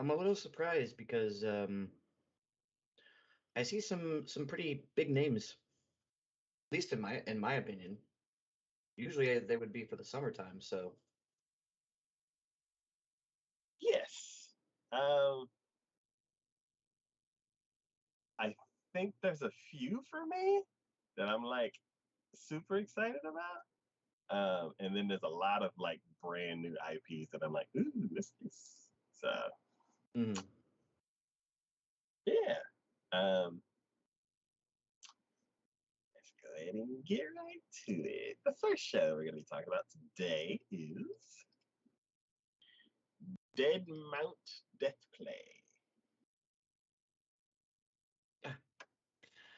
I'm a little surprised because I see some pretty big names, at least in my opinion. Usually they would be for the summertime, so Yes. Um, I think there's a few for me that I'm like super excited about. And then there's a lot of like brand new IPs that I'm like, ooh, this is so mhm. yeah. Um, let's go ahead and get right to it. The first show we're gonna be talking about today is Dead Mount Death Play. Ah.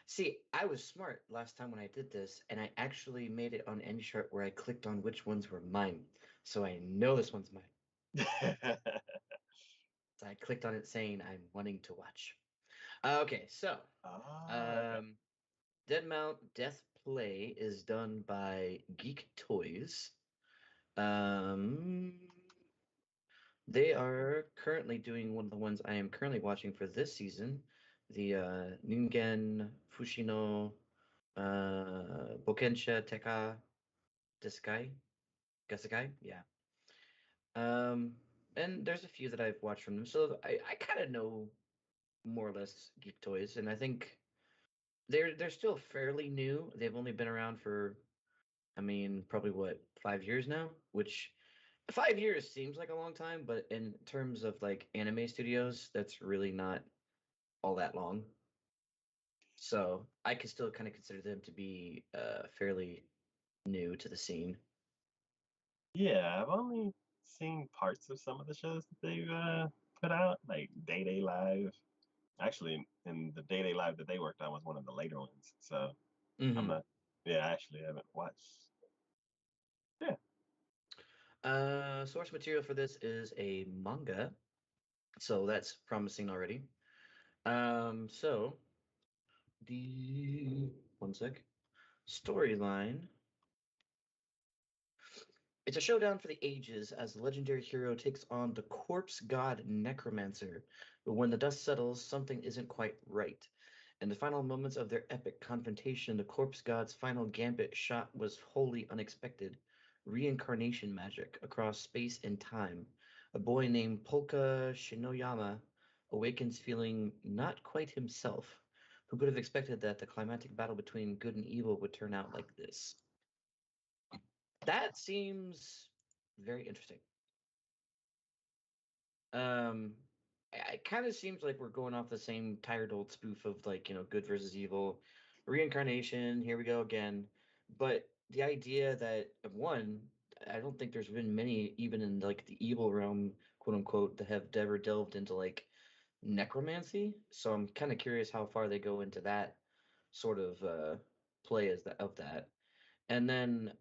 See, I was smart last time when I did this, and I actually made it on N-Chart where I clicked on which ones were mine, so I know this one's mine. So I clicked on it saying I'm wanting to watch. Okay, so Okay. um, Dead Mount Death Play is done by Geek Toys. Um, they are currently doing one of the ones I am currently watching for this season, the Ningen Fushino Bokensha Teka Deskai Gasakai, yeah. Um, and there's a few that I've watched from them, so I kind of know more or less Geek Toys, and I think they're still fairly new. They've only been around for, I mean, probably what, 5 years now, which 5 years seems like a long time, but in terms of like anime studios, that's really not all that long. So I could still kind of consider them to be fairly new to the scene. Yeah, I've only seen parts of some of the shows that they've put out, like Day Day Live. Actually, and the Day Day Live that they worked on was one of the later ones. So I'm Hmm. not. Yeah, I actually haven't watched. Yeah. Source material for this is a manga, so that's promising already. So the one sec storyline. It's a showdown for the ages as the legendary hero takes on the corpse god Necromancer. But when the dust settles, something isn't quite right. In the final moments of their epic confrontation, the corpse god's final gambit shot was wholly unexpected. Reincarnation magic across space and time. A boy named Polka Shinoyama awakens feeling not quite himself. Who could have expected that the climactic battle between good and evil would turn out like this? That seems very interesting. Um, it kind of seems like we're going off the same tired old spoof of like, good versus evil, reincarnation, here we go again. But the idea that of one, I don't think there's been many, even in like the evil realm, quote unquote, that have ever delved into like necromancy. So I'm kind of curious how far they go into that sort of play as that of that. And then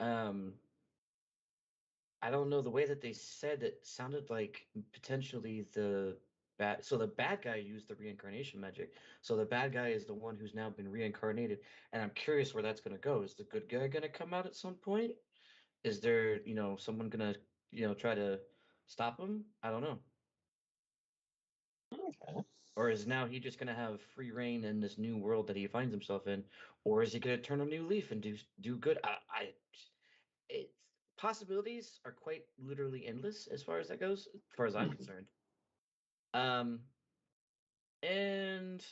I don't know, the way that they said it sounded like potentially the bad guy used the reincarnation magic. So the bad guy is the one who's now been reincarnated, and I'm curious where that's going to go. Is the good guy going to come out at some point? Is there, someone going to, try to stop him? I don't know. Okay. Or is now he just going to have free reign in this new world that he finds himself in? Or is he going to turn a new leaf and do good? It's possibilities are quite literally endless as far as that goes, as far as I'm concerned. Um, and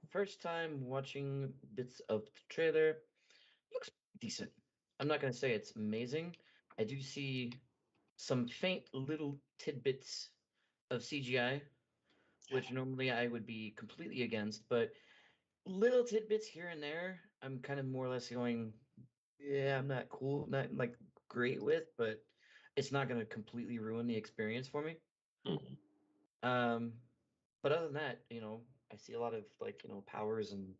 first time watching bits of the trailer, looks decent. I'm not gonna say it's amazing. I do see some faint little tidbits of CGI, which normally I would be completely against, but little tidbits here and there, I'm kind of more or less going, yeah, I'm not cool, not like great with, but it's not going to completely ruin the experience for me. Mhm. Um, but other than that, I see a lot of like, powers and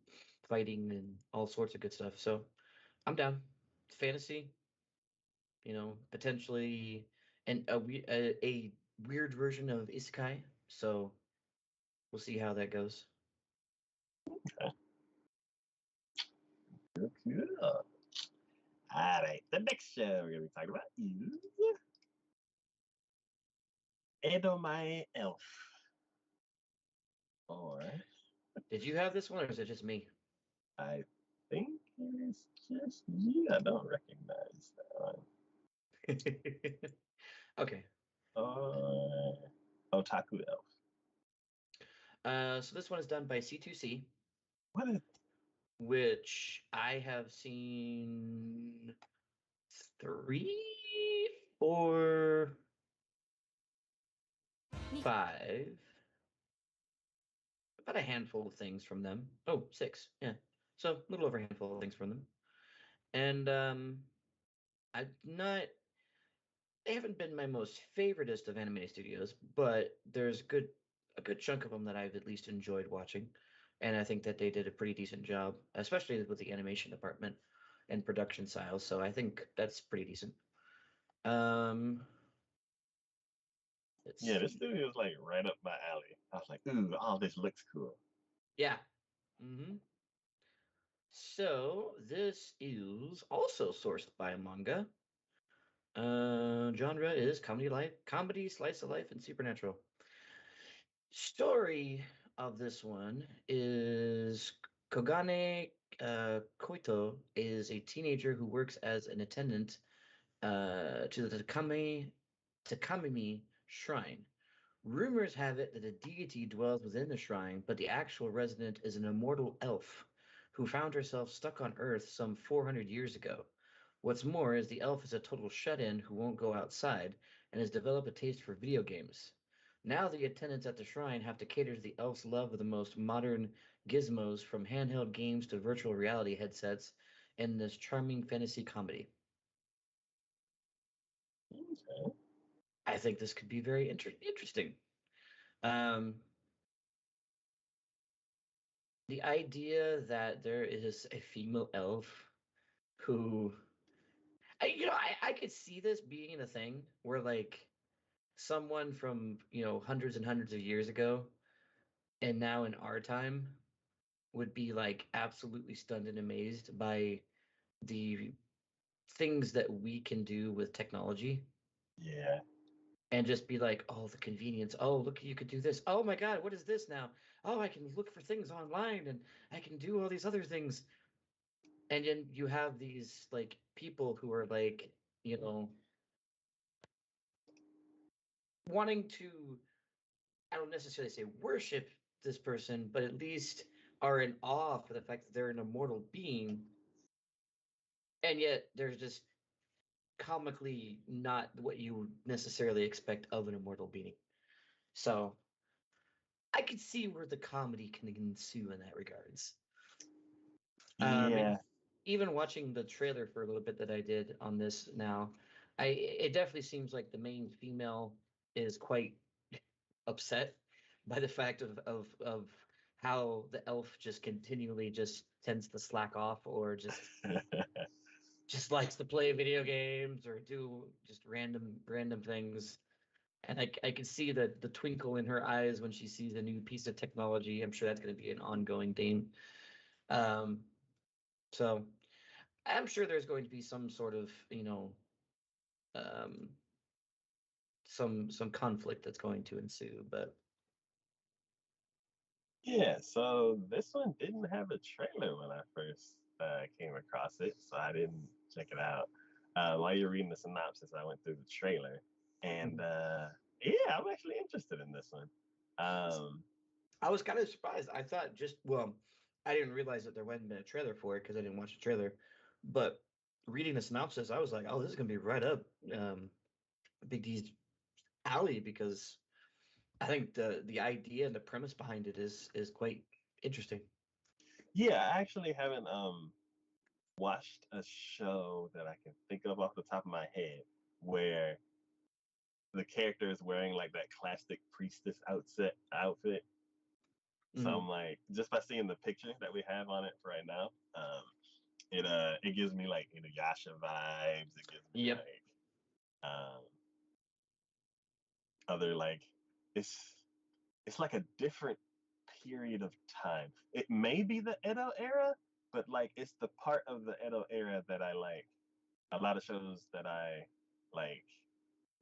fighting and all sorts of good stuff. So I'm down. Fantasy, potentially a weird version of Isekai. So we'll see how that goes. Okay. Cool. All right. The next show we're gonna be talking about is Edomae Elf. Or Did you have this one, or is it just me? I think it's just you. I don't recognize that one. Okay. Or Otaku Elf. So this one is done by C2C, What is which I have seen three, four, five, about a handful of things from them. Oh, six, yeah. So a little over a handful of things from them. And I'm not they haven't been my most favoritist of anime studios, but there's a good chunk of them that I've at least enjoyed watching, and I think that they did a pretty decent job, especially with the animation department and production style. So I think that's pretty decent. Um, let's Yeah, this see. studio is like right up my alley. I was like, ooh, all this looks cool. Yeah. So this is also sourced by manga. Genre is comedy, slice of life, and supernatural. Story of this one is Kogane Koito is a teenager who works as an attendant to the Takamimi Shrine. Rumors have it that a deity dwells within the shrine, but the actual resident is an immortal elf who found herself stuck on Earth some 400 years ago. What's more is the elf is a total shut-in who won't go outside and has developed a taste for video games. Now the attendants at the shrine have to cater to the elf's love of the most modern gizmos, from handheld games to virtual reality headsets, in this charming fantasy comedy. Okay. I think this could be very interesting. Um, the idea that there is a female elf who I could see this being a thing where like someone from hundreds and hundreds of years ago and now in our time would be like absolutely stunned and amazed by the things that we can do with technology, Yeah. and just be like, oh, the convenience. Oh, look, you could do this. Oh my God, what is this now? Oh, I can look for things online and I can do all these other things. And then you have these like people who are like, wanting to, I don't necessarily say worship this person, but at least are in awe for the fact that they're an immortal being. And yet they're just comically not what you would necessarily expect of an immortal being. So I could see where the comedy can ensue in that regards. And Yeah. even watching the trailer for a little bit that I did on this now, it definitely seems like the main female is quite upset by the fact of how the elf just continually just tends to slack off, or just likes to play video games or do just random things. And I can see the twinkle in her eyes when she sees a new piece of technology. I'm sure that's going to be an ongoing theme. Um, so I'm sure there's going to be some sort of, um, some conflict that's going to ensue. But Yeah, so this one didn't have a trailer when I first came across it, so I didn't check it out. While you're reading the synopsis, I went through the trailer, and yeah, I'm actually interested in this one. Um, I was kind of surprised. I thought I didn't realize that there hadn't been a trailer for it because I didn't watch the trailer. But reading the synopsis, I was like, oh, this is going to be right up Big D's alley, because I think the idea and the premise behind it is quite interesting. yeah, I actually haven't watched a show that I can think of off the top of my head where the character is wearing like that classic priestess outfit. So I'm Hmm. like, just by seeing the picture that we have on it for right now, it gives me like Yasha vibes. It gives me Yep. like um other like it's it's like a different period of time. It may be the Edo era, but like it's the part of the Edo era that I like. A lot of shows that I like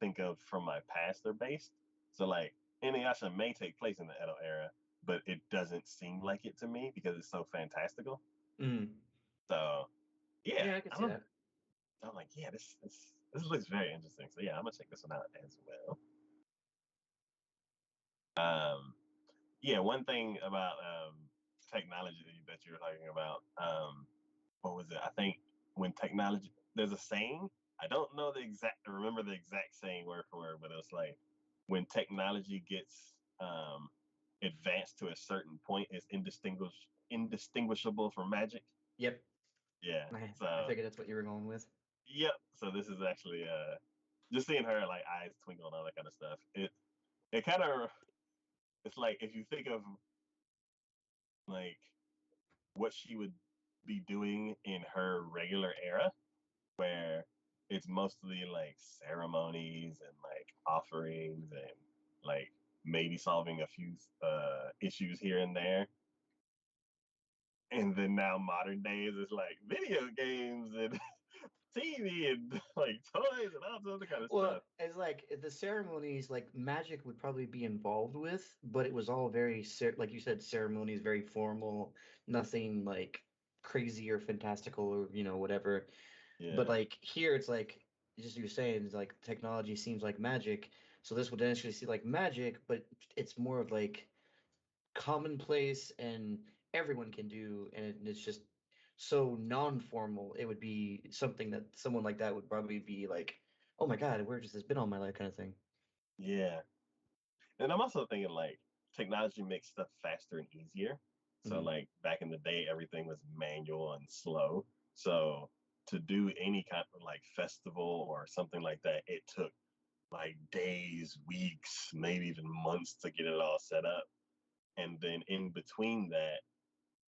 think of from my past are based. So like Inuyasha may take place in the Edo era, but it doesn't seem like it to me because it's so fantastical. Mm. So yeah, Yeah, I could see that. I'm like, yeah, this looks very interesting. So yeah, I'm gonna check this one out as well. Um, yeah, one thing about technology that you were talking about, what was it? I think when technology, there's a saying. I don't know the exact, remember the exact saying word for word, but it's like when technology gets advanced to a certain point, it's indistinguishable from magic. Yep. Yeah. I So figured that's what you were going with. yep. So this is actually just seeing her like eyes twinkle and all that kind of stuff. It kind of, it's like if you think of like what she would be doing in her regular era, where it's mostly like ceremonies and like offerings and like maybe solving a few issues here and there. And then now modern days is like video games and TV and like toys and all this other kind of Well, stuff. it's like the ceremonies, like magic would probably be involved with, but it was all very, like you said, ceremonies, very formal, nothing like crazy or fantastical or, whatever. But Yeah. like here, it's like, just you're saying, it's like technology seems like magic. So this would actually see like magic, but it's more of like commonplace and everyone can do, and it's just so non-formal. It would be something that someone like that would probably be like, "Oh my God, where has this been all my life?" kind of thing. Yeah. And I'm also thinking like technology makes stuff faster and easier. So Hmm. like back in the day, everything was manual and slow. So to do any kind of like festival or something like that, it took like days, weeks, maybe even months to get it all set up. And then in between that,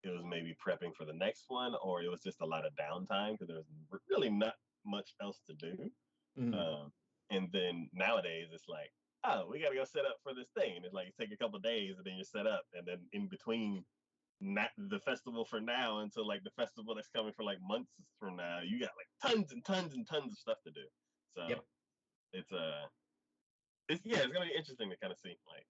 it was maybe prepping for the next one, or it was just a lot of downtime because there was really not much else to do. Hmm. Um, and then nowadays it's like, oh, we got to go set up for this thing. And it's like, you take a couple of days and then you're set up. And then in between not the festival for now until like the festival that's coming for like months from now, you got like tons and tons and tons of stuff to do. So Yep. it's it's yeah, it's gonna be interesting to kind of see. Like,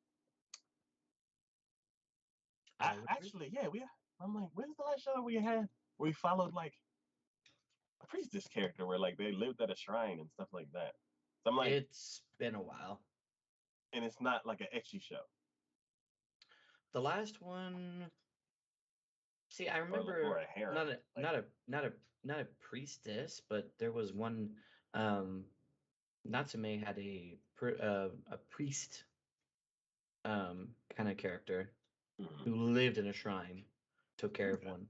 I would agree. actually, yeah, I'm like, when's the last show we had? We followed like a priestess character where like they lived at a shrine and stuff like that. So I'm like, It's been a while. and it's not like an etchy show The last one, see, I or remember a harem. Like, not a priestess, but there was one. Um, Natsume had a priest kind of character mhm. who lived in a shrine, took care of Okay. one.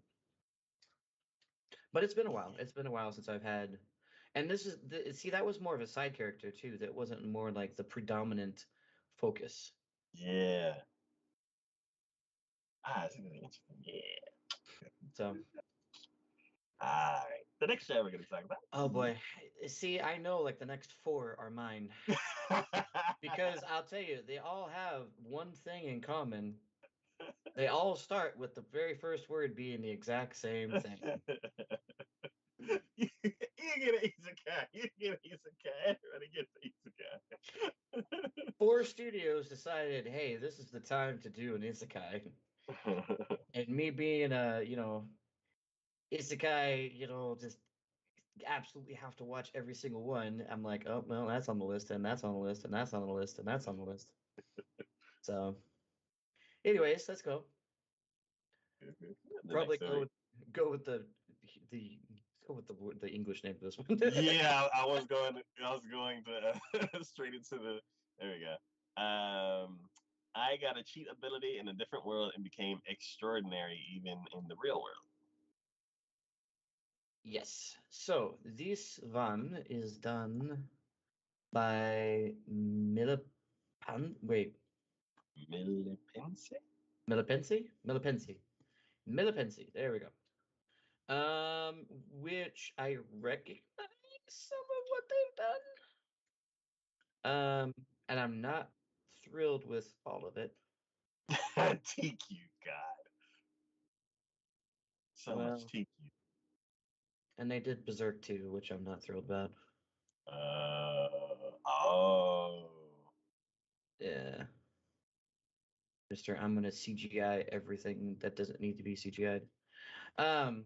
But it's been a while. Yeah. It's been a while since I've had, and this is see, that was more of a side character too. That wasn't more like the predominant focus. Yeah. Ah, it's gonna be interesting. Yeah. So, All right. The next show we're gonna talk about. oh boy, see, I know like the next four are mine because I'll tell you, they all have one thing in common. They all start with the very first word being the exact same thing. You get an isekai. You get an isekai. Everybody gets an isekai. Four studios decided, hey, this is the time to do an isekai. And me being a, isekai, just absolutely have to watch every single one. I'm like, oh, well, that's on the list, and that's on the list, and that's on the list, and that's on the list. So, anyways, let's go. The Probably next go one. with go with the let's go with the English name of this one. Yeah, I was going to straight into the. There we go. I got a cheat ability in a different world and became extraordinary even in the real world. Yes. So this one is done by wait, Milipense? Millipensi. There we go. Which I recognize some of what they've done. And I'm not thrilled with all of it. TQ, God. So much Well, TQ. and they did Berserk too, which I'm not thrilled about. Oh. Yeah. Mister, I'm gonna CGI everything that doesn't need to be CGI'd. Um,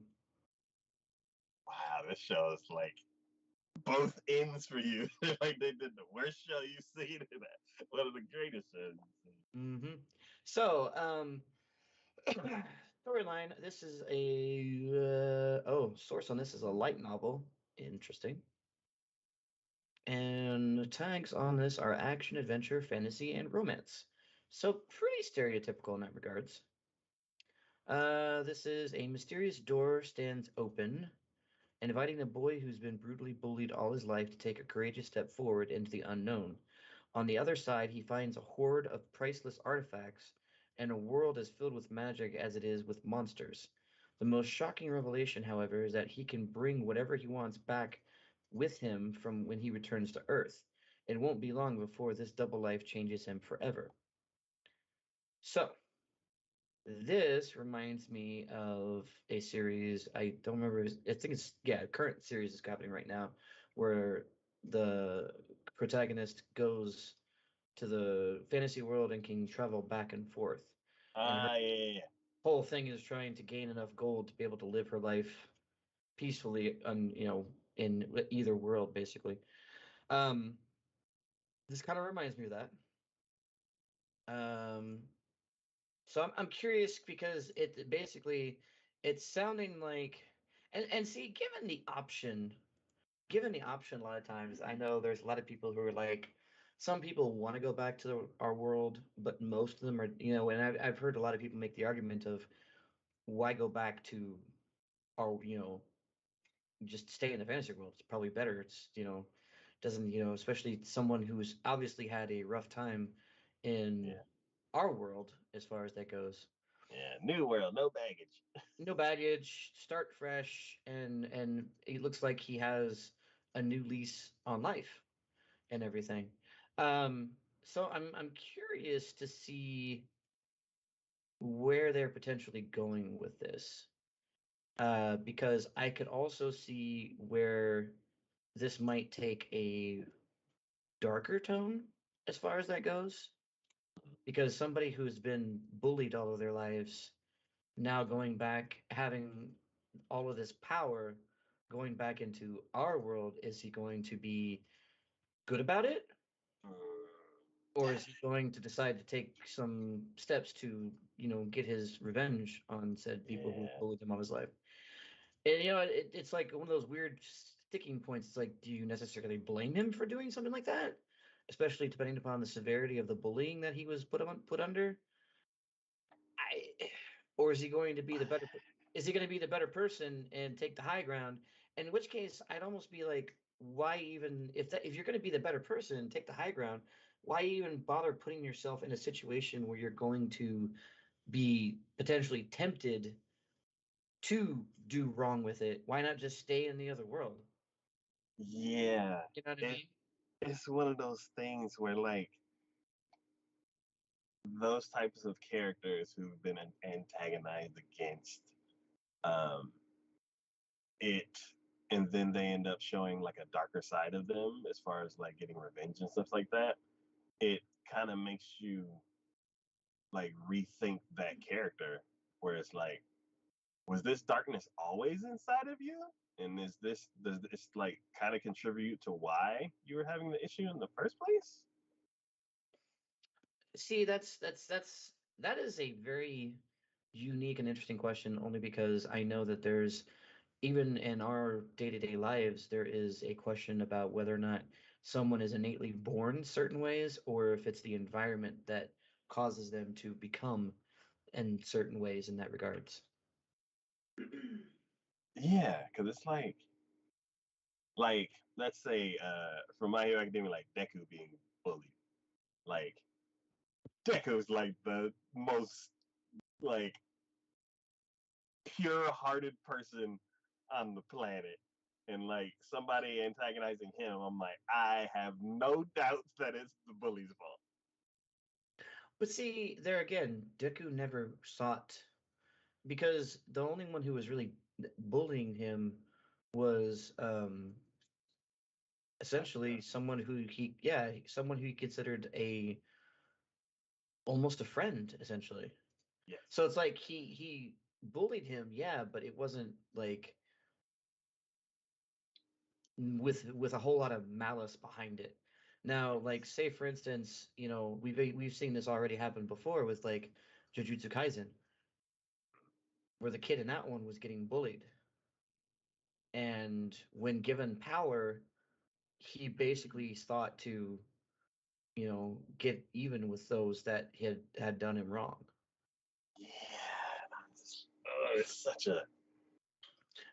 Wow, this show is like both ends for you. Like they did the worst show you've seen and one of the greatest shows you've seen. hmm So, storyline. This is source on this is a light novel. Interesting. And the tags on this are action, adventure, fantasy, and romance. So pretty stereotypical in that regards. This is a mysterious door stands open, inviting a boy who's been brutally bullied all his life to take a courageous step forward into the unknown. On the other side, he finds a horde of priceless artifacts and a world as filled with magic as it is with monsters. The most shocking revelation, however, is that he can bring whatever he wants back with him from when he returns to Earth. It won't be long before this double life changes him forever. So, this reminds me of a series. I don't remember. I think it's, yeah, current series is happening right now, where the protagonist goes to the fantasy world and can travel back and forth. And her Ah, yeah. whole thing is trying to gain enough gold to be able to live her life peacefully on, in either world, basically. Um, this kind of reminds me of that. Um, So I'm curious because it basically it's sounding like and see, given the option a lot of times, I know there's a lot of people who are like some people want to go back to our world, but most of them are, and I've heard a lot of people make the argument of why go back to our, just stay in the fantasy world. It's probably better. It's, doesn't, especially someone who's obviously had a rough time Yeah. in our world as far as that goes. Yeah. New world, no baggage. No baggage, start fresh, and it looks like he has a new lease on life and everything. So I'm curious to see where they're potentially going with this, because I could also see where this might take a darker tone as far as that goes, because somebody who's been bullied all of their lives now going back, having all of this power, going back into our world, is he going to be good about it? Mm, Or is he going to decide to take some steps to, get his revenge on said people who yeah. bullied him all his life? And, it's like one of those weird sticking points. It's like, do you necessarily blame him for doing something like that? Especially depending upon the severity of the bullying that he was put under? I or is he going to be the better is he going to be the better person and take the high ground? In which case, I'd almost be like, why even if you're going to be the better person and take the high ground, why even bother putting yourself in a situation where you're going to be potentially tempted to do wrong with it? Why not just stay in the other world? Yeah. You know what I It, mean? it's one of those things where like those types of characters who've been antagonized against um it and then they end up showing like a darker side of them as far as like getting revenge and stuff like that. It kind of makes you like rethink that character where it's like, was this darkness always inside of you? And does this like kind of contribute to why you were having the issue in the first place? See, that is a very unique and interesting question, only because I know that there's even in our day-to-day lives, there is a question about whether or not someone is innately born certain ways or if it's the environment that causes them to become in certain ways in that regards. Yeah, because it's like let's say from My Hero Academia, like Deku being bullied. Like Deku's like the most like pure-hearted person on the planet. And like somebody antagonizing him, I'm like, I have no doubts that it's the bully's fault. But see, there again, Deku never sought because the only one who was really bullying him was essentially Sakura. someone who he considered almost a friend essentially. Yes. So it's like he bullied him, yeah, but it wasn't like with a whole lot of malice behind it. Now, like Yes. say for instance, we've seen this already happen before with like Jujutsu Kaisen, where the kid in that one was getting bullied, and when given power, he basically thought to, get even with those that had done him wrong. Yeah. It's such a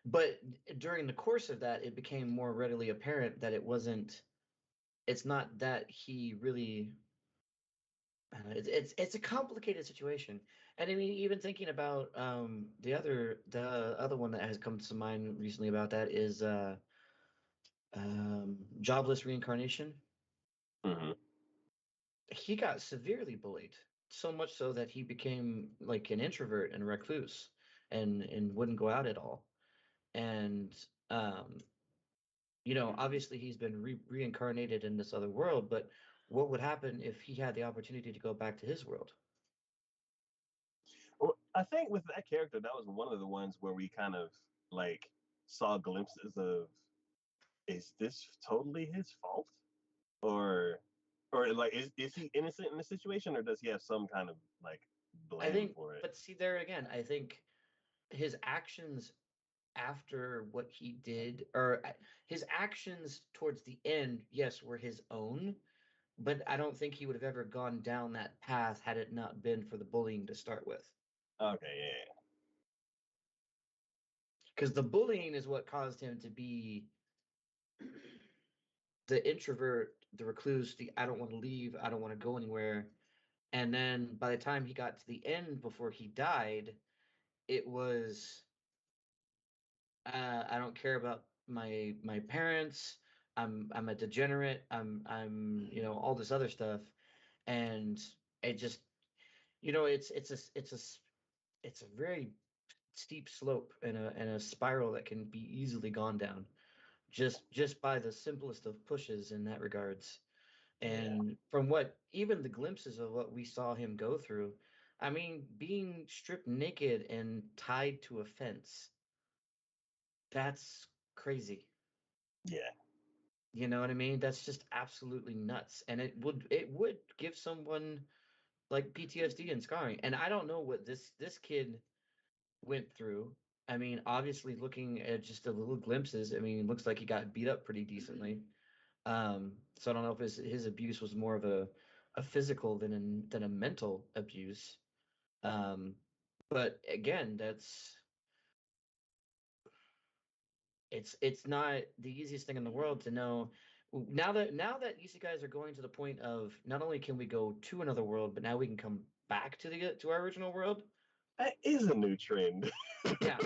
But during the course of that, it became more readily apparent that it's not that he really. It's a complicated situation, and I mean, even thinking about the other one that has come to mind recently about that is jobless reincarnation. mhm. He got severely bullied, so much so that he became like an introvert and recluse, and wouldn't go out at all. And obviously he's been reincarnated in this other world, but what would happen if he had the opportunity to go back to his world? Well, I think with that character, that was one of the ones where we kind of like saw glimpses of, is this totally his fault? Or like is he innocent in the situation, or does he have some kind of like I blame think, for it? but see there again, I think his actions after what he did, or his actions towards the end, yes, were his own, but I don't think he would have ever gone down that path had it not been for the bullying to start with. Okay, yeah, Because the bullying is what caused him to be the introvert, the recluse, the I don't want to leave, I don't want to go anywhere. And then by the time he got to the end before he died, it was I don't care about my parents. I'm a degenerate. I'm all this other stuff, and it just it's a very steep slope and a spiral that can be easily gone down just by the simplest of pushes in that regards. yeah, And from what even the glimpses of what we saw him go through, I mean, being stripped naked and tied to a fence, that's crazy. yeah, You know what I mean? That's just absolutely nuts. And it would give someone like PTSD and scarring. And I don't know what this kid went through. I mean, obviously looking at just the little glimpses, I mean, it looks like he got beat up pretty decently. So I don't know if his abuse was more of a physical than a mental abuse. Um, but again, it's not the easiest thing in the world to know. Now that isekais are going to the point of not only can we go to another world, but now we can come back to our original world. that is a new trend. Yeah.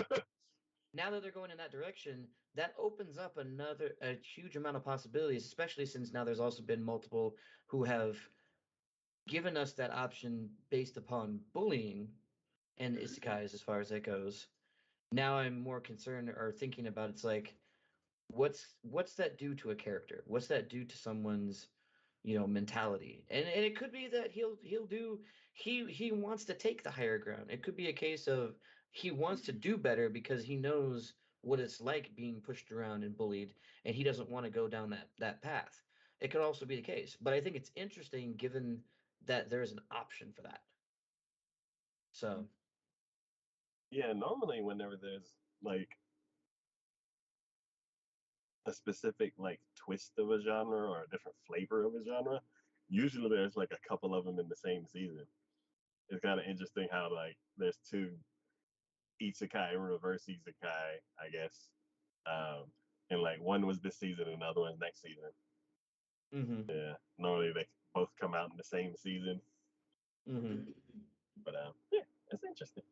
Now that they're going in that direction, that opens up a huge amount of possibilities, especially since now there's also been multiple who have given us that option based upon bullying and isekais as far as that goes. Now I'm more concerned or thinking about it's like what's that do to a character? What's that do to someone's, mentality? And it could be that he wants to take the higher ground. It could be a case of he wants to do better because he knows what it's like being pushed around and bullied, and he doesn't want to go down that path. It could also be the case, but I think it's interesting given that there's an option for that. So, Yeah, normally whenever there's like a specific like twist of a genre or a different flavor of a genre, usually there's like a couple of them in the same season. It's kind of interesting how like there's two isekai, reverse isekai, I guess. Um, and like one was this season, and another one's next season. hmm Yeah, normally they both come out in the same season, hmm but yeah, it's interesting.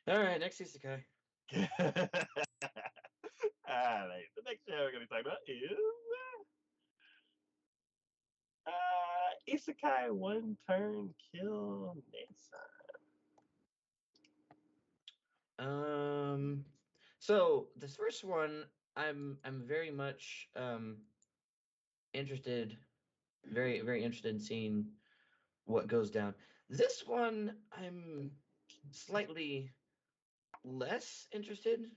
All right, next isekai. All right, the next show we're going to be talking about is Isekai One Turn Kill Nessa. Um, so this first one, I'm very much interested. Very, very interested in seeing what goes down. This one, I'm slightly less interested,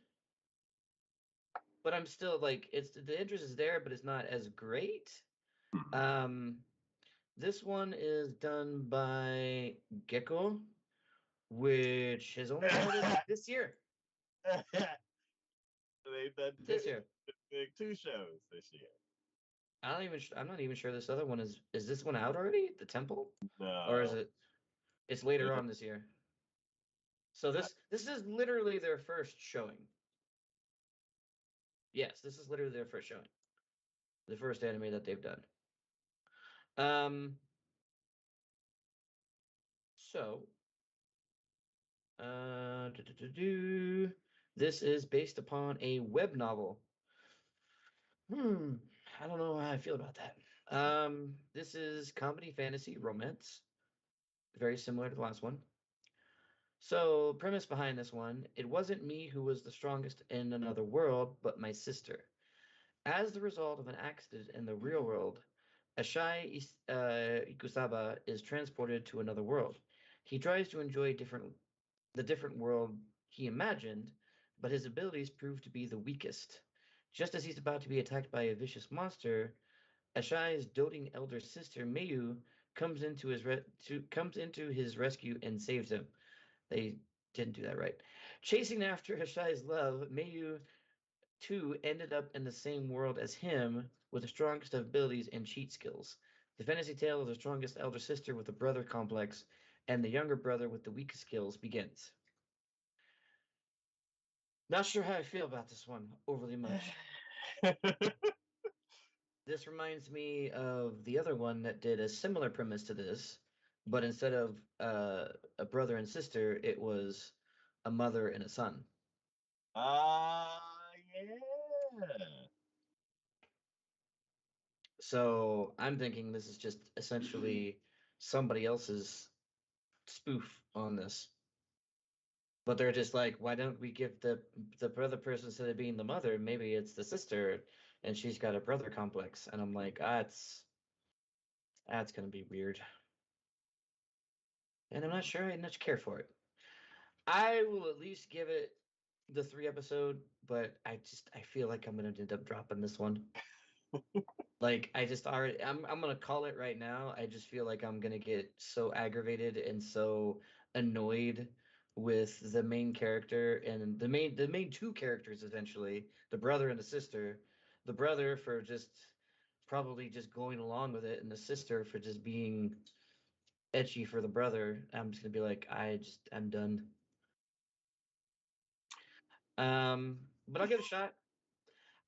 but I'm still like, it's the interest is there, but it's not as great. Hmm. Um, this one is done by Gecko, which has only started this year. They've done This year. two shows this year. I'm not even sure this other one is this one out already? The Temple? Or is No. it it's later It- on this year? So this is literally their first showing. Yes, this is literally their first showing. The first anime that they've done. Um so this is based upon a web novel. Hmm, I don't know how I feel about that. This is comedy, fantasy, romance, very similar to the last one. So, premise behind this one, it wasn't me who was the strongest in another world, but my sister. As the result of an accident in the real world, Ikusaba is transported to another world. He tries to enjoy the different world he imagined, but his abilities prove to be the weakest. Just as he's about to be attacked by a vicious monster, Ashai's doting elder sister Mayu comes into his rescue and saves him. They didn't do that right. Chasing after Ashai's love, Mayu too ended up in the same world as him with the strongest of abilities and cheat skills. The fantasy tale of the strongest elder sister with a brother complex and the younger brother with the weakest skills begins. Not sure how I feel about this one overly much. This reminds me of the other one that did a similar premise to this, but instead of a brother and sister, it was a mother and a son. Yeah. So I'm thinking this is just essentially somebody else's spoof on this. But they're just like, why don't we give the brother person instead of being the mother, maybe it's the sister and she's got a brother complex. And I'm like, that's gonna be weird. And I'm not sure I much care for it. I will at least give it the 3 episode, but I feel like I'm gonna end up dropping this one. Like I just already I'm gonna call it right now. I just feel like I'm gonna get so aggravated and so annoyed with the main character and the main two characters essentially, the brother and the sister. The brother for just probably just going along with it, and the sister for just being etchy for the brother. I'm just gonna be like, I'm done. But I'll give it a shot.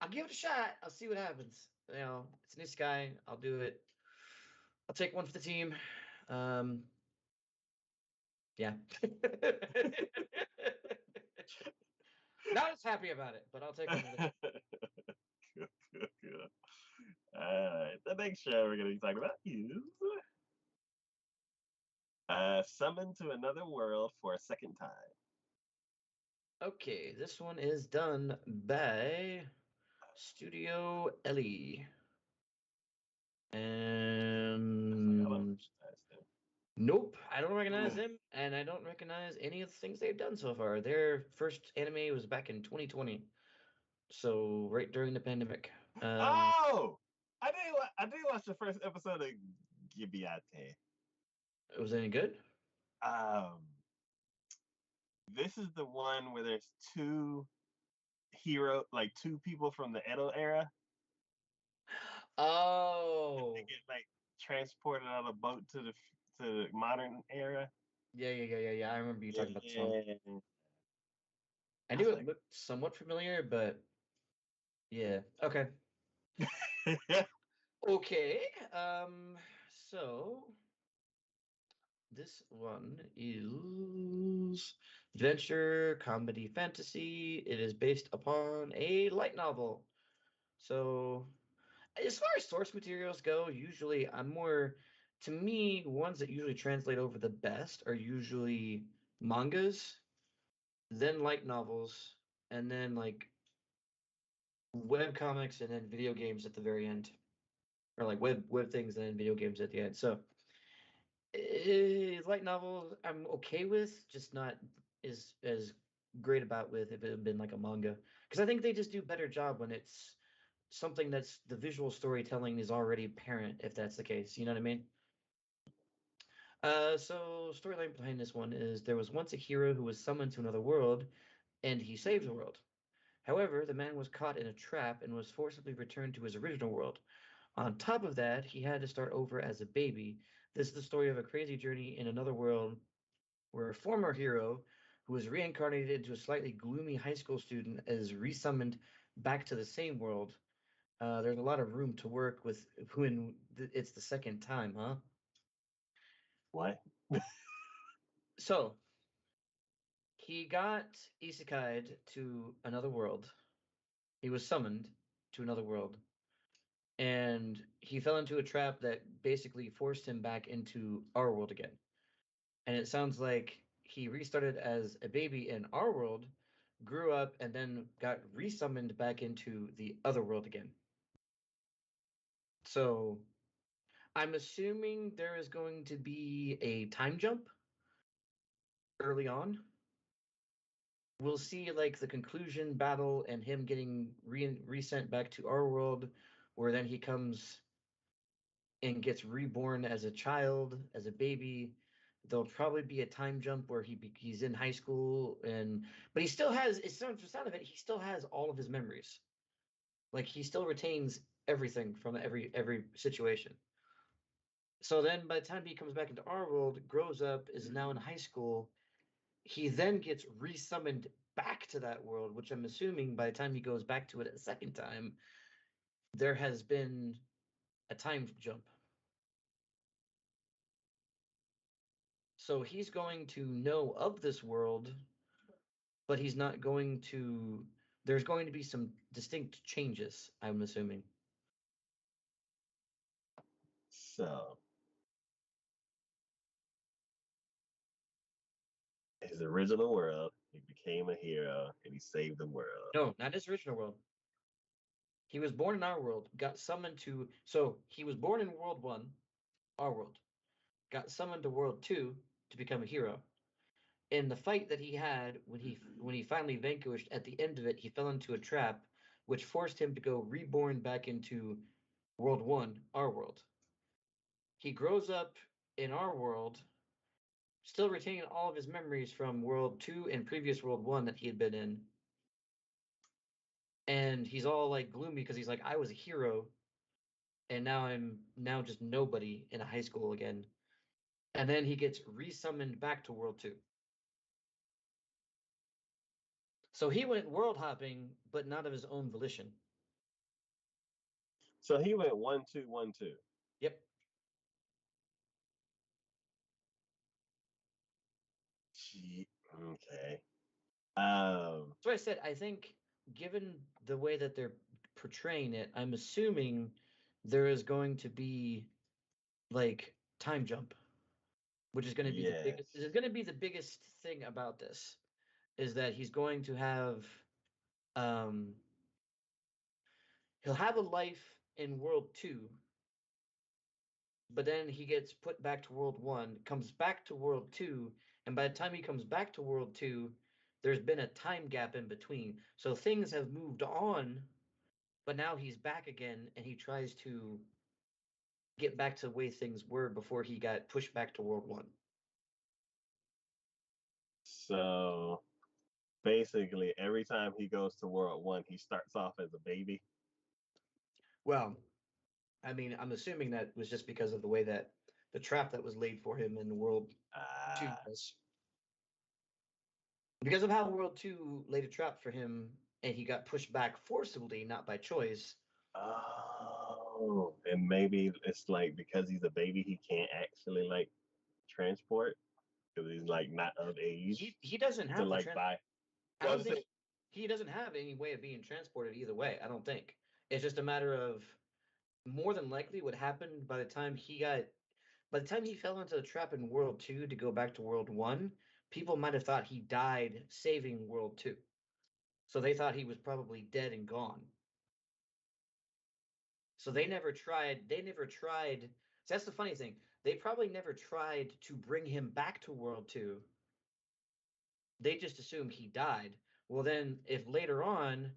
I'll give it a shot. I'll see what happens. It's a new sky. I'll do it. I'll take one for the team. Um, yeah. Not as happy about it, but I'll take one for the team. Good, good, good. The next show we're going to be talking about is Summoned to Another World for a Second Time. Okay, this one is done by Studio Ellie. That's like I don't And recognize them. nope, I don't recognize them, and I don't recognize any of the things they've done so far. Their first anime was back in 2020, so right during the pandemic. Oh, I did watch the first episode of Gibiate. Was any good? Um, this is the one where there's two hero, like two people from the Edo era. They Oh, get like transported on a boat to the modern era. yeah. I remember you talking about this one. Yeah, I I knew was it looked somewhat familiar, but yeah. Okay. like, Okay. So this one is adventure, comedy, fantasy. It is based upon a light novel. So as far as source materials go, usually to me, ones that usually translate over the best are usually mangas, then light novels, and then like web comics, and then video games at the very end. or like web things and then video games at the end. So light novel I'm okay with, just not as great about with if it had been like a manga. Because I think they just do better job when it's something that's the visual storytelling is already apparent, if that's the case. You know what I mean? So storyline behind this one is there was once a hero who was summoned to another world, and he saved the world. However, the man was caught in a trap and was forcibly returned to his original world. On top of that, he had to start over as a baby. This is the story of a crazy journey in another world where a former hero who was reincarnated into a slightly gloomy high school student is resummoned back to the same world. There's a lot of room to work with when it's the second time, huh? What? So he got isekai'd to another world. He was summoned to another world, and he fell into a trap that basically forced him back into our world again. And it sounds like he restarted as a baby in our world, grew up, and then got resummoned back into the other world again. So I'm assuming there is going to be a time jump early on. We'll see like the conclusion battle and him getting resent back to our world, where then he comes and gets reborn as a child, as a baby. There'll probably be a time jump where he's in high school, and but he still has. It sounds the sound of it. He still has all of his memories. Like he still retains everything from every situation. So then, by the time he comes back into our world, grows up, is now in high school, he then gets resummoned back to that world, which I'm assuming by the time he goes back to it a second time, there has been a time jump. So he's going to know of this world, but he's not going to. There's going to be some distinct changes, I'm assuming. So his original world, he became a hero and he saved the world. No, not his original world. He was born in our world, got summoned to. So he was born in World 1, our world, got summoned to World 2 to become a hero. In the fight that he had when he finally vanquished at the end of it, he fell into a trap which forced him to go reborn back into World 1, our world. He grows up in our world, still retaining all of his memories from World 2 and previous World 1 that he had been in. And he's all like gloomy because he's like, I was a hero, and now I'm now just nobody in a high school again. And then he gets resummoned back to World 2. So he went world hopping, but not of his own volition. So he went 1 2 1 2. Yep. Okay. So I said, I think given the way that they're portraying it, I'm assuming there is going to be like time jump, which is going to be the biggest. This is Yes. going to be the biggest thing about this is that he's going to have, um, he'll have a life in World 2, but then he gets put back to World 1, comes back to World 2, and by the time he comes back to World 2, there's been a time gap in between. So things have moved on, but now he's back again and he tries to get back to the way things were before he got pushed back to World 1. So basically, every time he goes to World 1, he starts off as a baby. Well, I mean, I'm assuming that was just because of the way that the trap that was laid for him in World 2 Ah. was. Because of how World 2 laid a trap for him and he got pushed back forcibly, not by choice. Oh, and maybe it's like because he's a baby, he can't actually like transport because he's like not of age He doesn't to have the like trans. buy. I I don't was think saying, he doesn't have any way of being transported either way. I don't think it's just a matter of more than likely what happened by the time he fell into the trap in World 2 to go back to World 1, people might have thought he died saving World 2. So they thought he was probably dead and gone. So they never tried. So that's the funny thing. They probably never tried to bring him back to World 2. They just assumed he died. Well, then, if later on,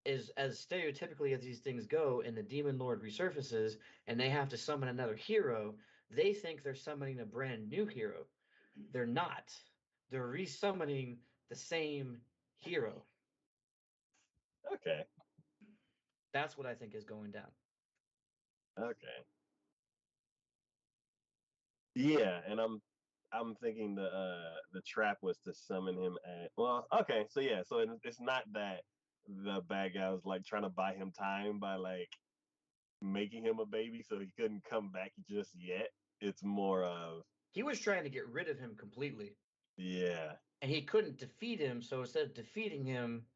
as stereotypically as these things go, and the Demon Lord resurfaces and they have to summon another hero, they think they're summoning a brand new hero. They're not. They're resummoning the same hero. Okay. That's what I think is going down. Okay. Yeah, and I'm thinking the trap was to summon him at well, okay, so yeah, so it's not that the bad guy was like trying to buy him time by like making him a baby so he couldn't come back just yet. It's more of He was trying to get rid of him completely, yeah, and he couldn't defeat him. So instead of defeating him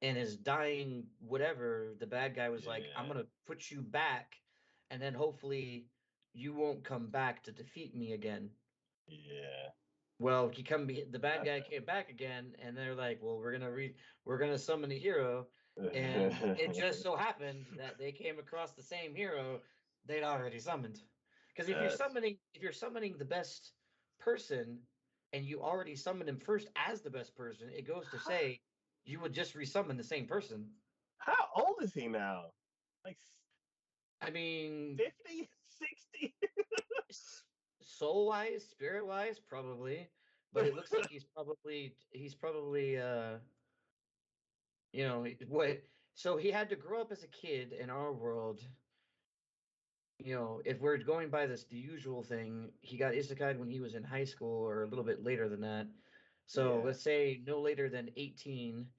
in his dying whatever, the bad guy was like, "I'm yeah, gonna put you back, and then hopefully you won't come back to defeat me again." yeah. Well, the bad guy Okay. came back again, and they're like, "Well, we're gonna summon a hero," and it just so happened that they came across the same hero they'd already summoned. Because That's if you're summoning the best person, and you already summoned him first as the best person, it goes to say you would just resummon the same person. how old is he now? Like I mean, 50, 60? soul wise, spirit wise, probably, but it looks like he's probably what? So he had to grow up as a kid in our world. If we're going by the usual thing, he got isekai'd when he was in high school or a little bit later than that. So Yeah, let's say no later than 18,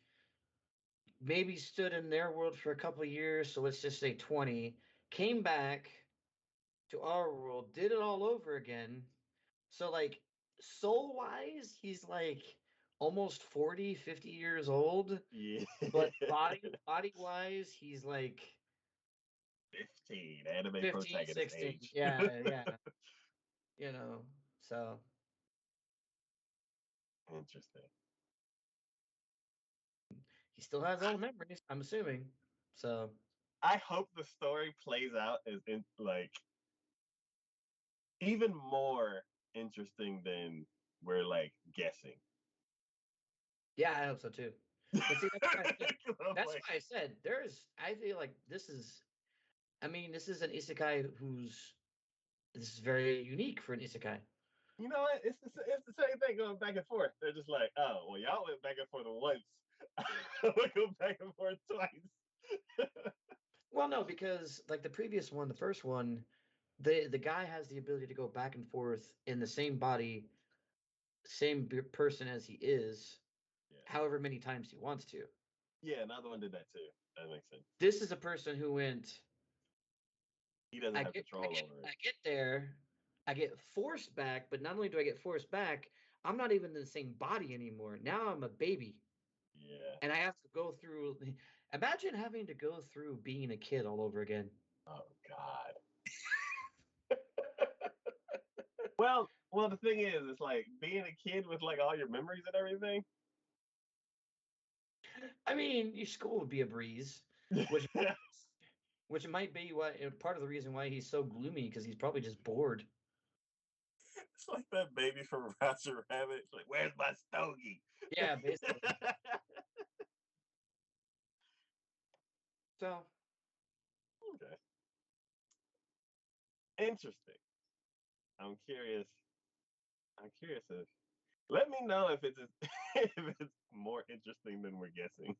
maybe stood in their world for a couple of years. So let's just say 20, came back to our world, did it all over again. So like soul wise, he's like almost 40, 50 years old, yeah. but body wise, he's like 15, anime 15, protagonist 16. age. Yeah, yeah. You know, so Interesting. he still has all the memories, I'm assuming. So I hope the story plays out as in like even more interesting than we're like guessing. yeah, I hope so too. But see, that's why I said 'Cause I'm that's like, why I said I feel like this is an isekai this is very unique for an isekai. you know what? It's the same thing going back and forth. They're just like, oh, well, y'all went back and forth once. We go back and forth twice. Well, no, because like the previous one, the first one, the guy has the ability to go back and forth in the same body, person as he is, Yeah, however many times he wants to. yeah. Another one did that too. That makes sense. This is a person who went, He doesn't I have get, I control get, over I it. get there, I get forced back, but not only do I get forced back, I'm not even in the same body anymore. Now I'm a baby, Yeah. and I have to go through. Imagine having to go through being a kid all over again. Oh God. Well, the thing is, it's like being a kid with like all your memories and everything. I mean, your school would be a breeze, which which might be why part of the reason why he's so gloomy because he's probably just bored. It's like that baby from Roger Rabbit. It's like, where's my stogie? Yeah, basically. So Okay. Interesting. I'm curious. I'm curious if let me know if it's if it's more interesting than we're guessing.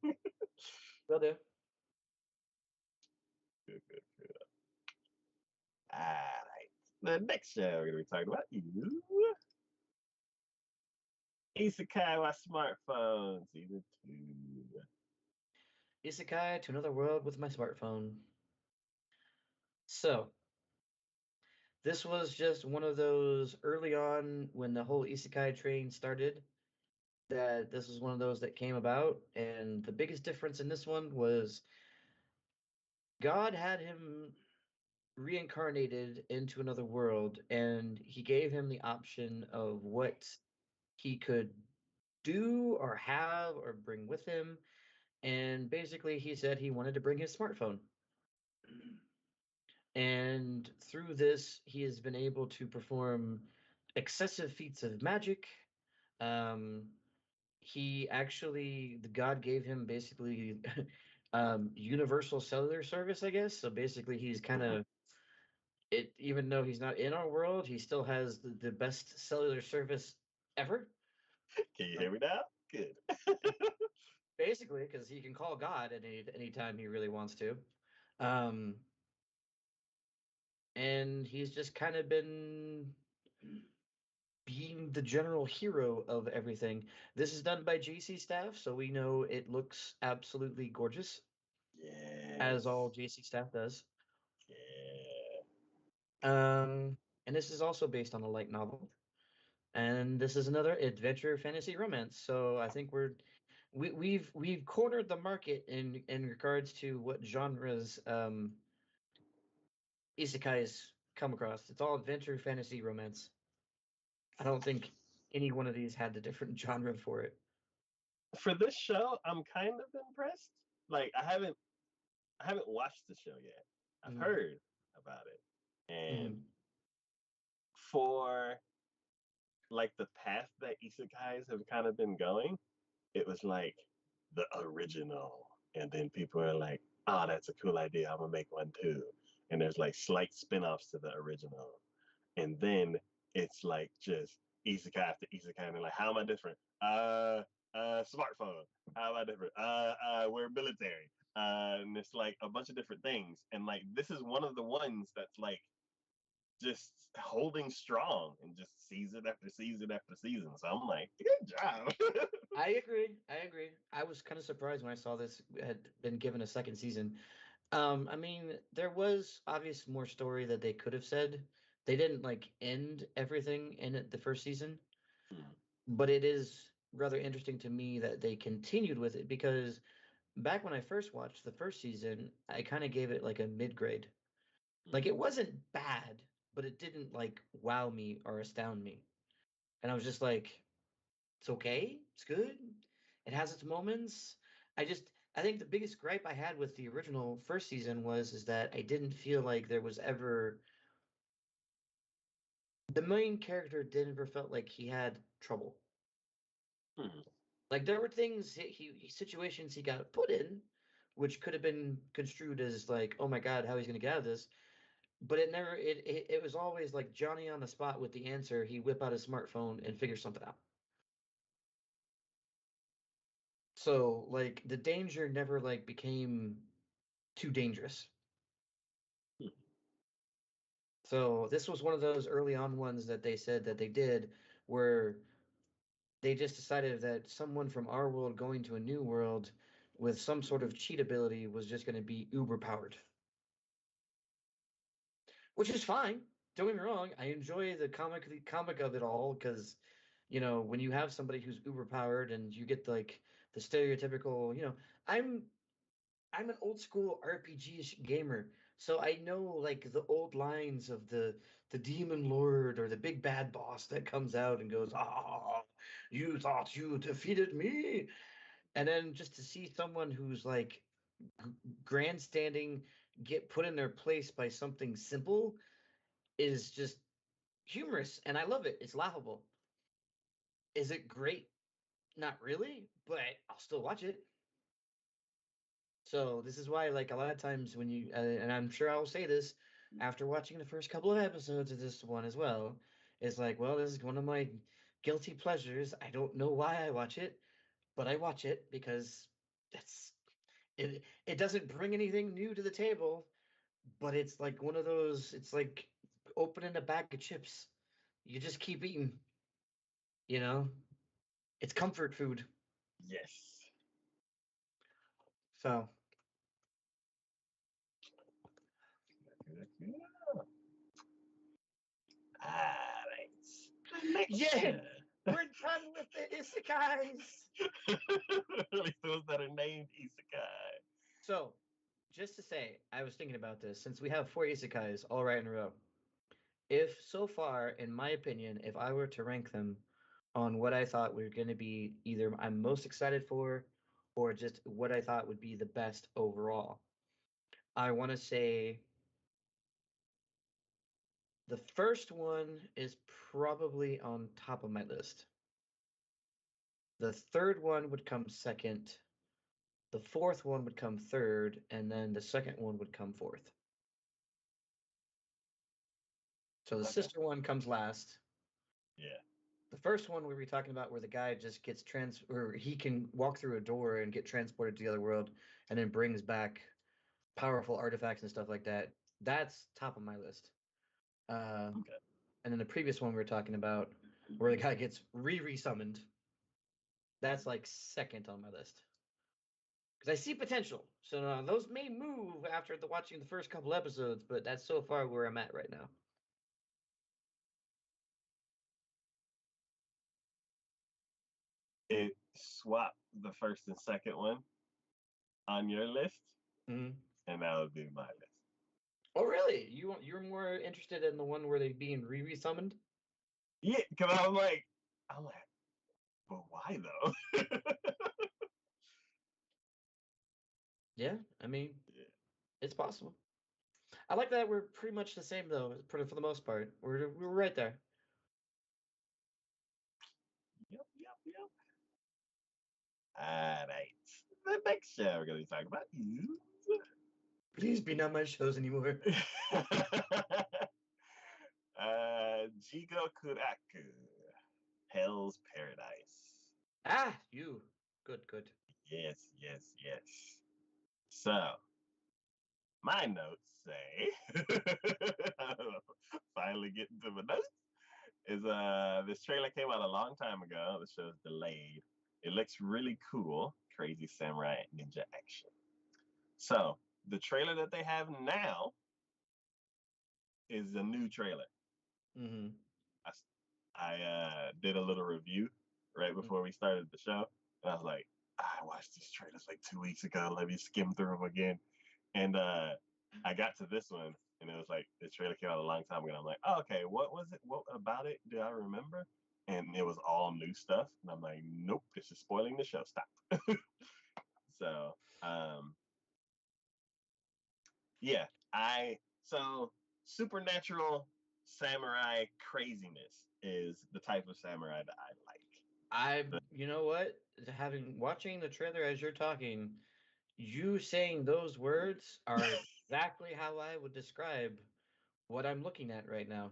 will do. Good, good, good. All right. The next show we're gonna be talking about is Isekai wa Smartphone Season 2. Isekai to another world with my smartphone. So this was just one of those early on when the whole isekai train started. That this was one of those that came about, and the biggest difference in this one was God had him reincarnated into another world, and he gave him the option of what he could do or have or bring with him. And basically, he said he wanted to bring his smartphone. And through this, he has been able to perform excessive feats of magic. Um, he actually, the god gave him basically universal cellular service, I guess. So basically, he's kind Mhm. of it. Even though he's not in our world, he still has the best cellular service ever. Can you So hear me now? Good. basically, because he can call God at any time he really wants to. Um, and he's just kind of been being the general hero of everything. This is done by GC staff, so we know it looks absolutely gorgeous, as all Yes. GC staff does. Yeah. And this is also based on a light novel, and this is another adventure fantasy romance. So I think we've cornered the market in regards to what genres isekais come across. It's all adventure fantasy romance. I don't think any one of these had a different genre for it. For this show, I'm kind of impressed. Like I haven't watched the show yet. I've Mm, heard about it. And mhm. for like the path that isekais have kind of been going, it was like the original. And then people are like, oh, that's a cool idea. I'm gonna make one too. And there's like slight spin-offs to the original. And then it's like just isekai after isekai, and they're like, how am I different? Smartphone. How am I different? We're military. And it's like a bunch of different things. And like this is one of the ones that's like just holding strong and just season after season after season. So I'm like, good job. I agree. I agree. I was kind of surprised when I saw this had been given a second season. I mean, there was obvious more story that they could have said. They didn't like end everything in it the first season, Hmm, but it is rather interesting to me that they continued with it because back when I first watched the first season, I kind of gave it like a mid grade. Like hmm. it wasn't bad, but it didn't like wow me or astound me. And I was just like, it's okay. It's good. It has its moments. I think the biggest gripe I had with the original first season was is that I didn't feel like there was ever the main character didn't ever felt like he had trouble. Hmm. Like there were things situations he got put in, which could have been construed as like, oh my God, how he's gonna get out of this. But it was always like Johnny on the spot with the answer. He whip out his smartphone and figure something out. So like the danger never like became too dangerous. So this was one of those early on ones that they said that they did where they just decided that someone from our world going to a new world with some sort of cheat ability was just going to be uber powered, which is fine. Don't get me wrong. I enjoy the comic of it all because, when you have somebody who's uber powered and you get like the stereotypical, I'm I'm an old school RPG gamer, so I know like the old lines of the demon lord or the big bad boss that comes out and goes, "Ah, you thought you defeated me," and then just to see someone who's like g- grandstanding get put in their place by something simple is just humorous, and I love it. It's laughable. Is it great? Not really, but I'll still watch it. So this is why, like a lot of times when and I'm sure I'll say this after watching the first couple of episodes of this one as well, it's like, well, this is one of my guilty pleasures. I don't know why I watch it, but I watch it because that's it. It doesn't bring anything new to the table, but it's like one of those. It's like opening a bag of chips. You just keep eating. You know, it's comfort food. Yes. So All right. The next yeah, show. we're done with the isekais. At least those that are named Isekai. So, just to say, I was thinking about this since we have four isekais all right in a row. If so far, in my opinion, if I were to rank them on what I thought were going to be either I'm most excited for or just what I thought would be the best overall, I want to say The first one is probably on top of my list. The third one would come second. The fourth one would come third, and then the second one would come fourth. So the Okay. sister one comes last. Yeah. The first one we were talking about where the guy just gets or he can walk through a door and get transported to the other world and then brings back powerful artifacts and stuff like that. That's top of my list. Okay. And then the previous one we were talking about where the guy gets re-summoned, that's like second on my list. Because I see potential. So those may move after watching the first couple episodes, but that's so far where I'm at right now. It swapped the first and second one on your list, Mm-hmm. and that would be my list. Oh, really? You're more interested in the one where they're being re-summoned? Yeah, because I'm like, but why though? Yeah, I mean, Yeah. it's possible. I like that we're pretty much the same though, for the most part. We're right there. Yep, yep, yep. All right. The next show we're going to be talking about is Please be not my shows anymore. Jigo Kuraku, Hell's Paradise. Ah, you. Good, good. Yes, yes, yes. So, my notes say, finally getting to my notes, is this trailer came out a long time ago. The show's delayed. It looks really cool. Crazy samurai ninja action. So, the trailer that they have now is a new trailer. Mm-hmm. I, I did a little review right before we started the show, and I was like, I watched these trailers like 2 weeks ago. Let me skim through them again, and I got to this one, and it was like the trailer came out a long time ago. And I'm like, oh, okay, what was it? What about it? Do I remember? And it was all new stuff, and I'm like, nope, this is spoiling the show. Stop. So, yeah, I so supernatural samurai craziness is the type of samurai that I like. You know what? Watching the trailer as you're talking, you saying those words are exactly how I would describe what I'm looking at right now.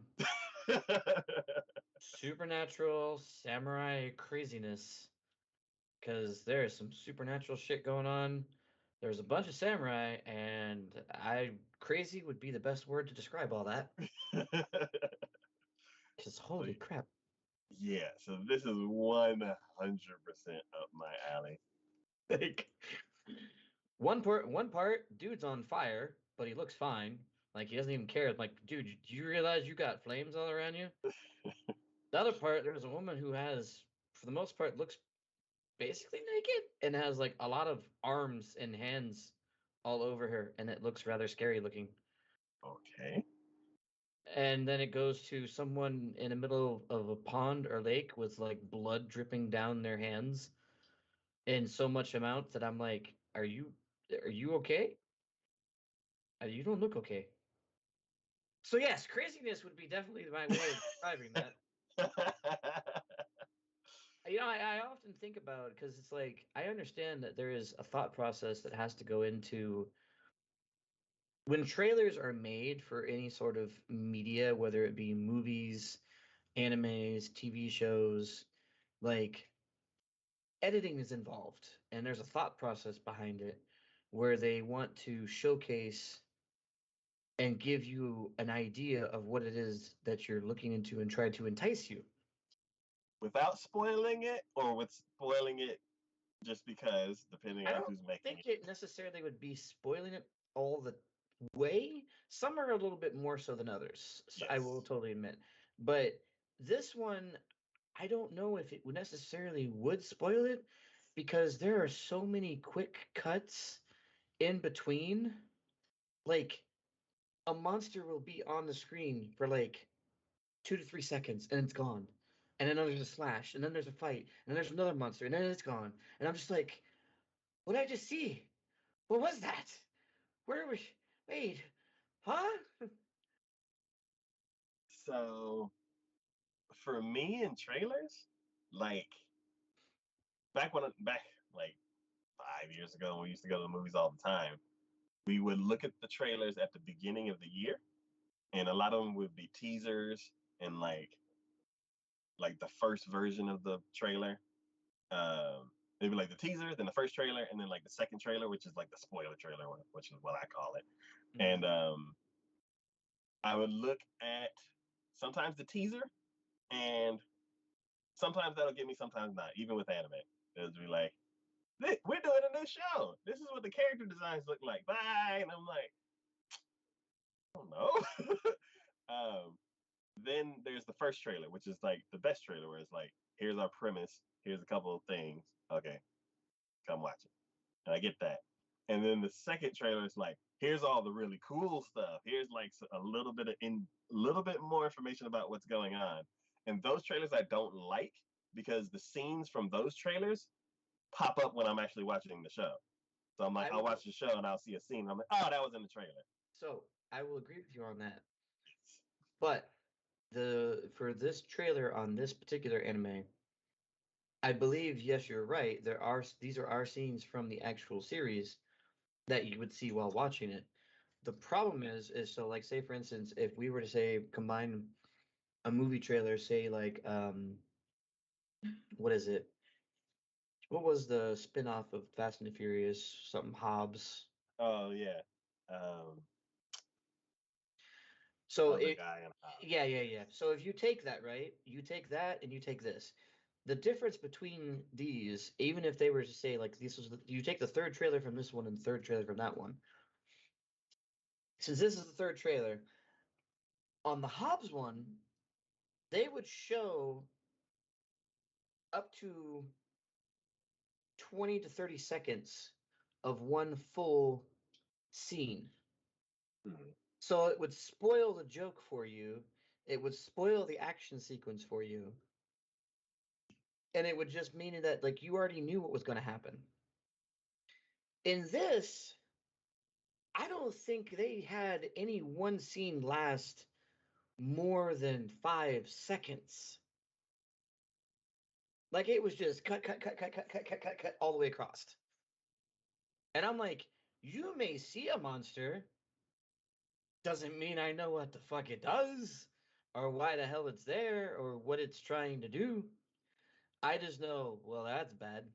Supernatural samurai craziness. Because there's some supernatural shit going on. There's a bunch of samurai, and I crazy would be the best word to describe all that. Because So, holy crap. yeah, so this is 100% up my alley. Like one part, dude's on fire, but he looks fine. Like he doesn't even care. Like, dude, do you realize you got flames all around you? The other part, there's a woman who has, for the most part, looks basically naked and has like a lot of arms and hands all over her, and it looks rather scary looking. Okay. And then it goes to someone in the middle of a pond or lake with like blood dripping down their hands in so much amount that I'm like, are you okay? You don't look okay. So yes, craziness would be definitely my way of describing that. I often think about it because it's like I understand that there is a thought process that has to go into when trailers are made for any sort of media, whether it be movies, animes, TV shows, like editing is involved and there's a thought process behind it where they want to showcase and give you an idea of what it is that you're looking into and try to entice you. Without spoiling it, or with spoiling it just because, depending I on don't who's making think it. it necessarily would be spoiling it all the way. Some are a little bit more so than others. So I will Yes. totally admit. But this one, I don't know if it would necessarily would spoil it because there are so many quick cuts in between. Like a monster will be on the screen for like 2 to 3 seconds and it's gone. And then there's a slash, and then there's a fight, and then there's another monster, and then it's gone. And I'm just like, what did I just see? What was that? Where was? Wait, huh? So for me in trailers, like back like 5 years ago when we used to go to the movies all the time, we would look at the trailers at the beginning of the year, and a lot of them would be teasers and like the first version of the trailer. It'd be like the teaser, then the first trailer, and then like the second trailer, which is like the spoiler trailer, which is what I call it. Mhm. And I would look at sometimes the teaser, and sometimes that'll get me, sometimes not. Even with anime, it'll be like, we're doing a new show. This is what the character designs look like. Bye. And I'm like, oh no. Then there's the first trailer, which is like the best trailer, where it's like, here's our premise, here's a couple of things. Okay, come watch it. And I get that. And then the second trailer is like, here's all the really cool stuff. Here's like a little bit more information about what's going on. And those trailers I don't like, because the scenes from those trailers pop up when I'm actually watching the show. So I'm like, I I'll watch will. the show and I'll see a scene. I'm like, oh, that was in the trailer. So I will agree with you on that. But the for this trailer on this particular anime, I believe yes, you're right. These are our scenes from the actual series that you would see while watching it. The problem is so like say for instance, if we were to say combine a movie trailer, say like what is it? What was the spin-off of Fast and the Furious? Something Hobbs. Oh yeah. Um, So other it guy and yeah. So if you take that, right? You take that and you take this. The difference between these, even if they were to say like you take the third trailer from this one and the third trailer from that one. Since this is the third trailer, on the Hobbs one, they would show up to 20 to 30 seconds of one full scene. Mhm. So it would spoil the joke for you. It would spoil the action sequence for you. And it would just mean that like you already knew what was going to happen. In this, I don't think they had any one scene last more than 5 seconds. Like it was just cut all the way across. And I'm like, you may see a monster, doesn't mean I know what the fuck it does, or why the hell it's there, or what it's trying to do. I just know, well, that's bad.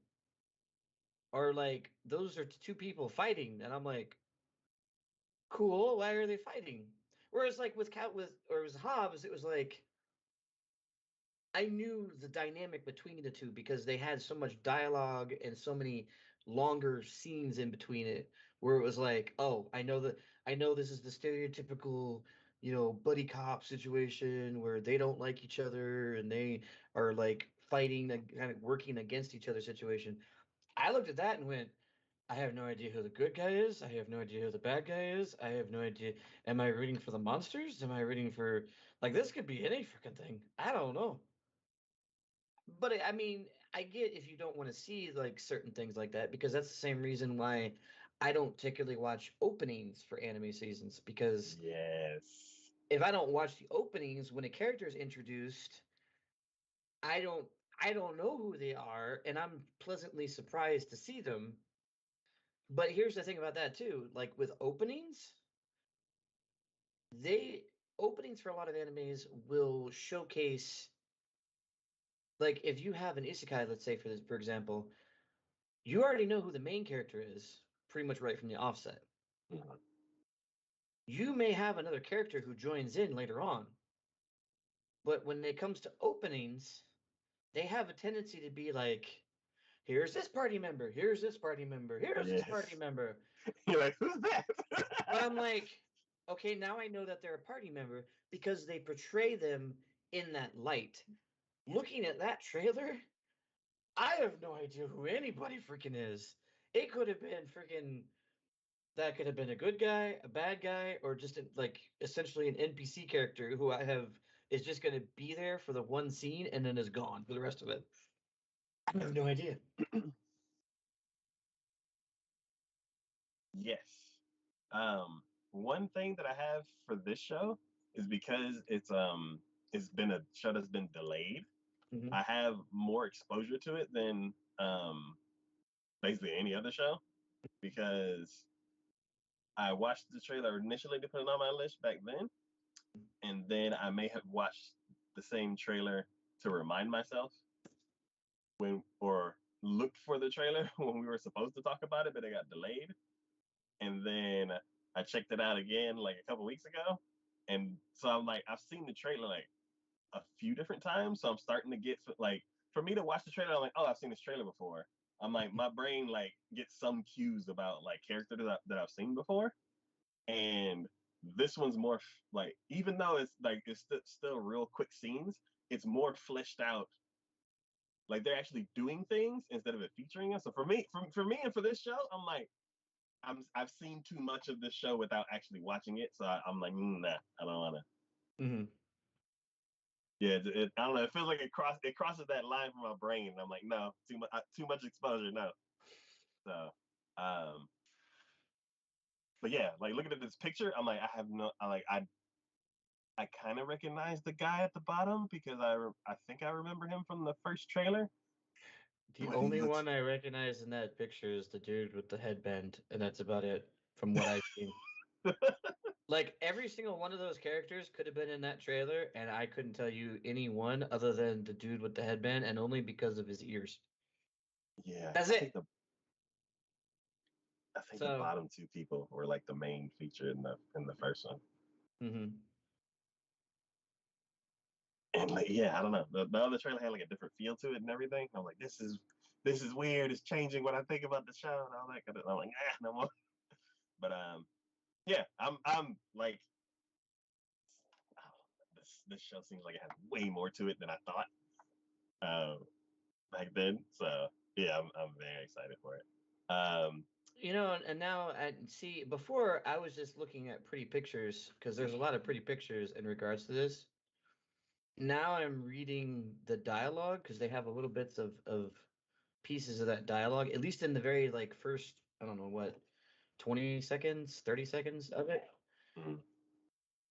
Or like, those are two people fighting, and I'm like, cool, why are they fighting? Whereas like or it was Hobbs, it was like I knew the dynamic between the two because they had so much dialogue and so many longer scenes in between it where it was like, oh, I know this is the stereotypical, buddy cop situation where they don't like each other and they are like fighting and kind of working against each other situation. I looked at that and went, I have no idea who the good guy is. I have no idea who the bad guy is. I have no idea. Am I rooting for the monsters? Am I rooting for like this could be any freaking thing. I don't know. But I mean, I get if you don't want to see like certain things like that because that's the same reason why I don't particularly watch openings for anime seasons because Yes. if I don't watch the openings when a character is introduced, I don't I don't know who they are and I'm pleasantly surprised to see them. But here's the thing about that too, like with openings, they openings for a lot of animes will showcase like if you have an isekai, let's say for example, you already know who the main character is pretty much right from the offset. Mhm. You may have another character who joins in later on, but when it comes to openings, they have a tendency to be like, here's this party member, here's this party member, here's this party Yes. member. You're like, who's But I'm that? like, okay, now I know that they're a party member because they portray them in that light. Looking at that trailer, I have no idea who anybody freaking is. It could have been freaking that could have been a good guy, a bad guy, or just like essentially an NPC character who I have is just going to be there for the one scene and then is gone for the rest of it. I have no idea. Yes. One thing that I have for this show is because it's been a show that's been delayed. Hmm. I have more exposure to it than basically any other show because I watched the trailer initially to put it on my list back then, and then I may have watched the same trailer to remind myself when or looked for the trailer when we were supposed to talk about it, but it got delayed. And then I checked it out again like a couple weeks ago, and so I'm like, I've seen the trailer like a few different times, so I'm starting to get like for me to watch the trailer, I'm like, oh, I've seen this trailer before. I'm like, my brain like gets some cues about like characters that I've seen before, and this one's more like even though it's like it's still real quick scenes, it's more fleshed out. Like they're actually doing things instead of it featuring us. So for me, and for this show, I'm like, I've seen too much of this show without actually watching it. So I'm like, nah, I don't want to. Hmm. Yeah, I don't know. It feels like it crosses that line from my brain. And I'm like, no, too much exposure, no. So, um, but yeah, like looking at this picture, I'm like, I have no, I like, I kind of recognize the guy at the bottom because I think I remember him from the first trailer. The But he only looks. one I recognize in that picture is the dude with the headband, and that's about it from what I've seen. Like every single one of those characters could have been in that trailer, and I couldn't tell you any one other than the dude with the headband, and only because of his ears. Yeah, That's it. I think the So, bottom two people were like the main feature in the first one. hmm. And like, yeah, I don't know. The other trailer had like a different feel to it and everything. I'm like, this is weird. It's changing what I think about the show and all that kind of. I'm like, no more. But yeah, I'm like, oh, this show seems like it has way more to it than I thought back then. So yeah, I'm very excited for it. Um, And now I see. Before I was just looking at pretty pictures because there's a lot of pretty pictures in regards to this. Now I'm reading the dialogue because they have a little bits of pieces of that dialogue, at least in the very like first, I don't know what, 20 seconds, 30 seconds of it. mm,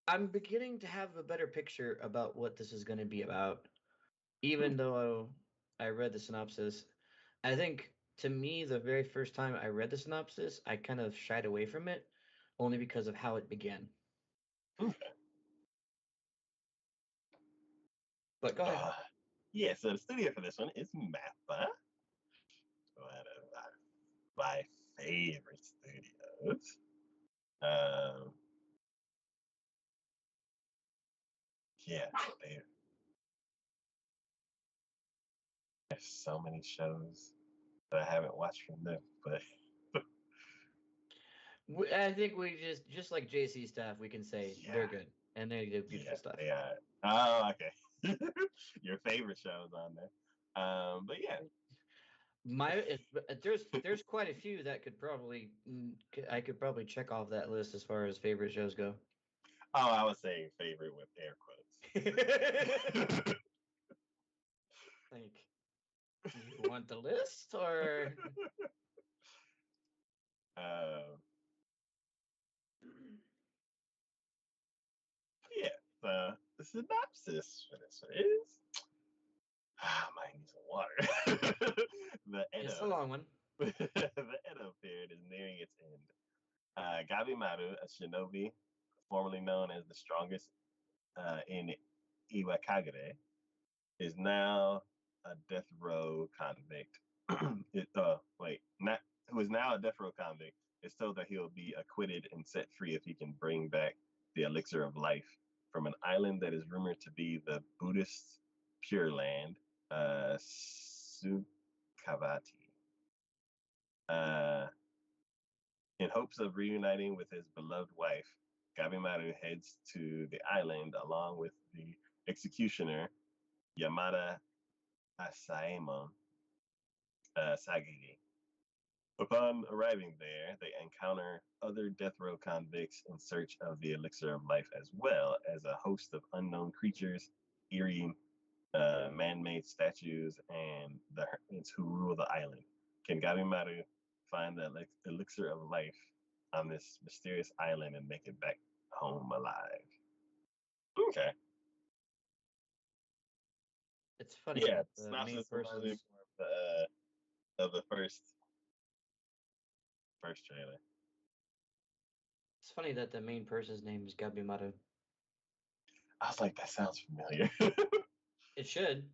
I'm beginning to have a better picture about what this is going to be about, even mm, though I read the synopsis. I think to me, the very first time I read the synopsis, I kind of shied away from it only because of how it began. okay. But go ahead. Uh, yeah, so the studio for this one is Mappa, one of my favorite studios. Um, yeah, they, there's so many shows that I haven't watched from them, but I think we just like JC stuff, we can say they're yeah, good and they do beautiful yeah, stuff. they are. Oh, okay. Your favorite shows on there. But yeah. There's quite a few that could probably I could probably check off that list as far as favorite shows go. Oh, I was saying favorite with air quotes. Like, do you want the list or? uh, yeah, the synopsis for this one is I might need some water. the It's a Edo long one. the Edo period is nearing its end. Gabimaru, a shinobi formerly known as the strongest in Iwakagare, is now a death row convict. Who is now a death row convict, is told that he'll be acquitted and set free if he can bring back the elixir of life from an island that is rumored to be the Buddhist Pure Land, Sukhavati. Uh, in hopes of reuniting with his beloved wife, Gabimaru heads to the island along with the executioner Yamada Asaemon Sagiri. Upon arriving there, they encounter other death row convicts in search of the elixir of life, as well as a host of unknown creatures, eerie man-made statues, and the hermits who rule the island. Can Gabimaru find the elixir of life on this mysterious island and make it back home alive? Okay. It's funny Yeah, that the the main synopsis reminds me person's more of the first trailer. it's funny that the main person's name is Gabimaru. I was like, that sounds familiar. It should.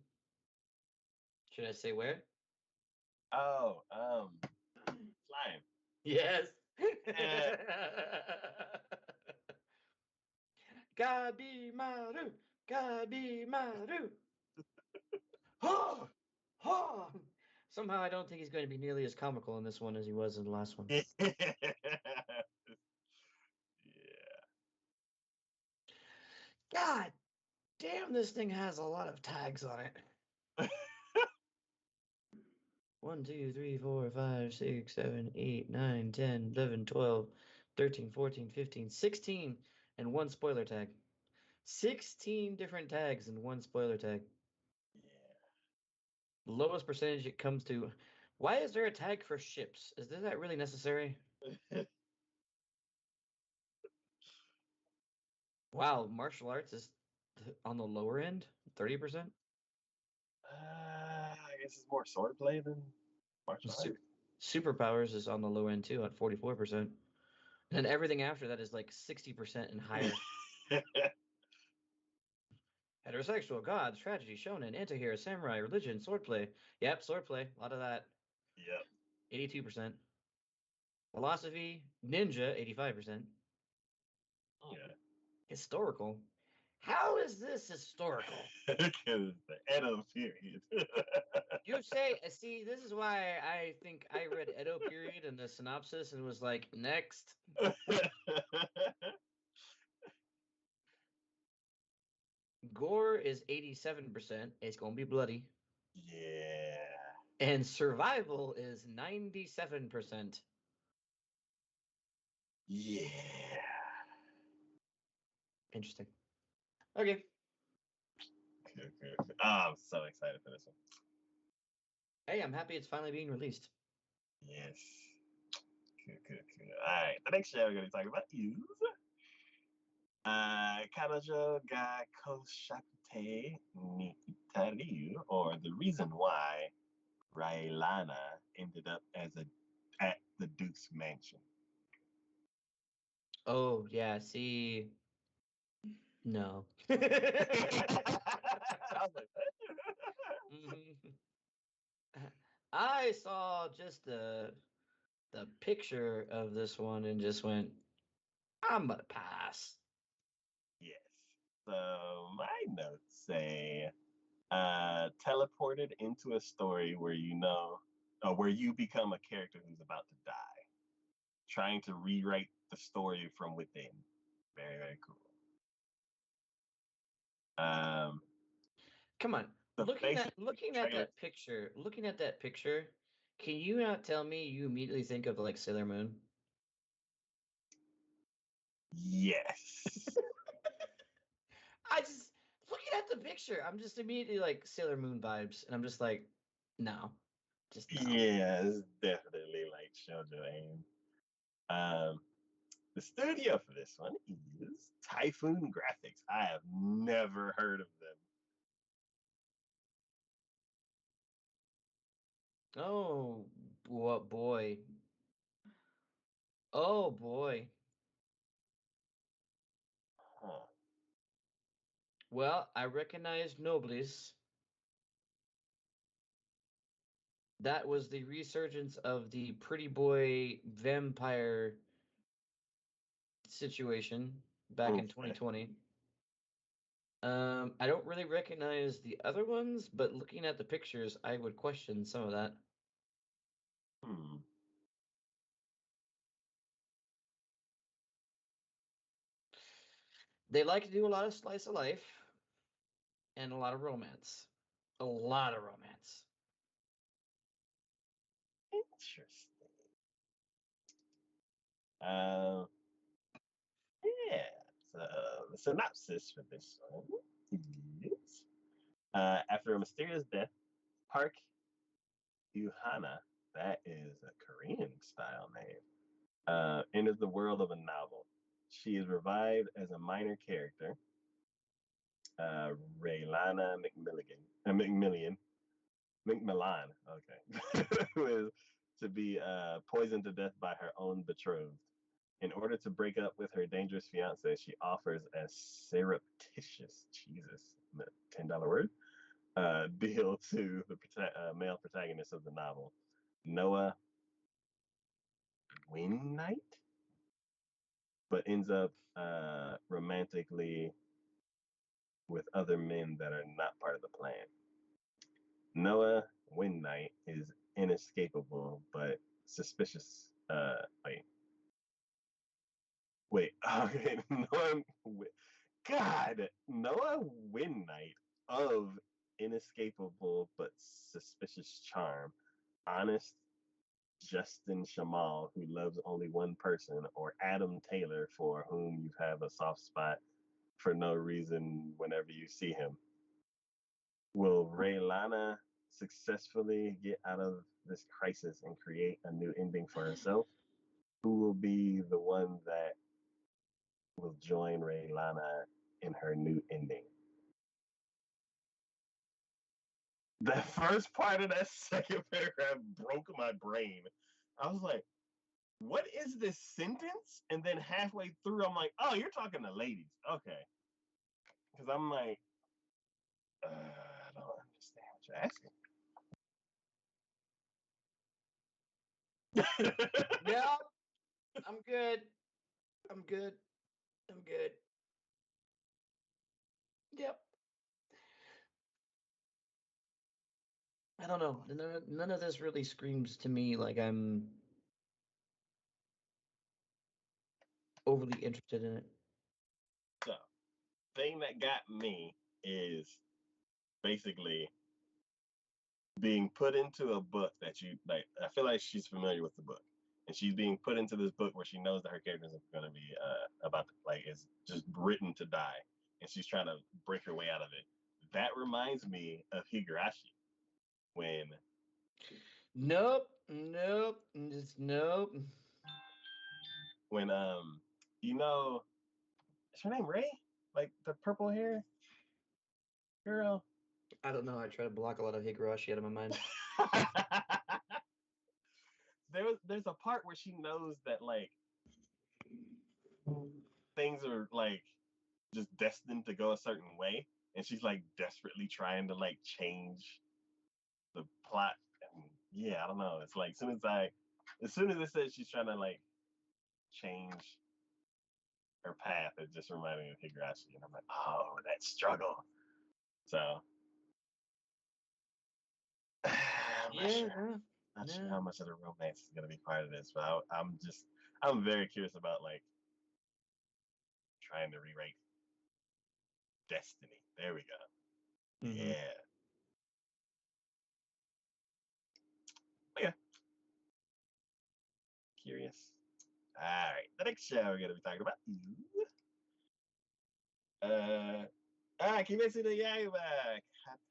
Should I say where? Oh, Slime. Yes. Yeah. Gabimaru. Gabimaru. Ha! Ha! Somehow I don't think he's going to be nearly as comical in this one as he was in the last one. Yeah. God damn, this thing has a lot of tags on it. 1, 2, 3, 4, 5, 6, 7, 8, 9, 10, 11, 12, 13, 14, 15, 16, and one spoiler tag. 16 different tags and one spoiler tag. Yeah. Lowest percentage it comes to. Why is there a tag for ships? Is that really necessary? Wow, martial arts is on the lower end, 30%. I guess it's more swordplay than martial arts. Superpowers is on the low end too at 44%. And everything after that is like 60% and higher. Heterosexual, gods, tragedy, shonen, anti-hero, samurai, religion, swordplay. Yep, swordplay. A lot of that. Yep. 82%. Philosophy, ninja, 85%. Yeah. Historical. How is this historical? Because the Edo period. You say, see, this is why I think I read Edo period in the synopsis and was like, next. Gore is 87%. It's going to be bloody. Yeah. And survival is 97%. Yeah. Interesting. Okay. Cool, cool, cool. Oh, I'm so excited for this one. Hey, I'm happy it's finally being released. Yes. Cool, cool, cool. All right. The next show we're going to talk about is Kanojo ga Koshakute ni Itariu, or the reason why Railana ended up at the Duke's mansion. Oh, yeah, see. No. I was like, Mhm. I saw just the picture of this one and just went, I'm gonna pass. yes. So my notes say teleported into a story where where you become a character who's about to die, trying to rewrite the story from within. Very, very cool. Um, Come on. the basic trailer. Looking at that picture, can you not tell me you immediately think of like Sailor Moon? Yes. I just looking at the picture, I'm just immediately like Sailor Moon vibes, and I'm just like, no, just no. Yeah, it's definitely like Shoujo Aim. Um, the studio for this one is Typhoon Graphics. I have never heard of them. Oh, what boy? Oh boy. Huh. Well, I recognize Nobles. That was the resurgence of the pretty boy vampire situation back in Okay. 2020. I don't really recognize the other ones, but looking at the pictures, I would question some of that. Hmm. They like to do a lot of slice of life and a lot of romance. A lot of romance. Interesting. Um, yeah. So the synopsis for this one is after a mysterious death, Park Yuhana, that is a Korean style name, enters the world of a novel. She is revived as a minor character Raylana McMillan, okay, who is to be poisoned to death by her own betrothed. In order to break up with her dangerous fiance, she offers a surreptitious, Jesus, $10 word, deal to the male protagonist of the novel, Noah Wainwright, but ends up romantically with other men that are not part of the plan. Noah Wainwright is inescapable, but suspicious. Wait. Okay. Noah Wainwright of inescapable but suspicious charm, honest Justin Shamal, who loves only one person, or Adam Taylor, for whom you have a soft spot for no reason whenever you see him. Will Raylana successfully get out of this crisis and create a new ending for herself? Who will be the one that will join Raylana in her new ending? The first part of that second paragraph broke my brain. I was like, what is this sentence? And then halfway through, I'm like, oh, you're talking to ladies. Okay. Because I'm like, I don't understand what you're asking. No, I'm good. I'm good. I'm good. Yep. I don't know. None of this really screams to me like I'm overly interested in it. So, thing that got me is basically being put into a book that you like. I feel like she's familiar with the book, and she's being put into this book where she knows that her character is going to be about to, like, is just written to die, and she's trying to break her way out of it. That reminds me of Higurashi when Nope. Nope. Just nope. when you know, is her name Ray? Like the purple hair girl. I don't know. I try to block a lot of Higurashi out of my mind. There's a part where she knows that like things are like just destined to go a certain way, and she's like desperately trying to like change the plot. And yeah, I don't know. It's like as soon as it says she's trying to like change her path, it just reminded me of Higurashi, and I'm like, oh, that struggle. So I'm not Yeah, sure. no, Not sure how no. much of the romance is going to be part of this, but I'm very curious about like trying to rewrite destiny. There we go. Mm-hmm. Yeah. But yeah. Curious. All right. The next show we're going to be talking about. Uh, Kimetsu no Yaiba.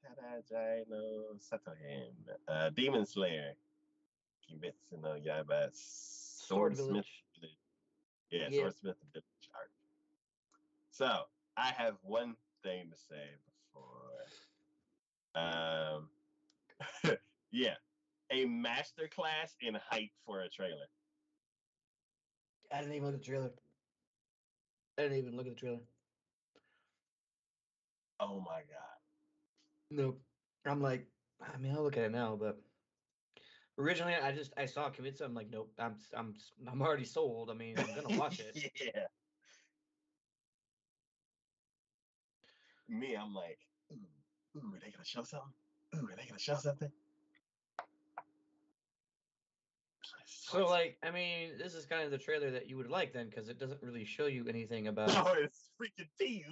Katarajai no Satohen. Demon Slayer. Kimetsu no Yaiba. Sword Swordsmith Village. Village. Yeah, Yep. Swordsmith Village arc. So I have one thing to say before. Um, yeah, a masterclass in hype for a trailer. I didn't even look at the trailer. I didn't even look at the trailer. Oh my god. Nope. I'm like, I mean, I'll look at it now, but originally I saw Kimetsu. I'm like, nope. I'm already sold. I mean, I'm gonna watch it. Yeah. Me, I'm like, ooh, are they gonna show something? Ooh, are they gonna show something? So, like, I mean, this is kind of the trailer that you would like then, because it doesn't really show you anything about. Oh, it's freaking tease.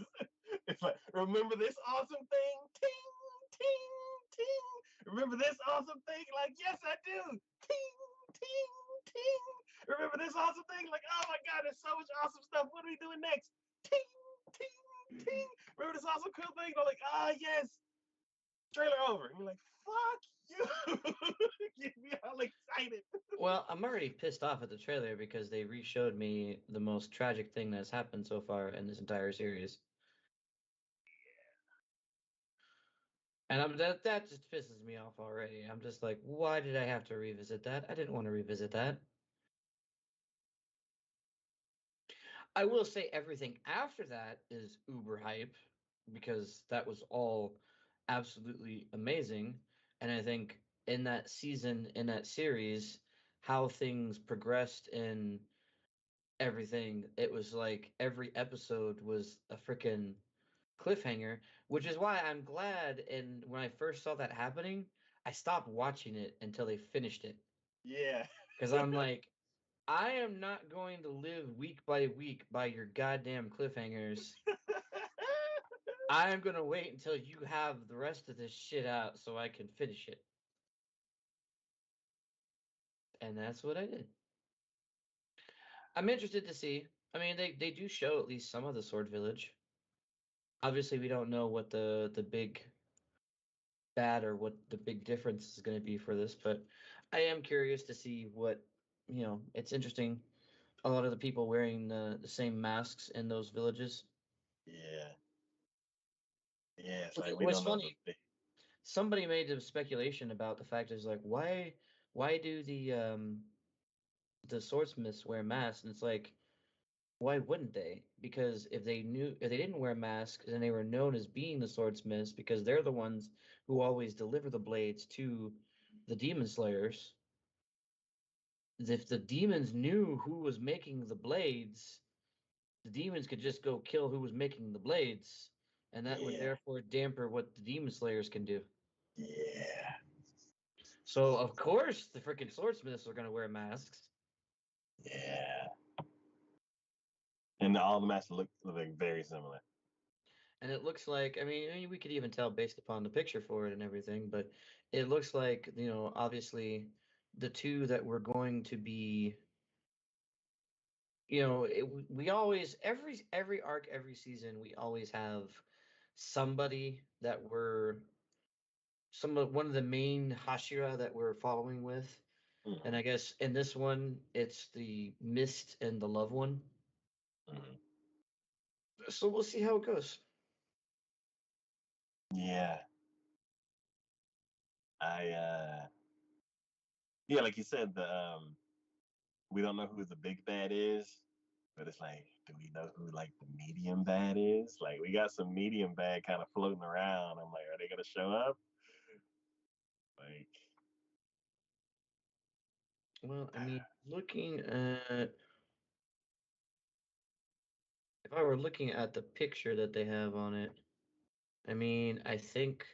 It's like, remember this awesome thing? Ting, ting, ting. Remember this awesome thing? Like, yes, I do. Ting, ting, ting. Remember this awesome thing? Like, oh my God, there's so much awesome stuff. What are we doing next? Ting, ting, ting. Remember this awesome cool thing? I'm like, ah, yes. Trailer over. And you're like, fuck you. Get me all excited. Well, I'm already pissed off at the trailer because they re-showed me the most tragic thing that's happened so far in this entire series. And that just pisses me off already. I'm just like, why did I have to revisit that? I didn't want to revisit that. I will say everything after that is uber hype because that was all absolutely amazing. And I think in that season, in that series, how things progressed in everything, it was like every episode was a freaking cliffhanger, which is why I'm glad. And when I first saw that happening, I stopped watching it until they finished it. Yeah. Because I'm like, I am not going to live week by week by your goddamn cliffhangers. I am going to wait until you have the rest of this shit out so I can finish it. And that's what I did. I'm interested to see. I mean, they do show at least some of the Sword Village. Obviously, we don't know what the big bad or what the big difference is going to be for this, but I am curious to see what, it's interesting. A lot of the people wearing the same masks in those villages. Yeah. Yeah. It's like It we was don't know the funny. big. Somebody made a speculation about the fact is like why do the swordsmiths wear masks? And it's like, why wouldn't they? Because if they didn't wear masks and they were known as being the swordsmiths because they're the ones who always deliver the blades to the demon slayers, if the demons knew who was making the blades, the demons could just go kill who was making the blades, and that would Yeah. therefore damper what the demon slayers can do. Yeah. So of course the freaking swordsmiths are gonna wear masks. Yeah. And all the matches look like very similar. And it looks like, I mean, we could even tell based upon the picture for it and everything, but it looks like, obviously the two that were going to be, we always every arc, every season, we always have somebody that we're one of the main Hashira that we're following with. And Hmm. I guess in this one, it's the Mist and the Love one. Hmm. So we'll see how it goes. Yeah. Yeah, like you said, the we don't know who the big bad is, but it's like, do we know who like the medium bad is? Like we got some medium bad kind of floating around. I'm like, are they gonna show up? Like, Well, I mean, looking at if I were looking at the picture that they have on it, I mean, I think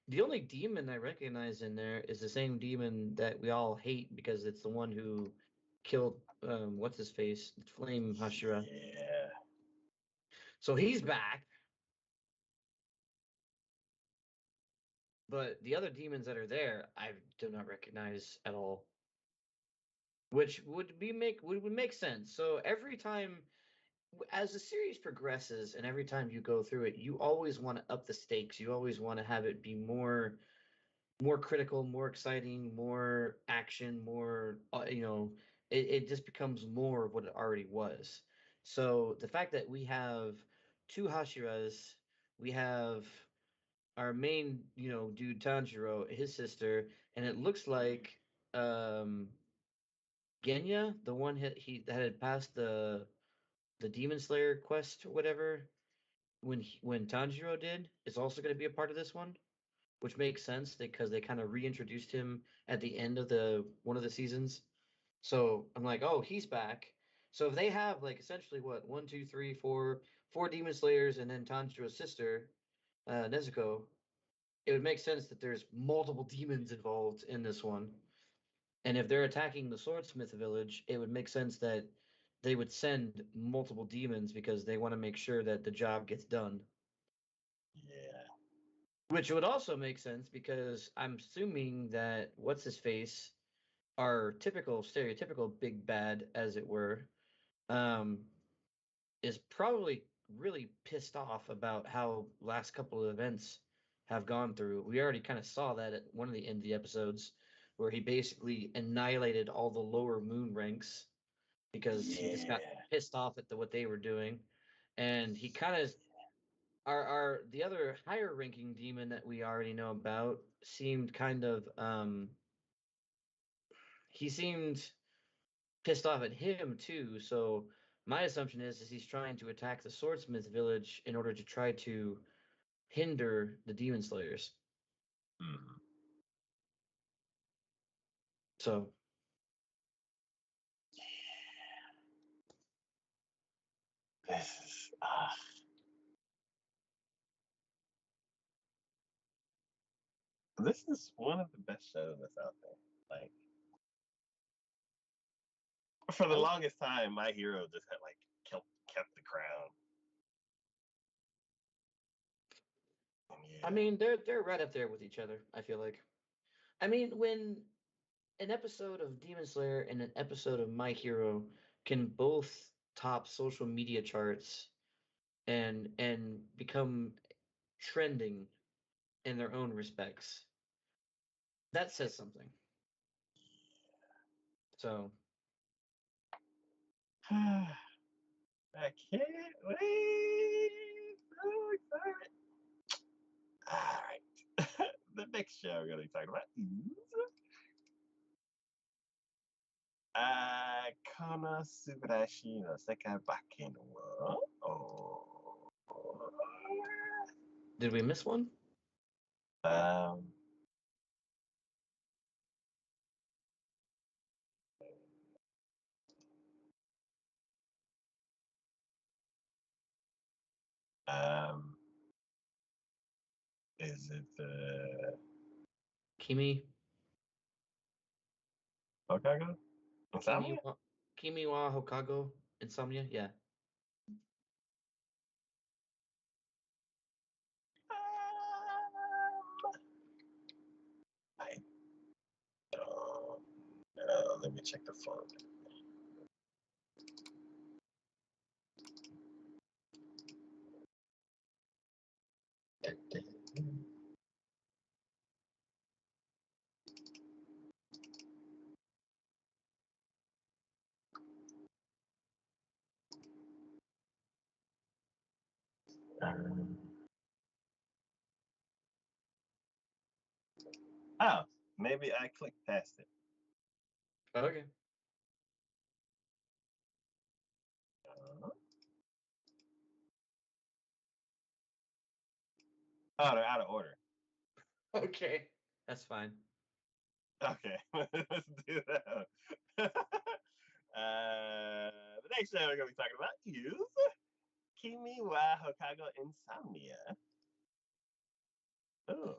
the only demon I recognize in there is the same demon that we all hate because it's the one who killed what's his face, Flame Hashira. yeah, So he's back, but the other demons that are there, I do not recognize at all. Which would make sense. So every time as the series progresses and every time you go through it, you always want to up the stakes. You always want to have it be more critical, more exciting, more action, more it just becomes more of what it already was. So the fact that we have two Hashiras, we have our main, dude Tanjiro, his sister, and it looks like Genya, the one that had passed the Demon Slayer quest or whatever when Tanjiro did, is also going to be a part of this one, which makes sense because they kind of reintroduced him at the end of the one of the seasons. So I'm like, oh, he's back. So if they have like essentially what one, two, three, four Demon Slayers and then Tanjiro's sister, Nezuko, it would make sense that there's multiple demons involved in this one. And if they're attacking the Swordsmith village, it would make sense that they would send multiple demons because they want to make sure that the job gets done. yeah, Which would also make sense because I'm assuming that what's his face, our typical stereotypical big bad, as it were, um, is probably really pissed off about how last couple of events have gone through. We already kind of saw that at one of the end of the episodes where he basically annihilated all the lower moon ranks because he just got yeah, pissed off at what they were doing, and he kind of our the other higher ranking demon that we already know about seemed kind of he seemed pissed off at him too. So my assumption is he's trying to attack the swordsmith village in order to try to hinder the demon slayers. Hmm. So This is this is one of the best shows that's out there. Like for the I longest time, my hero just had like kept the crown. And I yeah. mean they're right up there with each other, I feel like. I mean when an episode of Demon Slayer and an episode of My Hero can both top social media charts and become trending in their own respects. That says something. So I can't wait. So excited. All right. The next show we're going to be talking about is Konosubarashi no Sekai Baken wo. Oh. did we miss one? Um, um, is it Kimi Hokago? Kimi Insomnia? wa Kimi wa Hokago Insomnia? Yeah. I don't know. Let me check the phone. Oh, maybe I clicked past it. Okay. Uh, Oh, they're out of order. Okay. That's fine. Okay, let's do that. The next show we're going to be talking about is Kimi wa Hokago Insomnia. Or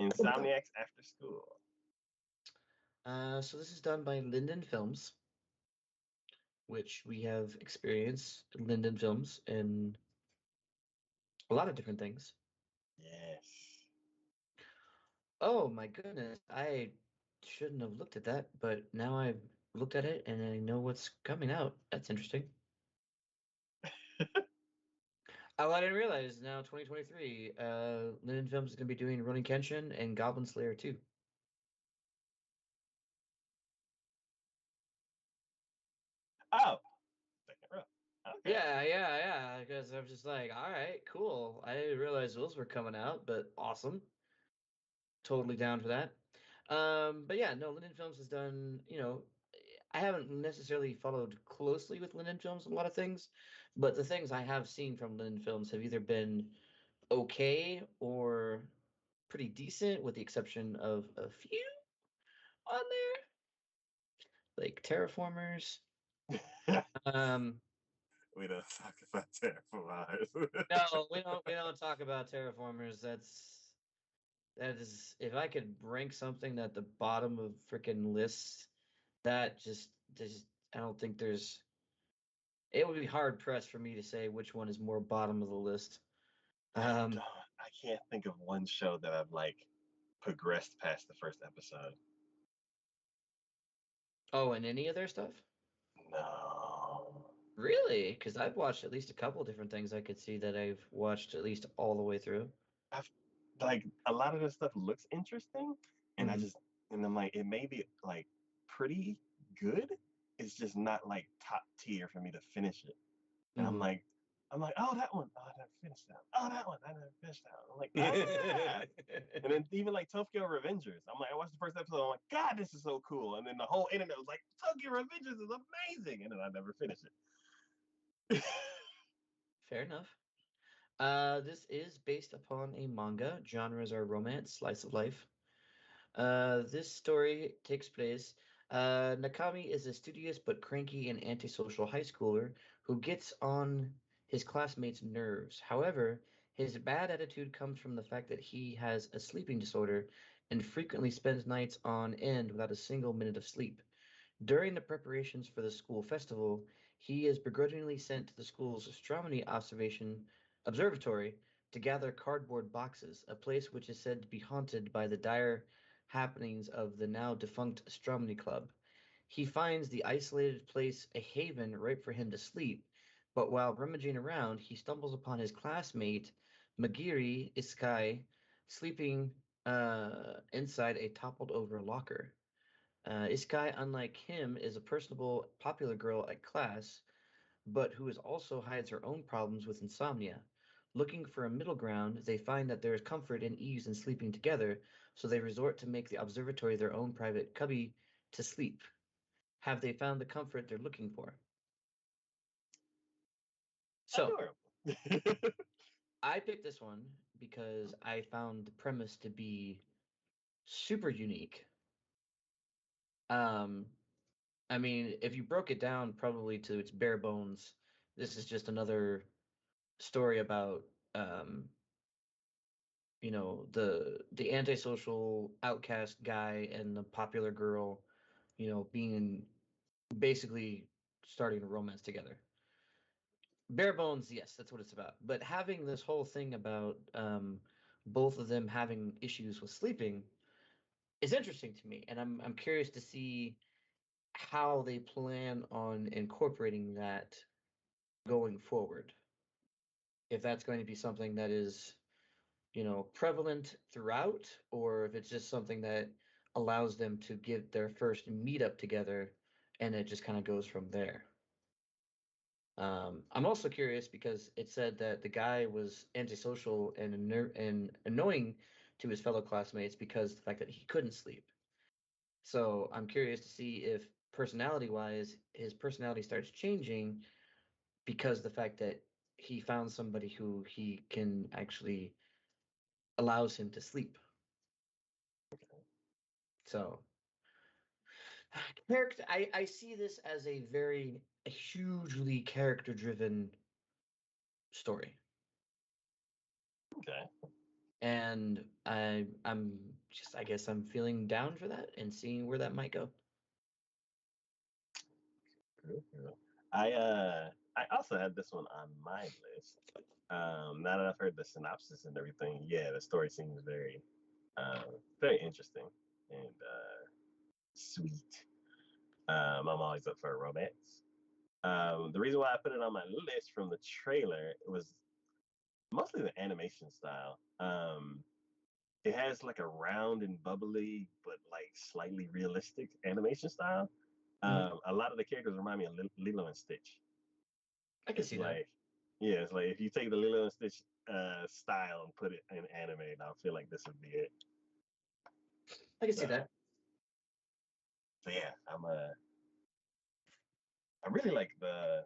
Insomniacs After School. So this is done by Linden Films, which we have experienced Linden Films in a lot of different things. Yes. Oh my goodness, I shouldn't have looked at that, but now I've looked at it and I know what's coming out. That's interesting. Oh, I didn't realize now 2023, Linden Films is going to be doing Ronin Kenshin and Goblin Slayer too. Oh, second row. Okay. Yeah, because I'm just like, all right, cool. I didn't realize those were coming out, but awesome. Totally down for that. But yeah, no, Linden Films has done, I haven't necessarily followed closely with Linden Films in a lot of things, but the things I have seen from Linden Films have either been okay or pretty decent, with the exception of a few on there, like Terraformers. Um, We don't talk about Terraformers. no, we don't talk about Terraformers. That is, if I could rank something at the bottom of freaking lists, that just I don't think there's. It would be hard pressed for me to say which one is more bottom of the list. Um, I can't think of one show that I've like progressed past the first episode. oh, and any of their stuff? No. Really? Because I've watched at least a couple different things I could see that I've watched at least all the way through. I've like a lot of this stuff looks interesting, and I Mhm. just and I'm like it may be like pretty good. It's just not like top tier for me to finish it. And I'm Mhm. like, I'm like, oh, that one. Oh, I never finished that. Oh, that one. I never finished that one. I'm like, oh yeah. And then even like Tokyo Revengers. I'm like, I watched the first episode. I'm like, God, this is so cool. And then the whole internet was like, Tokyo Revengers is amazing. And then I never finished it. Fair enough. This is based upon a manga. Genres are romance, slice of life. This story takes place. Nakami is a studious but cranky and antisocial high schooler who gets on his classmates' nerves. However, his bad attitude comes from the fact that he has a sleeping disorder and frequently spends nights on end without a single minute of sleep. During the preparations for the school festival, he is begrudgingly sent to the school's astronomy observatory to gather cardboard boxes, a place which is said to be haunted by the dire happenings of the now defunct astronomy club. He finds the isolated place a haven ripe for him to sleep, but while rummaging around, he stumbles upon his classmate Magiri Iskai sleeping inside a toppled over locker. Iskai, unlike him, is a personable, popular girl at class, but who is also hides her own problems with insomnia. Looking for a middle ground, they find that there is comfort and ease in sleeping together, so they resort to make the observatory their own private cubby to sleep. Have they found the comfort they're looking for? So, Adorable. I picked this one because I found the premise to be super unique. Um, I mean, if you broke it down probably to its bare bones, this is just another story about the antisocial outcast guy and the popular girl, being basically starting a romance together. Bare bones, yes, that's what it's about. But having this whole thing about both of them having issues with sleeping is interesting to me, and I'm curious to see how they plan on incorporating that going forward. If that's going to be something that is, prevalent throughout, or if it's just something that allows them to get their first meetup together and it just kind of goes from there. I'm also curious because it said that the guy was antisocial and annoying to his fellow classmates because of the fact that he couldn't sleep. So I'm curious to see if personality wise, his personality starts changing because the fact that he found somebody who he can actually allows him to sleep. So character, I see this as a hugely character driven story. Okay. And I'm just I guess I'm feeling down for that and seeing where that might go. Cool, cool. I also had this one on my list. Now that I've heard the synopsis and everything, yeah, the story seems very interesting and sweet. I'm always up for a romance. The reason why I put it on my list from the trailer was mostly the animation style. It has like a round and bubbly, but like slightly realistic animation style. Mhm. A lot of the characters remind me of Lilo and Stitch. I can It's see that. like, yeah, it's like if you take the Lilo and Stitch style and put it in anime, I feel like this would be it. I can see So, that. so yeah, I really like the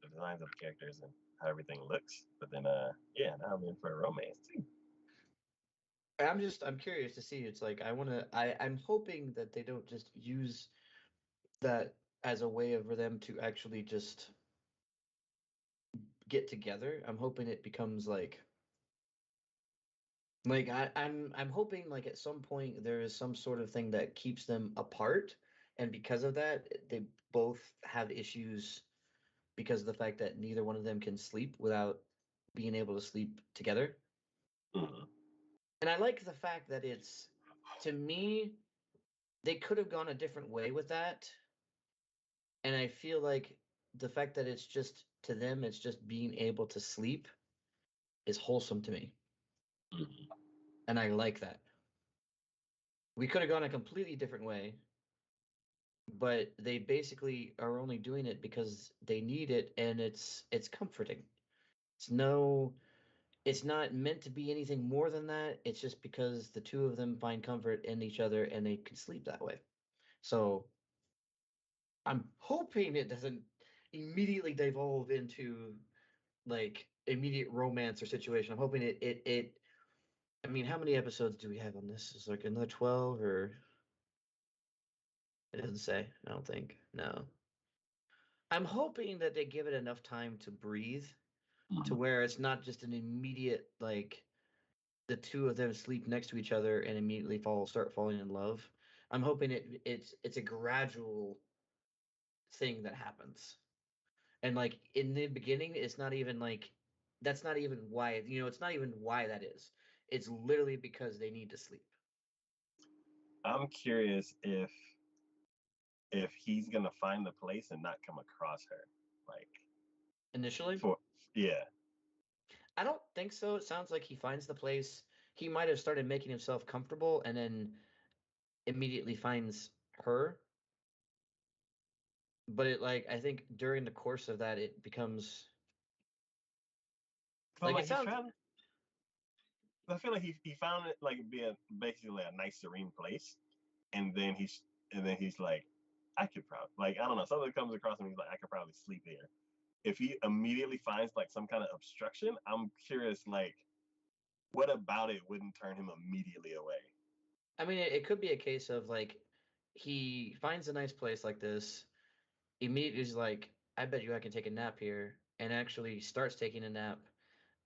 designs of the characters and how everything looks. But then yeah, now I'm in for a romance too. I'm curious to see. It's like I'm hoping that they don't just use that as a way for them to actually just get together. I'm hoping it becomes like I'm hoping like at some point there is some sort of thing that keeps them apart, and because of that, they both have issues because of the fact that neither one of them can sleep without being able to sleep together. Mhm. And I like the fact that to me, they could have gone a different way with that. And I feel like the fact that it's just to them, it's just being able to sleep is wholesome to me. Mhm. And I like that. We could have gone a completely different way, but they basically are only doing it because they need it and it's comforting. It's no, it's not meant to be anything more than that. It's just because the two of them find comfort in each other and they can sleep that way. So I'm hoping it doesn't immediately devolve into like immediate romance or situation. I'm hoping it. I mean, how many episodes do we have on this? Is like another 12 or it doesn't say. I don't think. No. I'm hoping that they give it enough time to breathe to Mhm. where it's not just an immediate like the two of them sleep next to each other and immediately start falling in love. I'm hoping it's a gradual thing that happens. And like in the beginning, it's not even like that's not even why, it's not even why that is. It's literally because they need to sleep. I'm curious if he's gonna find the place and not come across her. Like Initially, for yeah, I don't think so. It sounds like he finds the place. He might have started making himself comfortable and then immediately finds her. But it like I think during the course of that it becomes 'cause I'm like like it he's sounds trying. I feel like he found it like being basically a nice serene place, and then he's like, I could probably like I don't know something comes across him. He's like I could probably sleep here. If he immediately finds like some kind of obstruction, I'm curious like what about it wouldn't turn him immediately away? I mean it could be a case of like he finds a nice place like this, immediately is like, I bet you I can take a nap here, and actually starts taking a nap.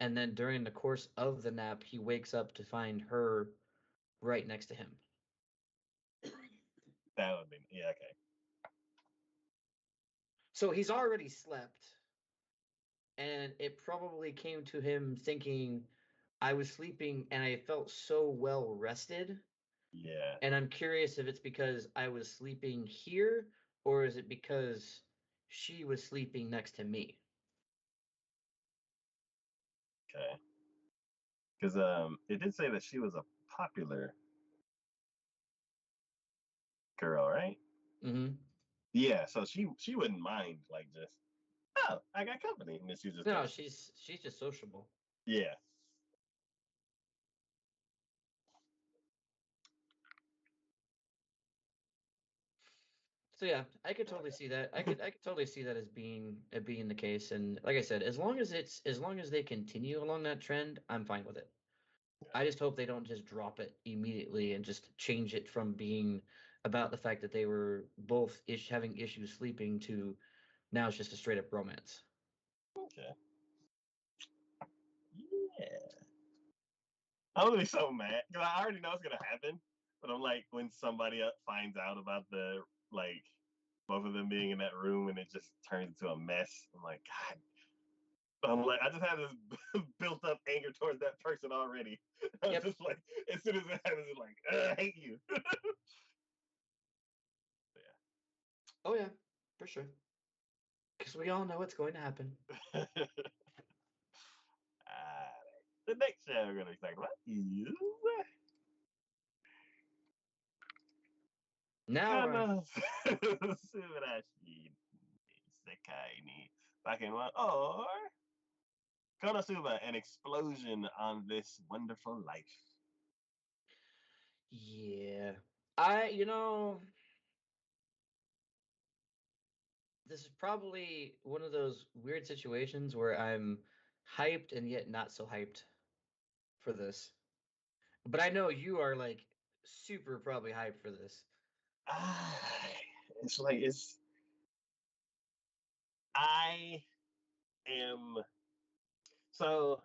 And then during the course of the nap, he wakes up to find her right next to him. That would be yeah okay. So he's already slept, and it probably came to him thinking, I was sleeping and I felt so well rested. Yeah, And I'm curious if it's because I was sleeping here, or is it because she was sleeping next to me? okay. Because it did say that she was a popular girl, right? Hmm. Yeah, so she wouldn't mind like just oh I got company, and then she just No, go she's just sociable. yeah. So yeah, I could totally see that. I could totally see that as being the case. And like I said, as long as they continue along that trend, I'm fine with it. I just hope they don't just drop it immediately and just change it from being about the fact that they were both having issues sleeping to now it's just a straight up romance. Okay. Yeah. I'm gonna be so mad because I already know it's gonna happen. But I'm like, when somebody finds out about the like both of them being in that room and it just turns into a mess. I'm like, God. I'm like, I just had this built up anger towards that person already. I was Yep. just like, as soon as it happens, it's like, I hate you. Oh yeah, for sure. Because we all know what's going to happen. Yeah. Ah, the next show we're gonna be talking about is Now, Kana Subarashi Sekai ni Bakenwa or Konosuba, an explosion on this wonderful life. yeah, I this is probably one of those weird situations where I'm hyped and yet not so hyped for this. But I know you are like super probably hyped for this. Ah, it's like it's I am so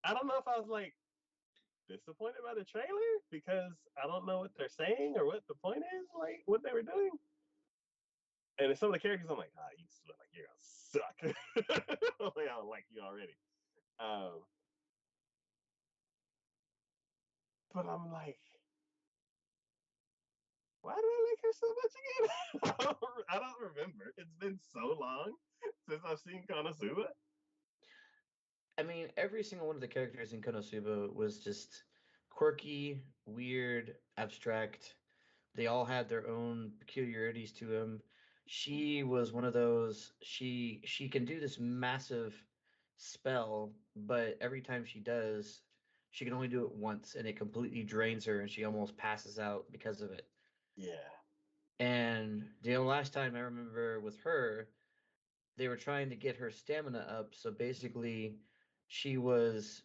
I don't know if I was like disappointed by the trailer because I don't know what they're saying or what the point is, like what they were doing. And some of the characters, I'm like, you look like you're gonna suck. Like, I don't like you already. Um, but I'm like, why do I like her so much again? I don't remember. It's been so long since I've seen Konosuba. I mean, every single one of the characters in Konosuba was just quirky, weird, abstract. They all had their own peculiarities to them. She was one of those. She can do this massive spell, but every time she does, she can only do it once, and it completely drains her, and she almost passes out because of it. Yeah. And the last time I remember with her, they were trying to get her stamina up. So basically, she was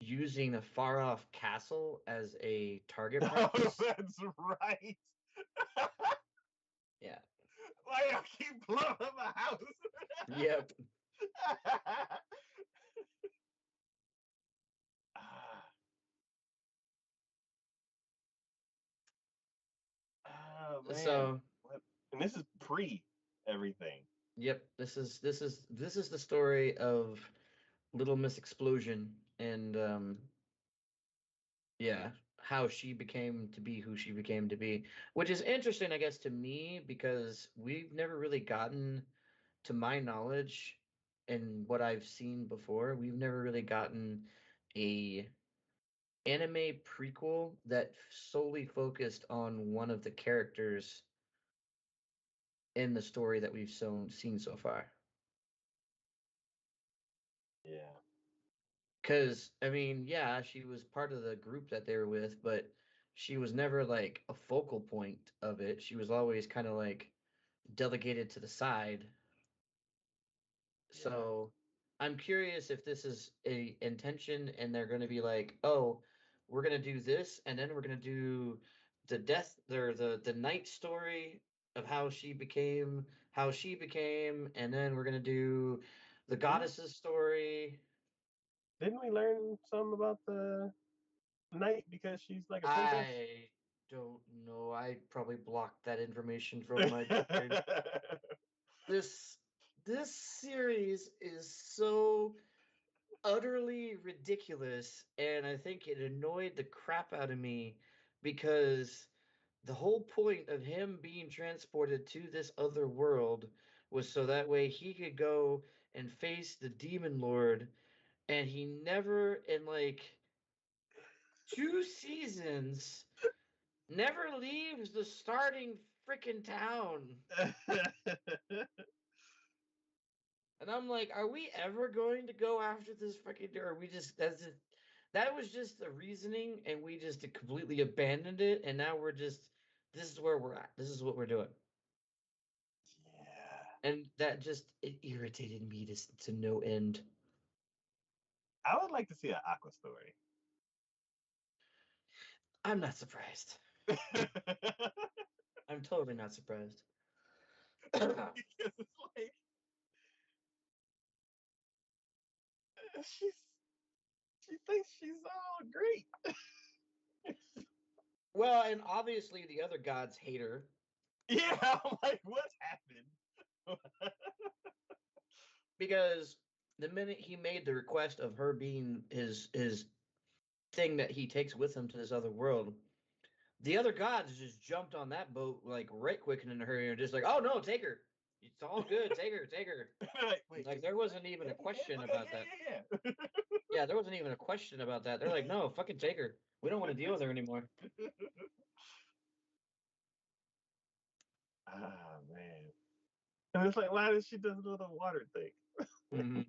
using a far off castle as a target Oh, practice. that's right. Yeah. Why y'all keep blowing up my house? Yep. Ah, oh man. So What? And this is pre everything. yep, this is the story of Little Miss Explosion and yeah, how she became to be who she became to be, which is interesting, I guess, to me because we've never really gotten, to my knowledge, and what I've seen before, we've never really gotten a anime prequel that solely focused on one of the characters in the story that we've seen so far. Yeah. Because, I mean, yeah, she was part of the group that they were with, but she was never like a focal point of it. She was always kind of like delegated to the side. Yeah. So I'm curious if this is a intention and they're going to be like, oh, we're going to do this, and then we're going to do the death or the night story of how she became, and then we're going to do the Didn't goddess's story. didn't we learn some about the knight because she's like a princess? I don't know. I probably blocked that information from my brain. This this series is so utterly ridiculous, and I think it annoyed the crap out of me because the whole point of him being transported to this other world was so that way he could go and face the demon lord, and he never in like 2 seasons never leaves the starting freaking town. And I'm like, are we ever going to go after this freaking, or are we just, that was just the reasoning, and we just completely abandoned it, and now we're just, this is where we're at. This is what we're doing. Yeah. And that just, it irritated me to no end. I would like to see an Aqua story. I'm not surprised. I'm totally not surprised. Because it's like she's she thinks she's all great. Well, and obviously the other gods hate her Yeah, I'm like, what's happened? because the minute he made the request of her being his thing that he takes with him to this other world, the other gods just jumped on that boat like right quick and in a hurry and just like, oh no, take her. It's all good. Take her. Take her. They're like, wait, Like can there you wasn't even yeah, a you can? question Okay, about that. yeah, yeah, Yeah, there wasn't even a question about that. They're like, no, fucking take her. We don't want to deal with her anymore. yeah. Ah man. And it's like, why does she do the little water thing? Hmm.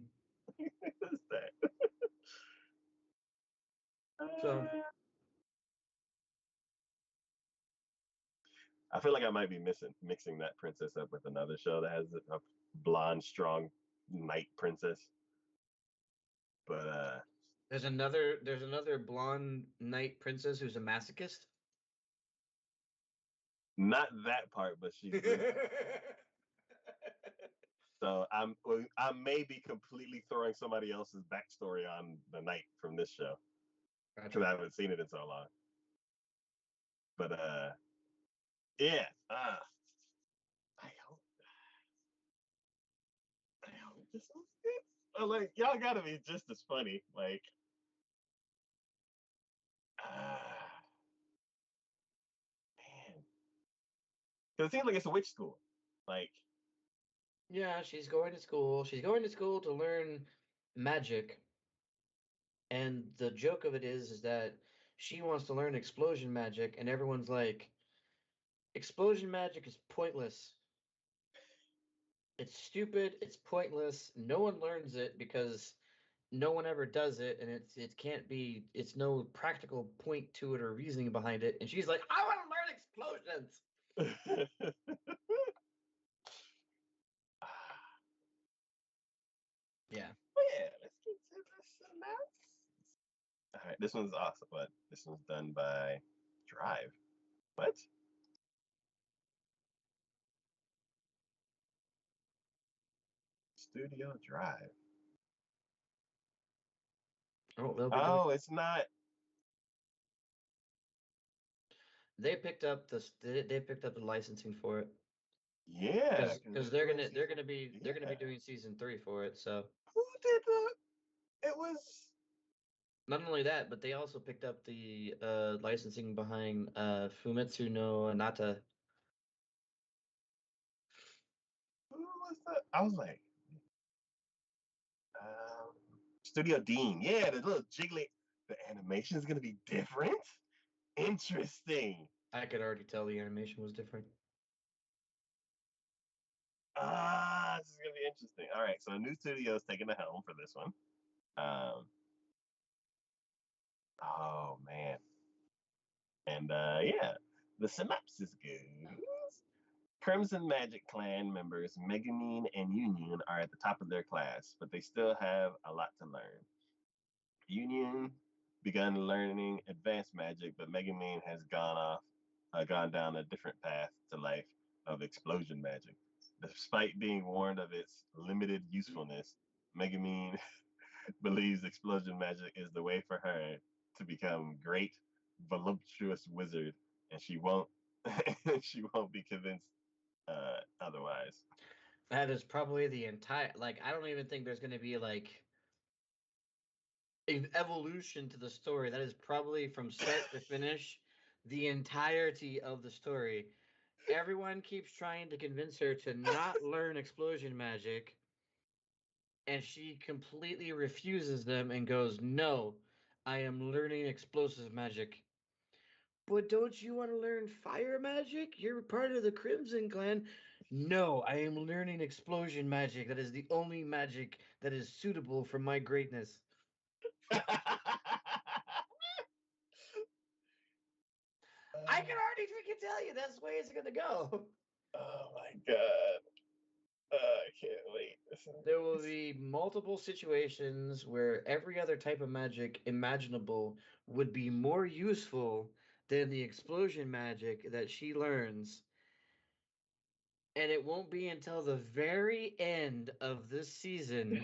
What's that? So I feel like I might be mixing that princess up with another show that has a blonde, strong knight princess. But there's another blonde knight princess who's a masochist. not that part, but she's greedy. So I may be completely throwing somebody else's backstory on the knight from this show because I Gotcha. haven't seen it in so long. But yeah, I hope I hope this was good. Like y'all gotta be just as funny. Like ah man, because it seems like it's a witch school. Like Yeah, she's going to school. She's going to school to learn magic. And the joke of it is that she wants to learn explosion magic, and everyone's like, Explosion magic is pointless. It's stupid. It's pointless. No one learns it because no one ever does it, and it can't be. It's no practical point to it or reasoning behind it. And she's like, I want to learn explosions. Yeah. But yeah, let's get to the synopsis. All right, this one's awesome, but this one's done by Drive. What? Studio Drive. Oh, they'll be doing. Oh, it's not. They picked up the. They picked up the licensing for it Yeah, because because they're doing season. they're gonna be Yeah. doing season 3 for it. So Who did the? It was. not only that, but they also picked up the licensing behind Fumetsu no Anata. Who was that? I was like, Studio Dean. Yeah, the little jiggly. The animation is gonna be different. Interesting. I could already tell the animation was different. This is gonna be interesting. All right, so a new studio is taking the helm for this one. Um, oh man, and yeah, the synopsis goes: Crimson Magic Clan members Megumin and Union are at the top of their class, but they still have a lot to learn. Union begun learning advanced magic, but Megumin has gone down a different path to life of explosion magic. Despite being warned of its limited usefulness, Megumin believes explosion magic is the way for her to become great, voluptuous wizard, and she won't be convinced otherwise. That is probably the entire. Like, I don't even think there's gonna be like an evolution to the story. That is probably from start to finish the entirety of the story. Everyone keeps trying to convince her to not learn explosion magic, and she completely refuses them and goes, "No, I am learning explosive magic." But don't you want to learn fire magic? You're part of the Crimson Clan. No, I am learning explosion magic. That is the only magic that is suitable for my greatness. I can already freaking tell you that's the way it's gonna go. Oh my god. I can't wait. There will be multiple situations where every other type of magic imaginable would be more useful than the explosion magic that she learns. And it won't be until the very end of this season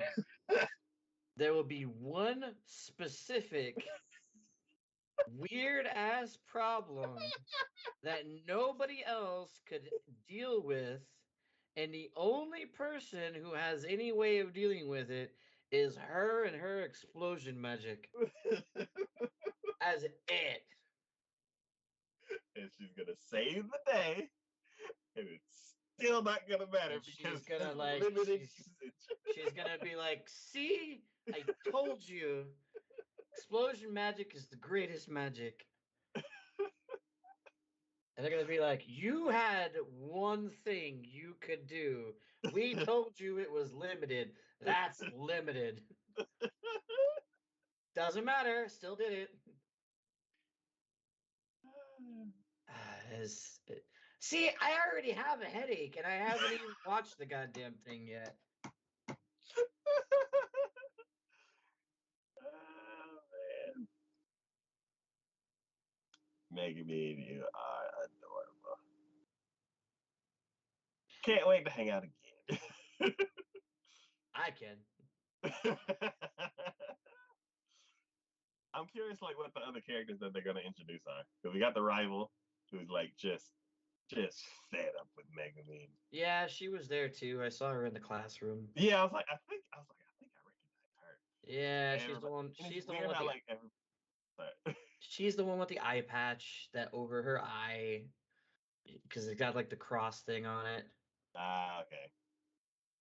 there will be one specific weird ass problem that nobody else could deal with, and the only person who has any way of dealing with it is her and her explosion magic as it. And she's gonna save the day, and it's still not gonna matter And because she's gonna it's like limited usage. she's gonna be like, see, I told you, explosion magic is the greatest magic. And they're gonna be like, you had one thing you could do. We told you it was limited. That's limited. Doesn't matter. Still did it. Is See, I already have a headache, and I haven't even watched the goddamn thing yet. Oh man, Megan, you are adorable. Can't wait to hang out again. I can. I'm curious, like, what the other characters that they're gonna introduce are. Because we got the rival, who's like just fed up with Megumin. Yeah, she was there too. I saw her in the classroom. Yeah, I think I recognize her. Yeah, she's the Everybody, one. and it's She's the one weird with how the. like every. Sorry. She's the one with the eye patch that over her eye because it's got like the cross thing on it. Okay.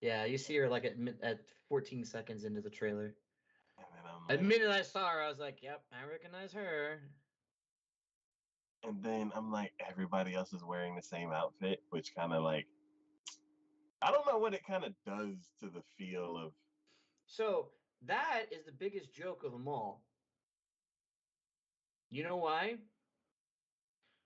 Yeah, you see her like at 14 seconds into the trailer. And then I'm The like, minute I saw her, I was like, "Yep, I recognize her." And then I'm like, everybody else is wearing the same outfit, which kind of like, I don't know what it kind of does to the feel of. So that is the biggest joke of them all. You know why?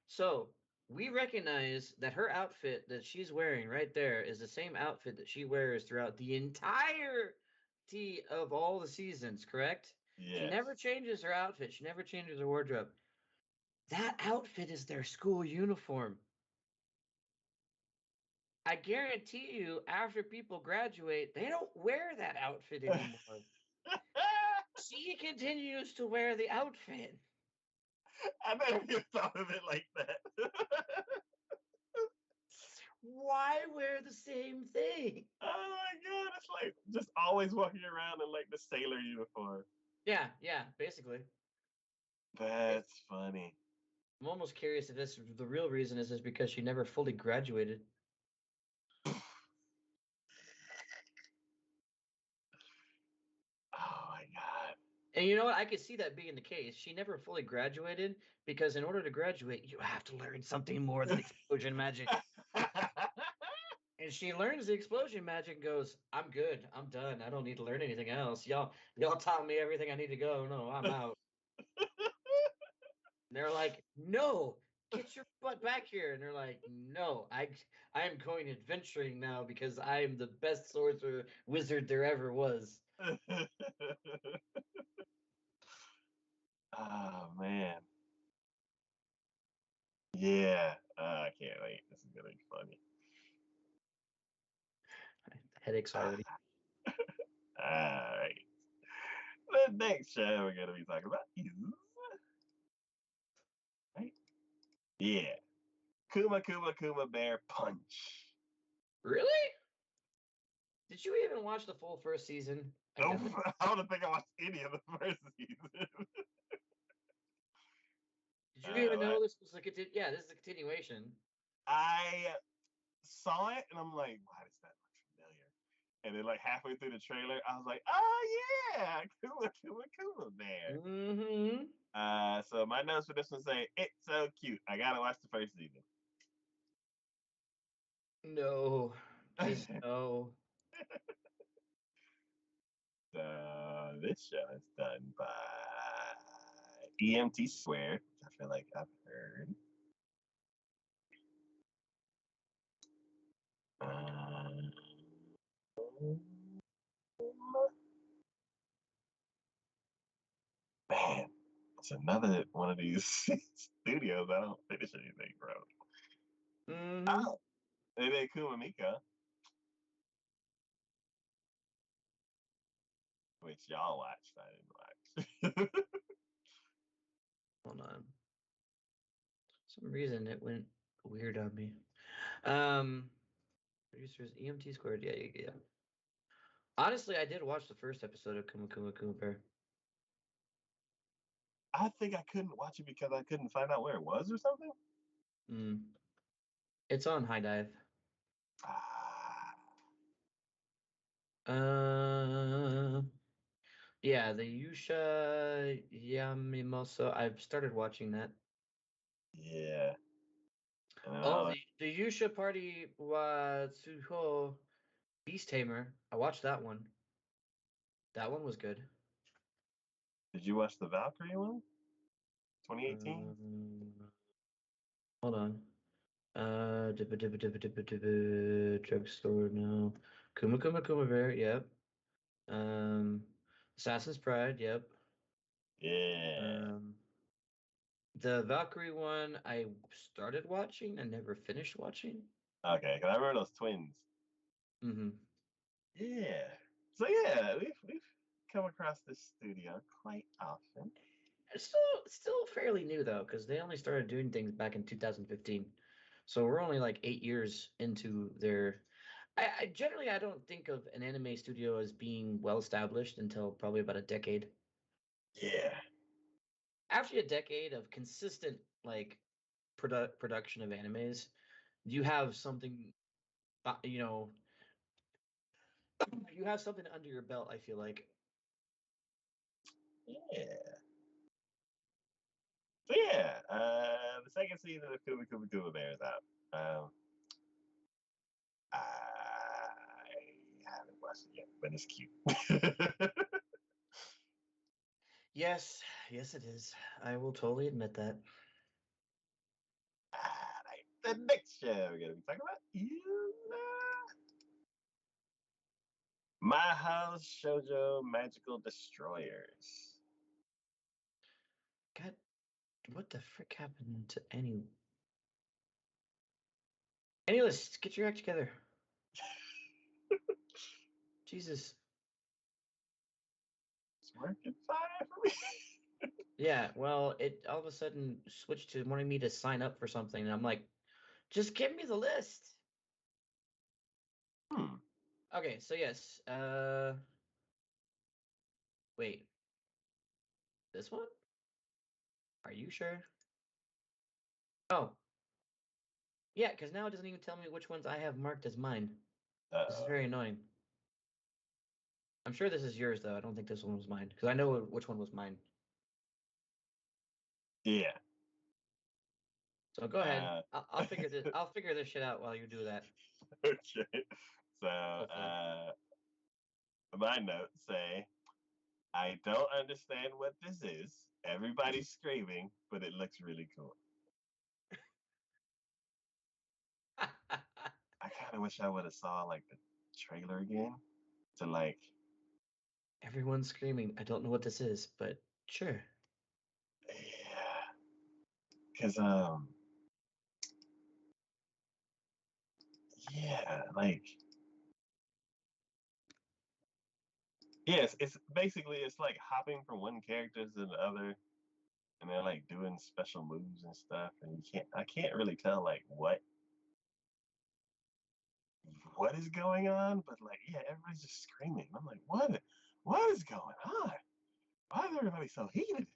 So we recognize that her outfit that she's wearing right there is the same outfit that she wears throughout the entirety of all the seasons, correct? She never Yes. changes her outfit. She never changes her wardrobe. That outfit is their school uniform. I guarantee you, after people graduate, they don't wear that outfit anymore. She continues to wear the outfit. I never even thought of it like that. Why wear the same thing? Oh my god, it's like just always walking around in like the sailor uniform. Yeah, basically. That's funny. I'm almost curious if this the real reason is because she never fully graduated. Oh my god. And you know what? I could see that being the case. She never fully graduated because in order to graduate, you have to learn something more than explosion magic. And she learns the explosion magic and goes, I'm good. I'm done. I don't need to learn anything else. Y'all taught me everything I need to go. No, I'm out. And they're like, no, get your butt back here. And they're like, no, I am going adventuring now because I am the best sorcerer wizard there ever was. Oh man. Yeah. I can't wait. This is gonna be funny. Headaches already. All right. The next show we're gonna be talking about is right. Yeah. Kuma Kuma Kuma Bear Punch. Really? Did you even watch the full first season? I doubt it. Oh, I don't think I watched any of the first season. Did you even What? know this was yeah, this is a continuation. I saw it and I'm like, why does that look familiar? And then like halfway through the trailer, I was like, oh yeah, Kuma Kuma Kuma Bear. Mm-hmm. So my notes for this one say, it's so cute. I gotta watch the first season. No. Just no. So this show is done by EMT Squared, which I feel like I've heard. Um, man, it's another one of these studios I don't finish anything from. Mm-hmm. Oh, they did Kumamika, which y'all watched. I didn't watch. Hold on. Some reason it went weird on me. Um, producers EMT squared. Yeah. Honestly, I did watch the first episode of Kuma Kuma Kuma Bear. I think I couldn't watch it because I couldn't find out where it was or something. Mm. It's on High Dive. Ah, Uh, yeah, the Yusha Yamimoso. I've started watching that. yeah. And then Oh, all the Yusha Party wa Tsuho Beast Tamer. I watched that one. That one was good. did you watch the Valkyrie one? 2018? Um, hold on. Drugstore, no. Kuma Kuma Kuma Bear, yep. Um, Assassin's Pride, yep. Yeah. Um, the Valkyrie one I started watching and never finished watching. Okay, because I remember those twins. Mm-hmm. Yeah. So yeah, we've come across this studio quite often. It's still fairly new though, because they only started doing things back in 2015. So we're only like 8 years into their. I generally I don't think of an anime studio as being well established until probably about a decade. Yeah. After a decade of consistent like production of animes, you have something, you know, you have something under your belt. I feel like. Yeah. So yeah, the second season of Kuba Kuba Kuba Bear is out. I haven't watched it yet, but it's cute. Yes, yes, it is. I will totally admit that. All right, the next show we're gonna be talking about is My House Shoujo Magical Destroyers. God, what the frick happened to any? Anyways, get your act together. Jesus. It's working fine for me. Yeah, well, it all of a sudden switched to wanting me to sign up for something, and I'm like, just give me the list. Hmm. Okay, so yes, wait, this one? Are you sure? Oh, yeah, because now it doesn't even tell me which ones I have marked as mine. This is Uh-oh. very annoying. I'm sure this is yours, though. I don't think this one was mine, because I know which one was mine. Yeah. So go ahead. Uh, I'll figure this. I'll figure this shit out while you do that. okay. So, Hopefully. my notes say, I don't understand what this is. Everybody's screaming, but it looks really cool. I kind of wish I would have saw like the trailer again to like, Everyone's screaming. I don't know what this is, but sure. yeah, because yeah, like yes, it's basically it's like hopping from one character to the other, and they're like doing special moves and stuff, and I can't really tell like what is going on, but like yeah, everybody's just screaming. I'm like, what is going on? Why is everybody so heated?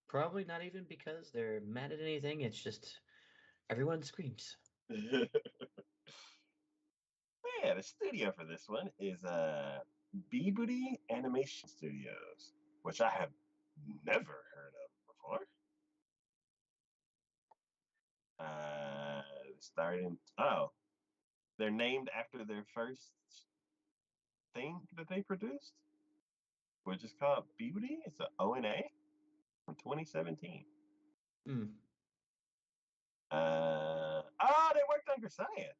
Probably not even because they're mad at anything. It's just everyone screams. Yeah, the studio for this one is Booty Animation Studios, which I have never heard of before. Starting oh, they're named after their first thing that they produced, which is called Booty. It's an ONA from 2017. Hmm. They worked on Grisaya.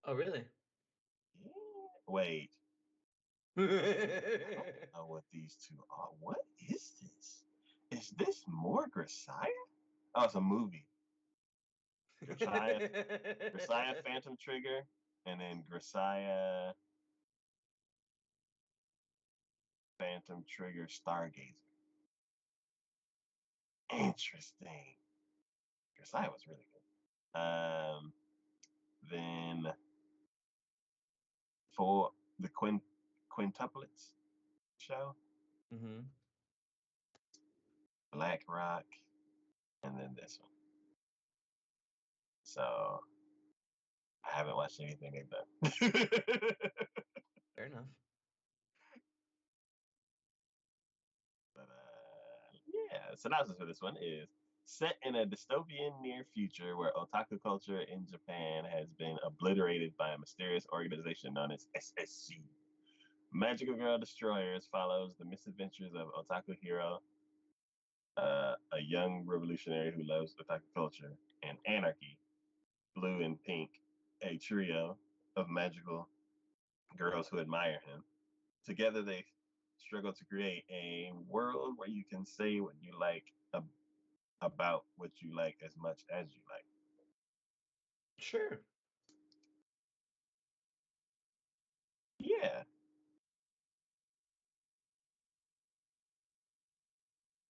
Oh, really? Yeah. Wait, I don't know what these two are. What is this? Is this more Grisaya? Oh, it's a movie. Grisaya, Grisaya Phantom Trigger, and then Grisaya Phantom Trigger Stargazer. Interesting. Grisaya was really good. Then for the quintuplets show, Hmm. Black Rock, and then this one. So I haven't watched anything they've done. Fair enough. But yeah, synopsis for this one is set in a dystopian near future where otaku culture in Japan has been obliterated by a mysterious organization known as SSC. Magical Girl Destroyers follows the misadventures of otaku hero, a young revolutionary who loves otaku culture, and Anarchy, Blue and Pink, a trio of magical girls who admire him. Together, they struggle to create a world where you can say what you like about what you like as much as you like. Sure. Yeah,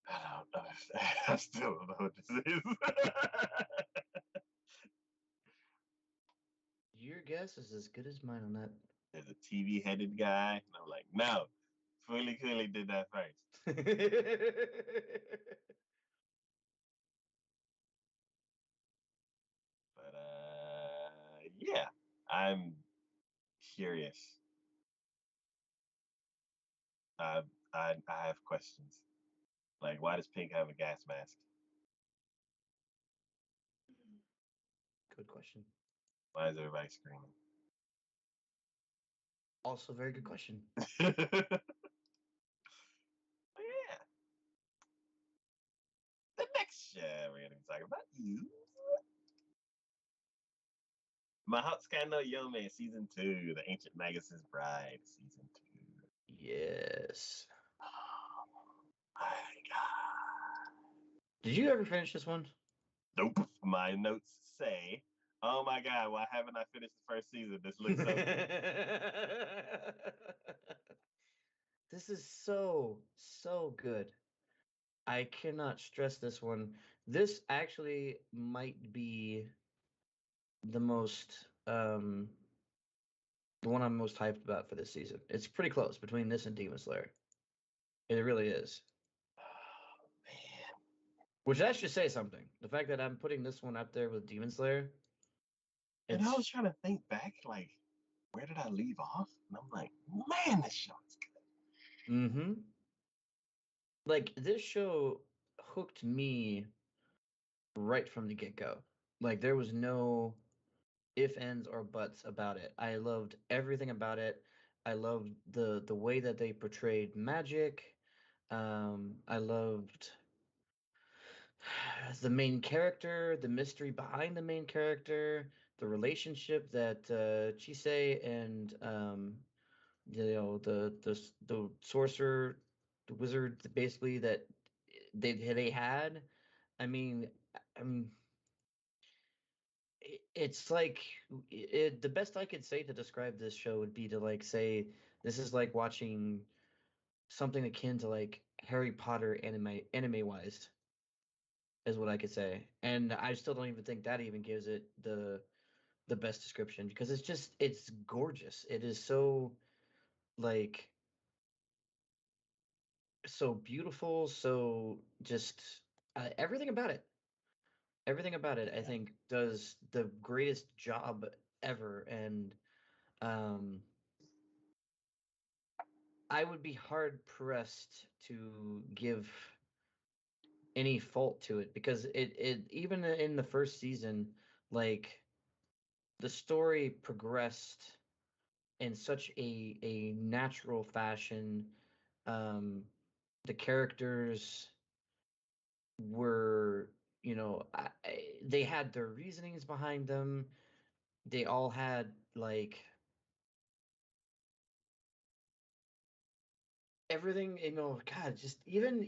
I don't understand. I still don't know what this is. Your guess is as good as mine on that. There's a TV headed guy, and I'm like, no, Fully Cooley did that first. But yeah, I'm curious. I have questions. Like, why does Pink have a gas mask? Good question. Why is everybody screaming? Also, very good question. Yeah. The next show we're gonna be talking about is Mahatsuka no Yome season 2, The Ancient Magus's Bride season 2. Yes. Oh my god. Did you ever finish this one? Nope. My notes say, oh my god, why haven't I finished the first season? This looks so good. This is so, so good. I cannot stress this one. This actually might be the most the one I'm most hyped about for this season. It's pretty close between this and Demon Slayer. It really is. Oh man. Which that should say something. The fact that I'm putting this one up there with Demon Slayer, And I was it's trying to think back, like, where did I leave off? And I'm like, man, this show is good. mm-hmm. Like this show hooked me right from the get-go. Like there was no if, ands, or buts about it. I loved everything about it. I loved the way that they portrayed magic. I loved the main character, the mystery behind the main character, the relationship that Chisei and the sorcerer, the wizard, basically that they had. I mean, um, it's like the best I could say to describe this show would be to like say this is like watching something akin to like Harry Potter anime wise is what I could say. And I still don't even think that even gives it the best description because it's gorgeous. It is so like so beautiful, so just everything about it. Everything about it, I Yeah. think, does the greatest job ever. And um, I would be hard pressed to give any fault to it because it even in the first season, like the story progressed in such a natural fashion. Um, the characters were, they had their reasonings behind them. They all had like everything, God, just even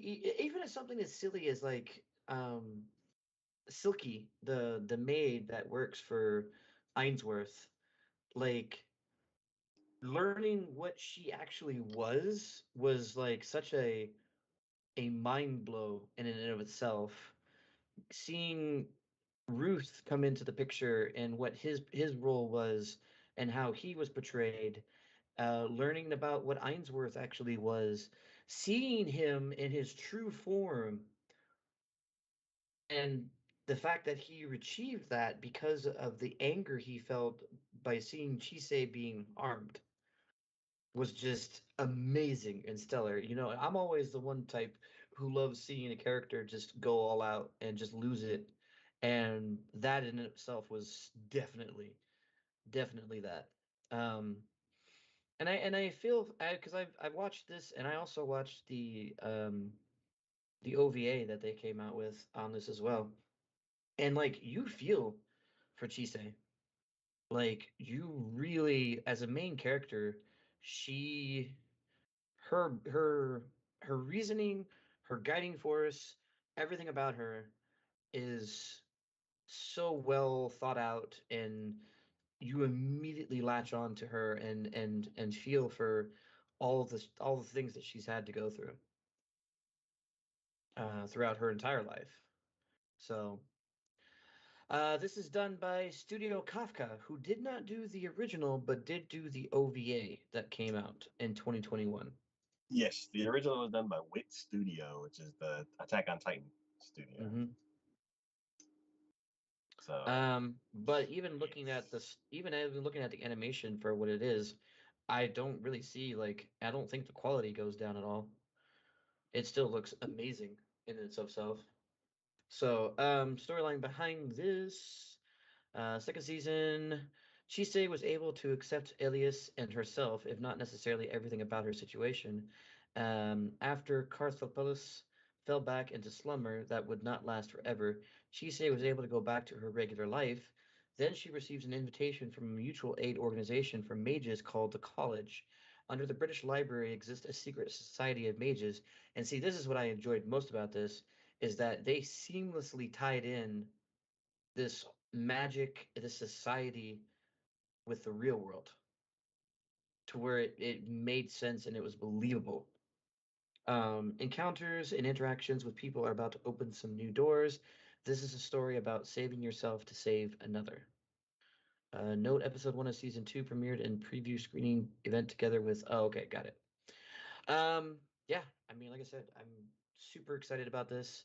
as something as silly as like Silky, the maid that works for Ainsworth, like learning what she actually was like such a mind blow in and of itself. Seeing Ruth come into the picture and what his role was and how he was portrayed, learning about what Ainsworth actually was, seeing him in his true form, and the fact that he achieved that because of the anger he felt by seeing Chisei being harmed was just amazing and stellar. I'm always the one type who loves seeing a character just go all out and just lose it. And that in itself was definitely that. Um, and I feel because I've watched this and I also watched the OVA that they came out with on this as well. And like you feel for Chisei. Like you really as a main character, she her her reasoning, her guiding force, everything about her is so well thought out, and you immediately latch on to her and feel for all the things that she's had to go through throughout her entire life. So this is done by Studio Kafka, who did not do the original but did do the OVA that came out in 2021. Yes, the original was done by Wit Studio, which is the Attack on Titan studio. Hmm. So But even looking at yes. this, even looking at the animation for what it is, I don't really see like I don't think the quality goes down at all. it still looks amazing in its of self. So, storyline behind this. Second season, Chise was able to accept Elias and herself, if not necessarily everything about her situation. After Carthopolis fell back into slumber that would not last forever, Chise was able to go back to her regular life. Then she receives an invitation from a mutual aid organization for mages called the College. Under the British Library exists a secret society of mages. And see, this is what I enjoyed most about this, is that they seamlessly tied in this magic, this society with the real world to where it made sense and it was believable. Encounters and interactions with people are about to open some new doors. This is a story about saving yourself to save another. Note episode 1 of season 2 premiered in preview screening event together with. Oh, okay, got it. Yeah, I mean, like I said, I'm super excited about this.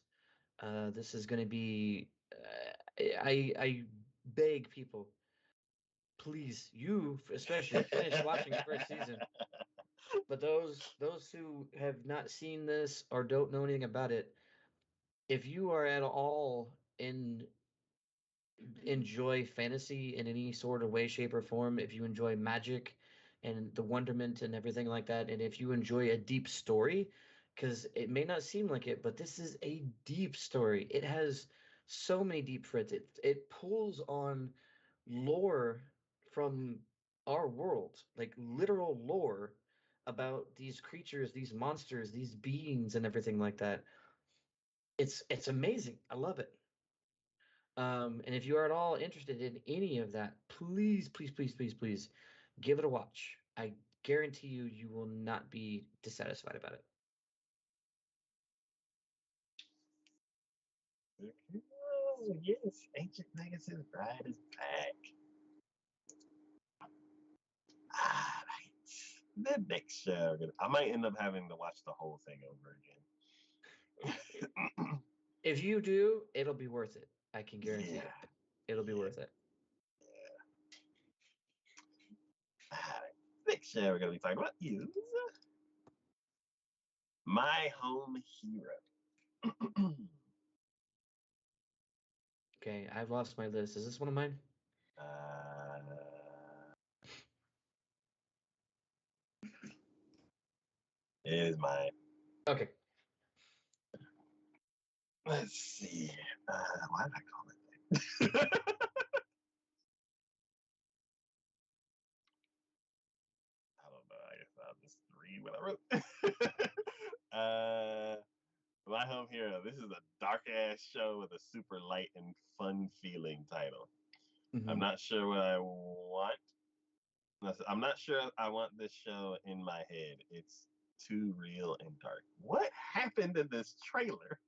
This is going to be. I beg people, please, you especially, finish watching first season. But those who have not seen this or don't know anything about it, if you are at all enjoy fantasy in any sort of way, shape, or form, if you enjoy magic and the wonderment and everything like that, and if you enjoy a deep story, because it may not seem like it, but this is a deep story. It has so many deep threads. It pulls on lore from our world, like literal lore about these creatures, these monsters, these beings, and everything like that. It's amazing. I love it. And if you are at all interested in any of that, please, please, please, please, please give it a watch. I guarantee you, you will not be dissatisfied about it. Oh, yes, Ancient Legacy's Bride is back. All right. The next show, I might end up having to watch the whole thing over again. If you do, it'll be worth it. I can guarantee Yeah, it. It'll be yeah, worth it. yeah. All right. Next show we're going to be talking about is My Home Hero. Okay, I've lost my list. Is this one of mine? uh, it is mine. Okay. Let's see. Why did I call it that? I don't know. I guess I'll just read what I wrote. My Home Hero. This is a dark ass show with a super light and fun feeling title. I'm Hmm. not sure what I want. I'm not sure I want this show in my head. It's too real and dark. What happened in this trailer?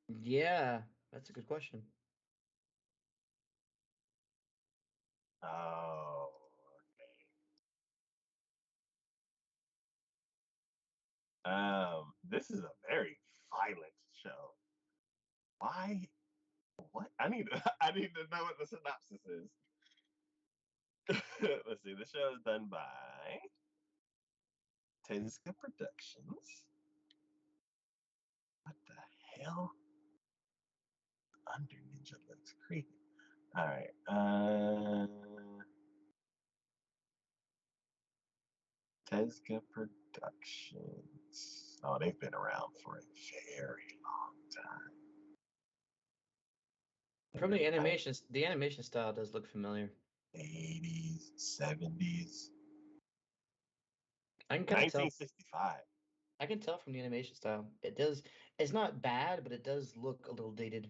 Yeah, that's a good question. Oh, okay. This is a very violent show. Why? What? I need to know what the synopsis is. Let's see. The show is done by Tezuka Productions. What the hell? Under Ninja looks creepy. All right. Tezuka Productions. Oh, they've been around for a very long time. From Like the animation style does look familiar. 80s, 70s, I can kind of tell. 1965. I can tell from the animation style. It does. It's not bad, but it does look a little dated.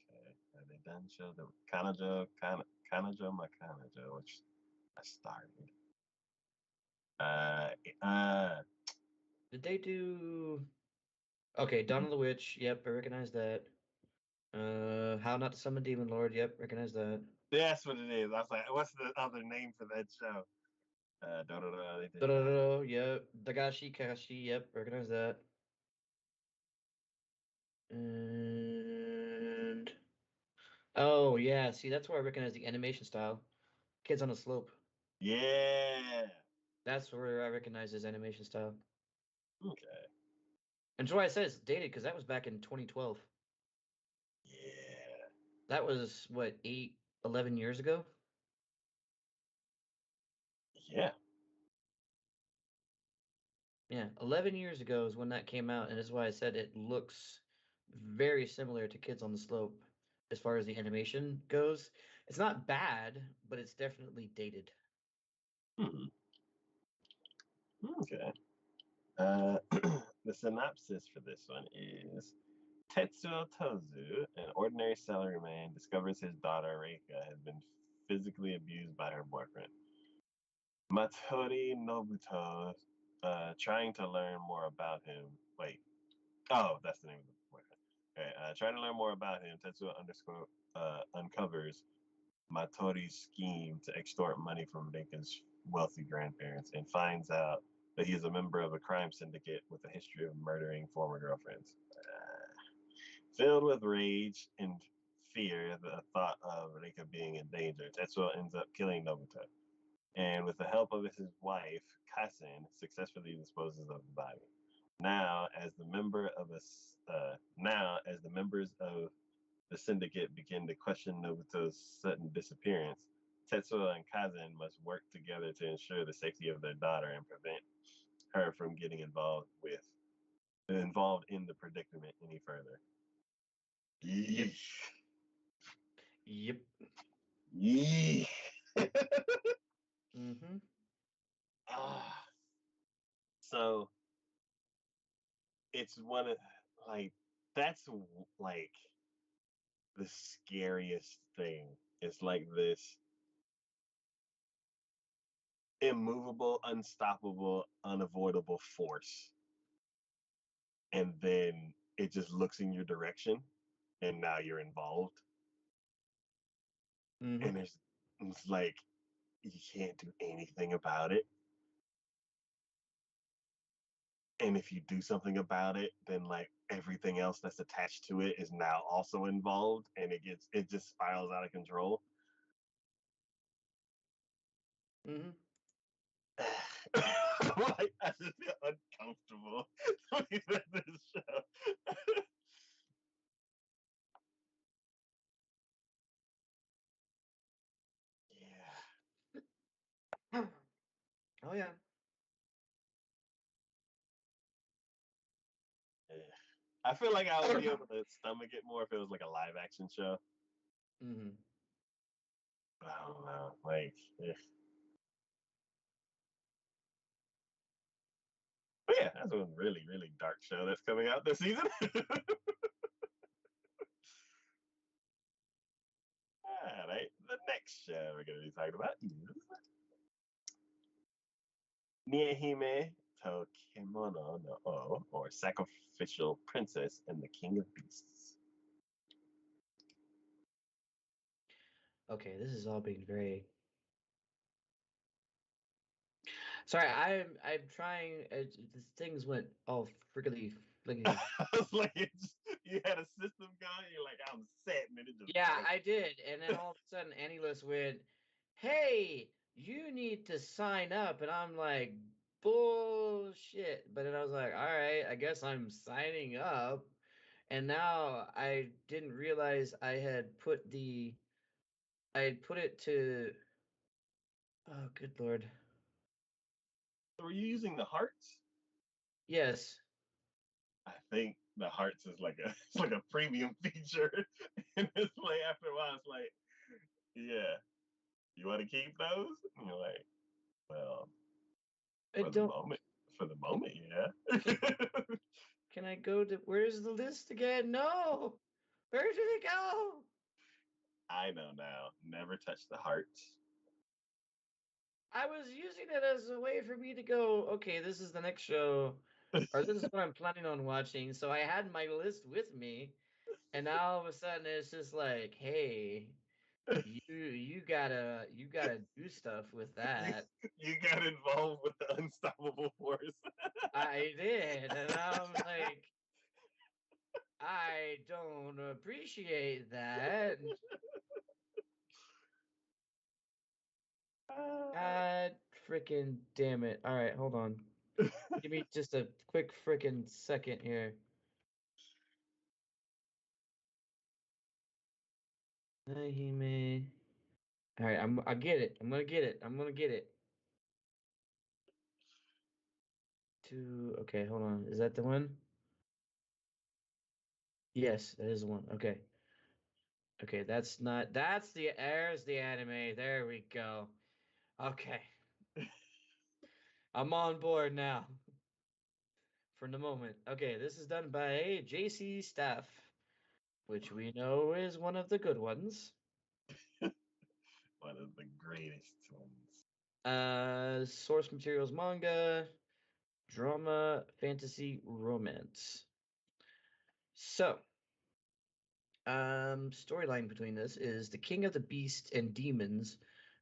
Okay. Have they done show the Kanajo Makanajo, which I started. Uh, uh, Did they do? Okay, Dawn of the Witch. Yep, I recognize that. How Not to Summon Demon Lord. Yep, recognize that. that's what it is. I was like, what's the other name for that show? They did that. Da-da-da-da, yep. Dagashi Kashi. Yep, recognize that. And oh yeah, see that's where I recognize the animation style. Kids on the Slope. Yeah. That's where I recognize his animation style. Okay. And that's why I said it's dated, because that was back in 2012. Yeah. That was, what, 11 years ago? Yeah. Yeah, 11 years ago is when that came out, and that's why I said it looks very similar to Kids on the Slope as far as the animation goes. It's not bad, but it's definitely dated. Hmm. Okay. The synopsis for this one is Tetsuo Tozu, an ordinary salaryman, discovers his daughter Reika has been physically abused by her boyfriend. Matori Nobuto, trying to learn more about him. Wait, oh, that's the name of the boyfriend. Okay, trying to learn more about him, Tetsuo uncovers Matori's scheme to extort money from Reika's wealthy grandparents and finds out that he is a member of a crime syndicate with a history of murdering former girlfriends. Filled with rage and fear at the thought of Reika being in danger, Tetsuo ends up killing Nobuta, and with the help of his wife, Kassen, successfully disposes of the body. Now, as the members of the syndicate begin to question Nobuto's sudden disappearance, Tetsuo and Kazen must work together to ensure the safety of their daughter and prevent her from getting involved in the predicament any further. Yep. Yeesh. Yep. Yeesh. Mm-hmm. Ah, so it's one of like that's like the scariest thing. It's like this immovable, unstoppable, unavoidable force, and then it just looks in your direction, and now you're involved, and Mm-hmm. it's like you can't do anything about it. And if you do something about it, then like everything else that's attached to it is now also involved, and it just spirals out of control. Mm-hmm. Like, I just feel uncomfortable looking at this show. Yeah. Oh yeah. Yeah. I feel like I would be able to stomach it more if it was like a live action show. Mm-hmm. But I don't know. Like, but yeah, that's a really, really dark show that's coming out this season. All right. The next show we're going to be talking about is Niehime to Kemono no O, or Sacrificial Princess and the King of Beasts. Okay, this is all being very. Sorry, I'm trying. Things went all friggly fliggity. I was like, you had a system going, you're like, I'm set, and then it just Yeah, broke. I did, and then all of a sudden, Annulus went, "Hey, you need to sign up," and I'm like, "Bullshit!" But then I was like, "All right, I guess I'm signing up." And now I didn't realize I had put it to. Oh, good lord. So were you using the hearts? Yes. I think the hearts is like a it's like a premium feature. And it's like after a while, it's like, yeah, you want to keep those? And you're like, well, I for the don't. moment, for the moment, yeah. Can, can I go to? Where's the list again? No. Where did it go? I know now. Never touch the hearts. I was using it as a way for me to go, okay, this is the next show, or this is what I'm planning on watching. So I had my list with me, and now all of a sudden it's just like, hey, you gotta do stuff with you that. you got involved with the unstoppable force. I did, and I'm like, I don't appreciate that. Uh, God. freaking damn it. All right, hold on. Give me just a quick freaking second here. Nahime. All right, I get it. I'm gonna get it. I'm gonna get it. Okay, hold on. Is that the one? Yes, that is the one. Okay. Okay, that's not there's the anime. There we go. Okay. I'm on board now for the moment. Okay, this is done by JC Staff, which we know is one of the good ones. One of the greatest ones. Source materials manga, drama, fantasy, romance. So, storyline between this is the king of the beasts and demons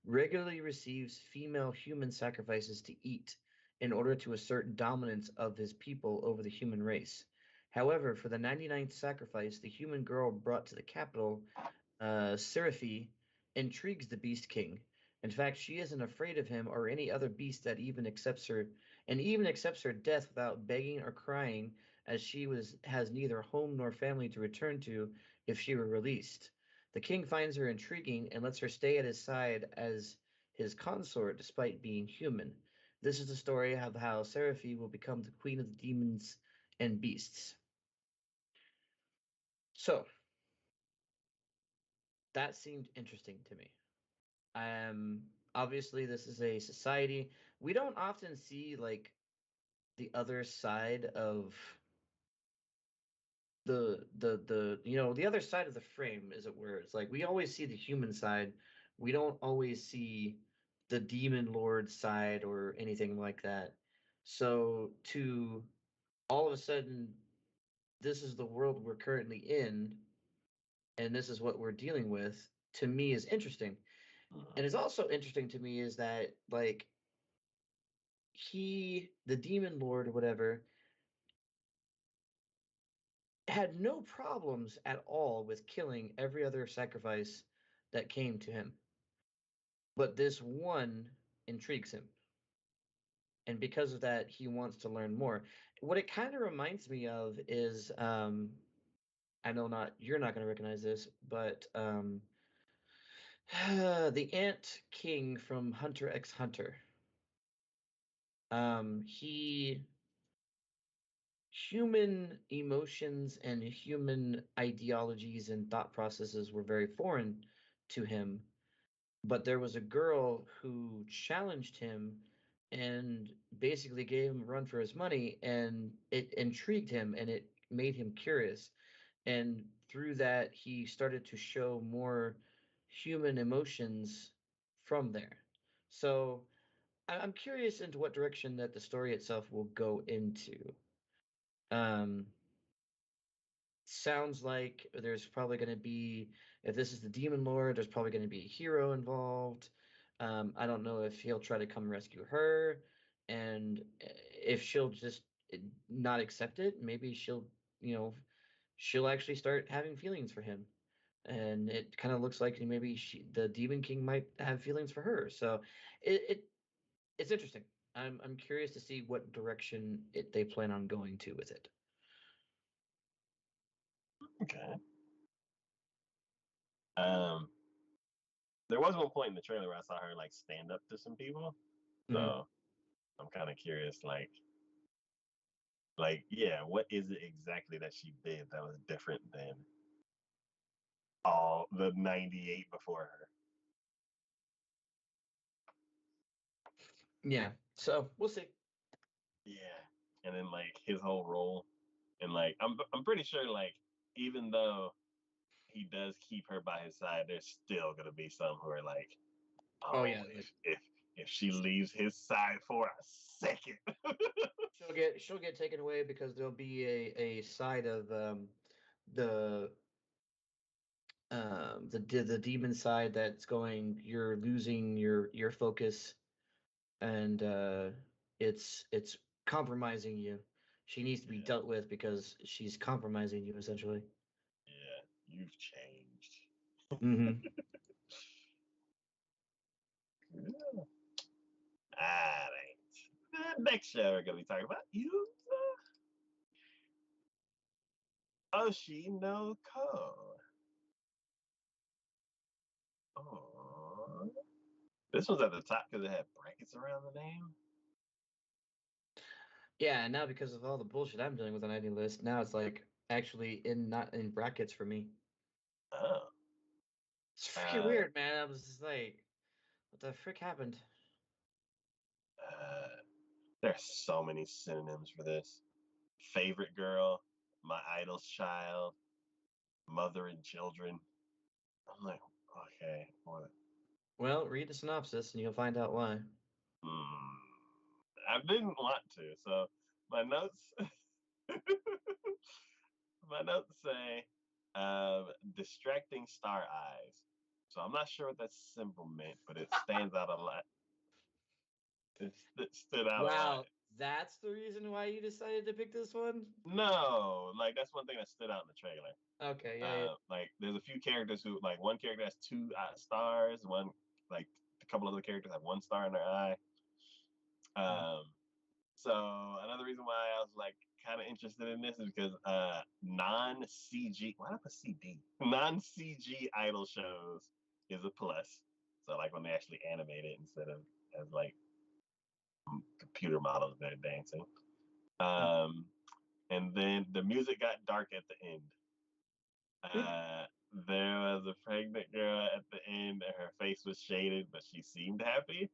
regularly receives female human sacrifices to eat in order to assert dominance of his people over the human race. However, for the 99th sacrifice, the human girl brought to the capital, Seraphi, intrigues the Beast King. In fact, she isn't afraid of him or any other beast that even accepts her death without begging or crying, as she has neither home nor family to return to if she were released. The king finds her intriguing and lets her stay at his side as his consort despite being human. This is the story of how Seraphi will become the queen of the demons and beasts. So, that seemed interesting to me. Obviously, this is a society. We don't often see like the other side of the other side of the frame, as it were. It's like we always see the human side. We don't always see the demon lord side or anything like that. So to all of a sudden, this is the world we're currently in, and this is what we're dealing with, to me is interesting. And it's also interesting to me is that like the demon lord or whatever, had no problems at all with killing every other sacrifice that came to him. But this one intrigues him. And because of that, he wants to learn more. What it kind of reminds me of is I know not you're not going to recognize this, but the Ant King from Hunter x Hunter. He human emotions and human ideologies and thought processes were very foreign to him, but there was a girl who challenged him and basically gave him a run for his money, and it intrigued him and it made him curious, and through that he started to show more human emotions from there. So I'm curious into what direction that the story itself will go into. um Sounds like there's probably going to be, if this is the demon lord, there's probably going to be a hero involved. I don't know if he'll try to come rescue her, and if she'll just not accept it. Maybe she'll actually start having feelings for him, and it kind of looks like maybe the demon king might have feelings for her. So it's interesting. I'm curious to see what direction they plan on going to with it. Okay. Um, there was one point in the trailer where I saw her like stand up to some people. Mhm. So I'm kind of curious, yeah, what is it exactly that she did that was different than all the 98 before her? Yeah, so we'll see. Yeah. And then like his whole role, and like I'm pretty sure like even though he does keep her by his side, there's still gonna be some who are like, Oh oh, yeah, like if she leaves his side for a second. she'll get taken away because there'll be a side of the the demon side that's going, you're losing your focus, and it's compromising you. She needs to be Yeah, dealt with because she's compromising you essentially. yeah, you've changed. Hmm. Yeah. All right. The next show we're gonna be talking about is Oshi no Ko. Oh, this one's at the top because it had brackets around the name. Yeah, and now because of all the bullshit I'm dealing with on any list, now it's like actually in not in brackets for me. Oh, It's freaking uh, weird, man. I was just like, what the frick happened? uh, there's so many synonyms for this. Favorite girl, my idol's child, mother and children. I'm like, okay, what? Well, read the synopsis and you'll find out why. Hmm. I didn't want to, so my notes, my notes say, distracting star eyes. So I'm not sure what that symbol meant, but it stands out a lot. It stood out a lot. Wow, that's the reason why you decided to pick this one? No, like that's one thing that stood out in the trailer. Okay, yeah, Like there's a few characters who, like one character has two stars, one like a couple other characters have one star in their eye. yeah. Um, so another reason why I was like kind of interested in this is because non CG, why not put CD? Non CG idol shows is a plus. So like when they actually animate it instead of as like computer models that are dancing. Um, and then the music got dark at the end. There was a pregnant girl at the end, and her face was shaded, but she seemed happy.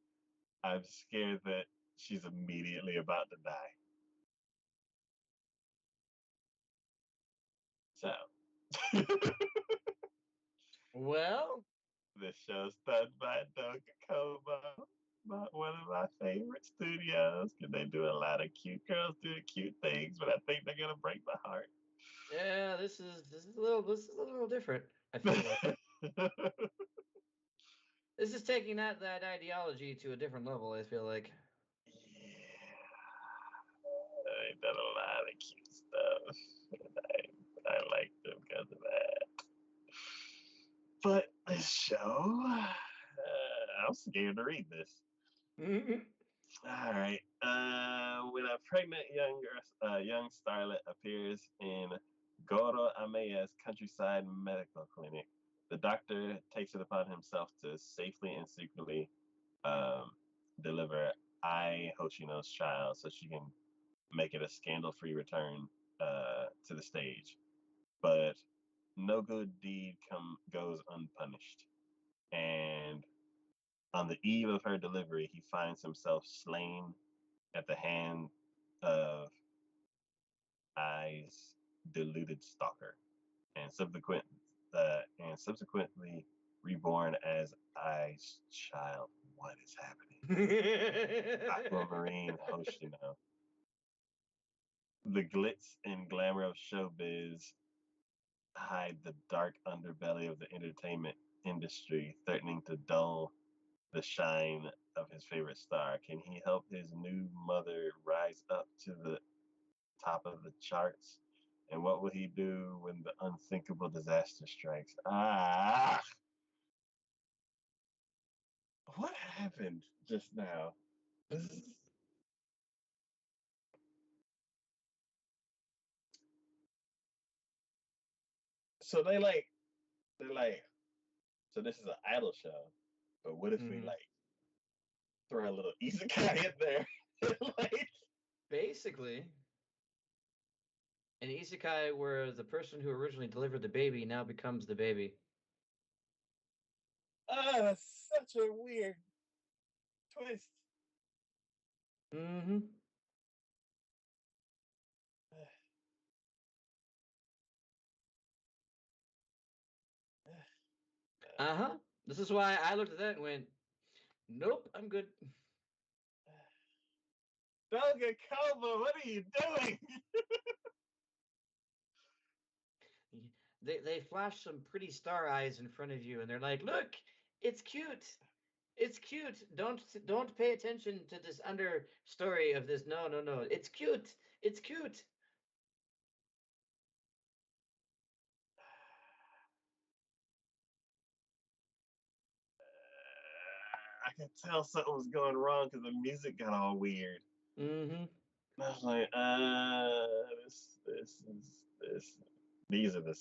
I'm scared that she's immediately about to die. So, Well, this show's done by Doka one of my favorite studios. Because they do a lot of cute girls doing cute things, but I think they're gonna break my heart. yeah, this is a little different, I feel like. This is taking that ideology to a different level, I feel like. Yeah, they've done a lot of cute stuff. And I like them because of that. But this show, I'm scared to read this. Mhm. All right. When a pregnant young starlet appears in Goro Ameya's countryside medical clinic, the doctor takes it upon himself to safely and secretly um, deliver Ai Hoshino's child so she can make it a scandal-free return to the stage. But no good deed goes unpunished. And on the eve of her delivery, he finds himself slain at the hand of Ai's deluded stalker, and subsequently reborn as Ai's child. What is happening? Aquamarine Hoshino. The glitz and glamour of showbiz hide the dark underbelly of the entertainment industry, threatening to dull the shine of his favorite star. Can he help his new mother rise up to the top of the charts? And what will he do when the unthinkable disaster strikes? What happened just now? This is, so they're like, so this is an idol show, but what if we Mhm. like throw a little isekai in there? Like, Basically, an isekai where the person who originally delivered the baby now becomes the baby. that's such a weird twist. Hmm. Uh-huh. This is why I looked at that and went, nope, I'm good. Doga Koba, what are you doing? They flash some pretty star eyes in front of you and they're like, look, it's cute. It's cute. Don't pay attention to this understory of this. No, no, no. It's cute. It's cute. could tell something was going wrong because the music got all weird. Mm-hmm. And I was like, this, these are the.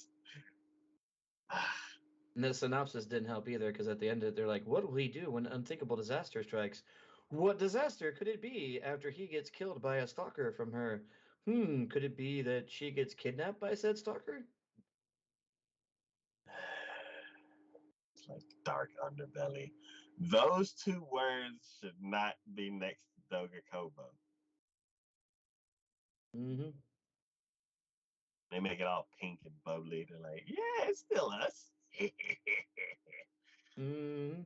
And the synopsis didn't help either, because at the end of it, they're like, "What will he do when unthinkable disaster strikes? What disaster could it be after he gets killed by a stalker from her? Could it be that she gets kidnapped by said stalker?" It's like dark underbelly. Those two words should not be next to Doga Kobo. Mm-hmm. They make it all pink and bubbly. They're like, yeah, it's still us. Mm-hmm.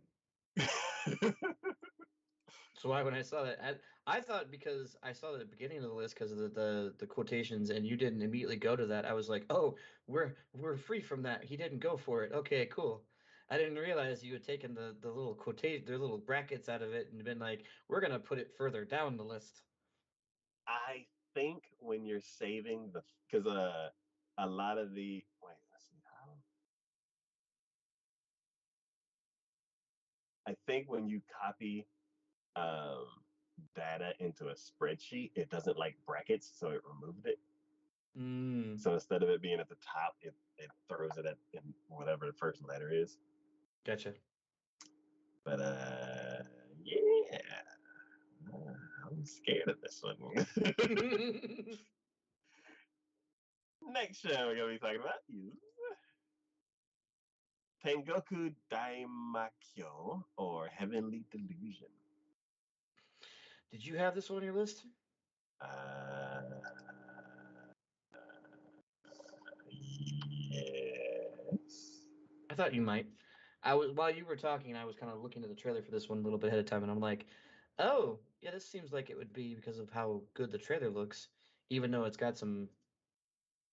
So when I saw that, I thought, because I saw the beginning of the list because of the quotations, and you didn't immediately go to that, I was like, "Oh, we're free from that. He didn't go for it. Okay, cool." I didn't realize you had taken the little quotation, the little brackets out of it, and been like, "We're gonna put it further down the list." I think when you're saving the, because a lot of the, wait, let's see how. I think when you copy um, data into a spreadsheet, it doesn't like brackets, so it removed it. Mm, So instead of it being at the top, it throws it at in whatever the first letter is. gotcha. But yeah, I'm scared of this one. Next show we're gonna be talking about is Tengoku Daimakyo or Heavenly Delusion. Did you have this one on your list? Uh, yes. I thought you might. I was While you were talking, I was kind of looking at the trailer for this one a little bit ahead of time, and I'm like, "Oh, yeah, this seems like it would be because of how good the trailer looks, even though it's got some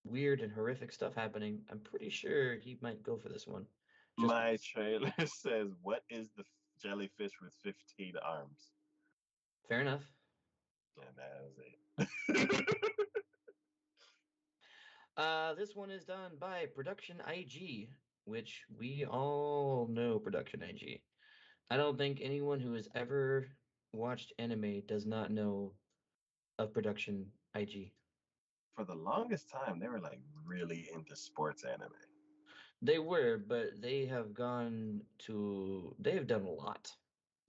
weird and horrific stuff happening. I'm pretty sure he might go for this one. Just My trailer says, "What is the jellyfish with 15 arms?" fair enough. And that was it. This one is done by Production IG, which we all know Production IG. I don't think anyone who has ever watched anime does not know of Production IG. For the longest time, they were like really into sports anime. They were, but they have done a lot.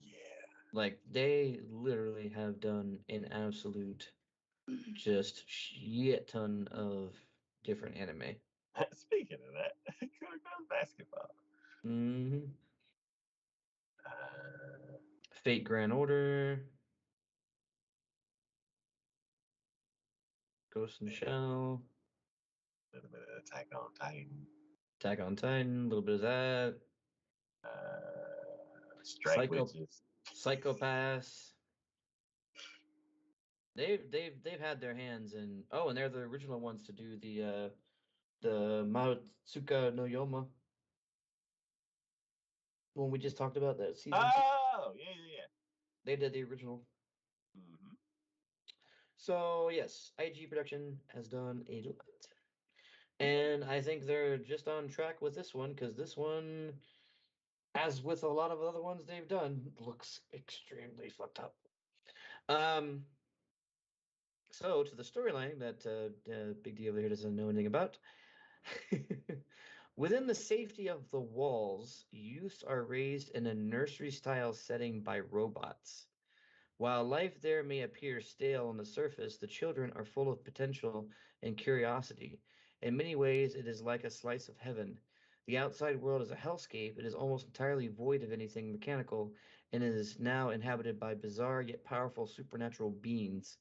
Yeah. Like, they literally have done an absolute just shit ton of different anime. Speaking of that, Kuroko basketball. hmm Uh, Fate Grand Order, Ghost in the Shell, a little bit of Attack on Titan. Attack on Titan, a little bit of that, Strike Psycho Witches. Psychopaths. They've had their hands in. Oh, and they're the original ones to do the Mahotsuka no Yoma one we just talked about that season. Oh, yeah, yeah, yeah. They did the original. Mm-hmm. So yes, IG Production has done a lot. And I think they're just on track with this one, because this one, as with a lot of other ones they've done, looks extremely fucked up. Um, so to the storyline that Big D over here doesn't know anything about. Within the safety of the walls, youths are raised in a nursery-style setting by robots. While life there may appear stale on the surface, the children are full of potential and curiosity. In many ways, it is like a slice of heaven. The outside world is a hellscape. It is almost entirely void of anything mechanical, and is now inhabited by bizarre yet powerful supernatural beings.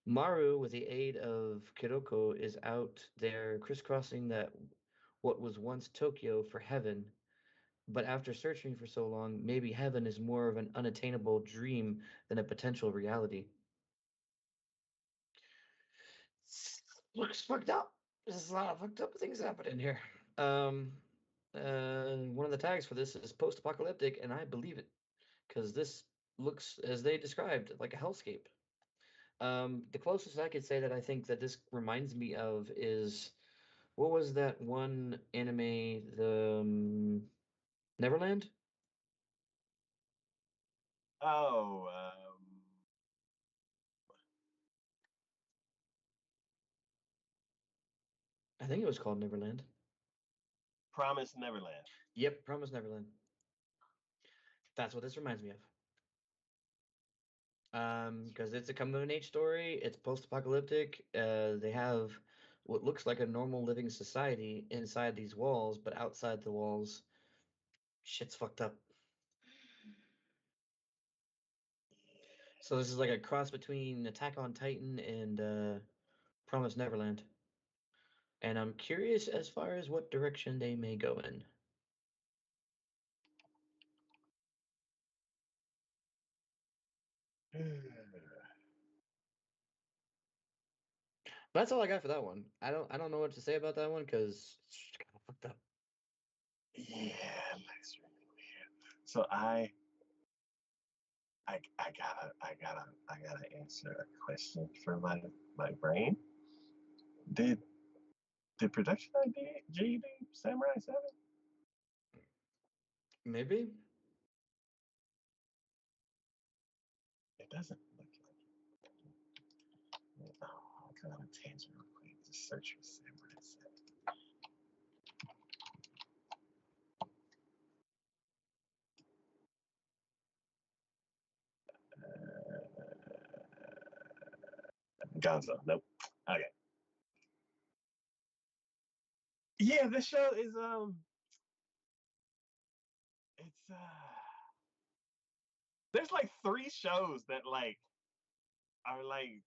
Maru, with the aid of Kiroko, is out there crisscrossing that what was once Tokyo for heaven. But after searching for so long, maybe heaven is more of an unattainable dream than a potential reality. Looks fucked up. There's a lot of fucked up things happening here. Um, One of the tags for this is post-apocalyptic, and I believe it, because this looks, as they described, like a hellscape. The closest I could say that I think that this reminds me of is, what was that one anime, the Neverland? Oh, I think it was called Neverland. Promise Neverland. Yep, Promise Neverland. That's what this reminds me of. Because it's a coming of age story. It's post-apocalyptic. They have what looks like a normal living society inside these walls, but outside the walls, shit's fucked up. So this is like a cross between Attack on Titan and Promise Neverland. And I'm curious as far as what direction they may go in. But that's all I got for that one. I don't know what to say about that one because it's kind of fucked up. Yeah, that's really weird. So I gotta answer a question for my brain. Did did production ID G do Samurai 7? Maybe. It doesn't look like it. Oh, I'll go on a tangent real quick. Just search for Samurai 7. Gonzo. Nope. Okay. Yeah, this show is it's there's like three shows that like are like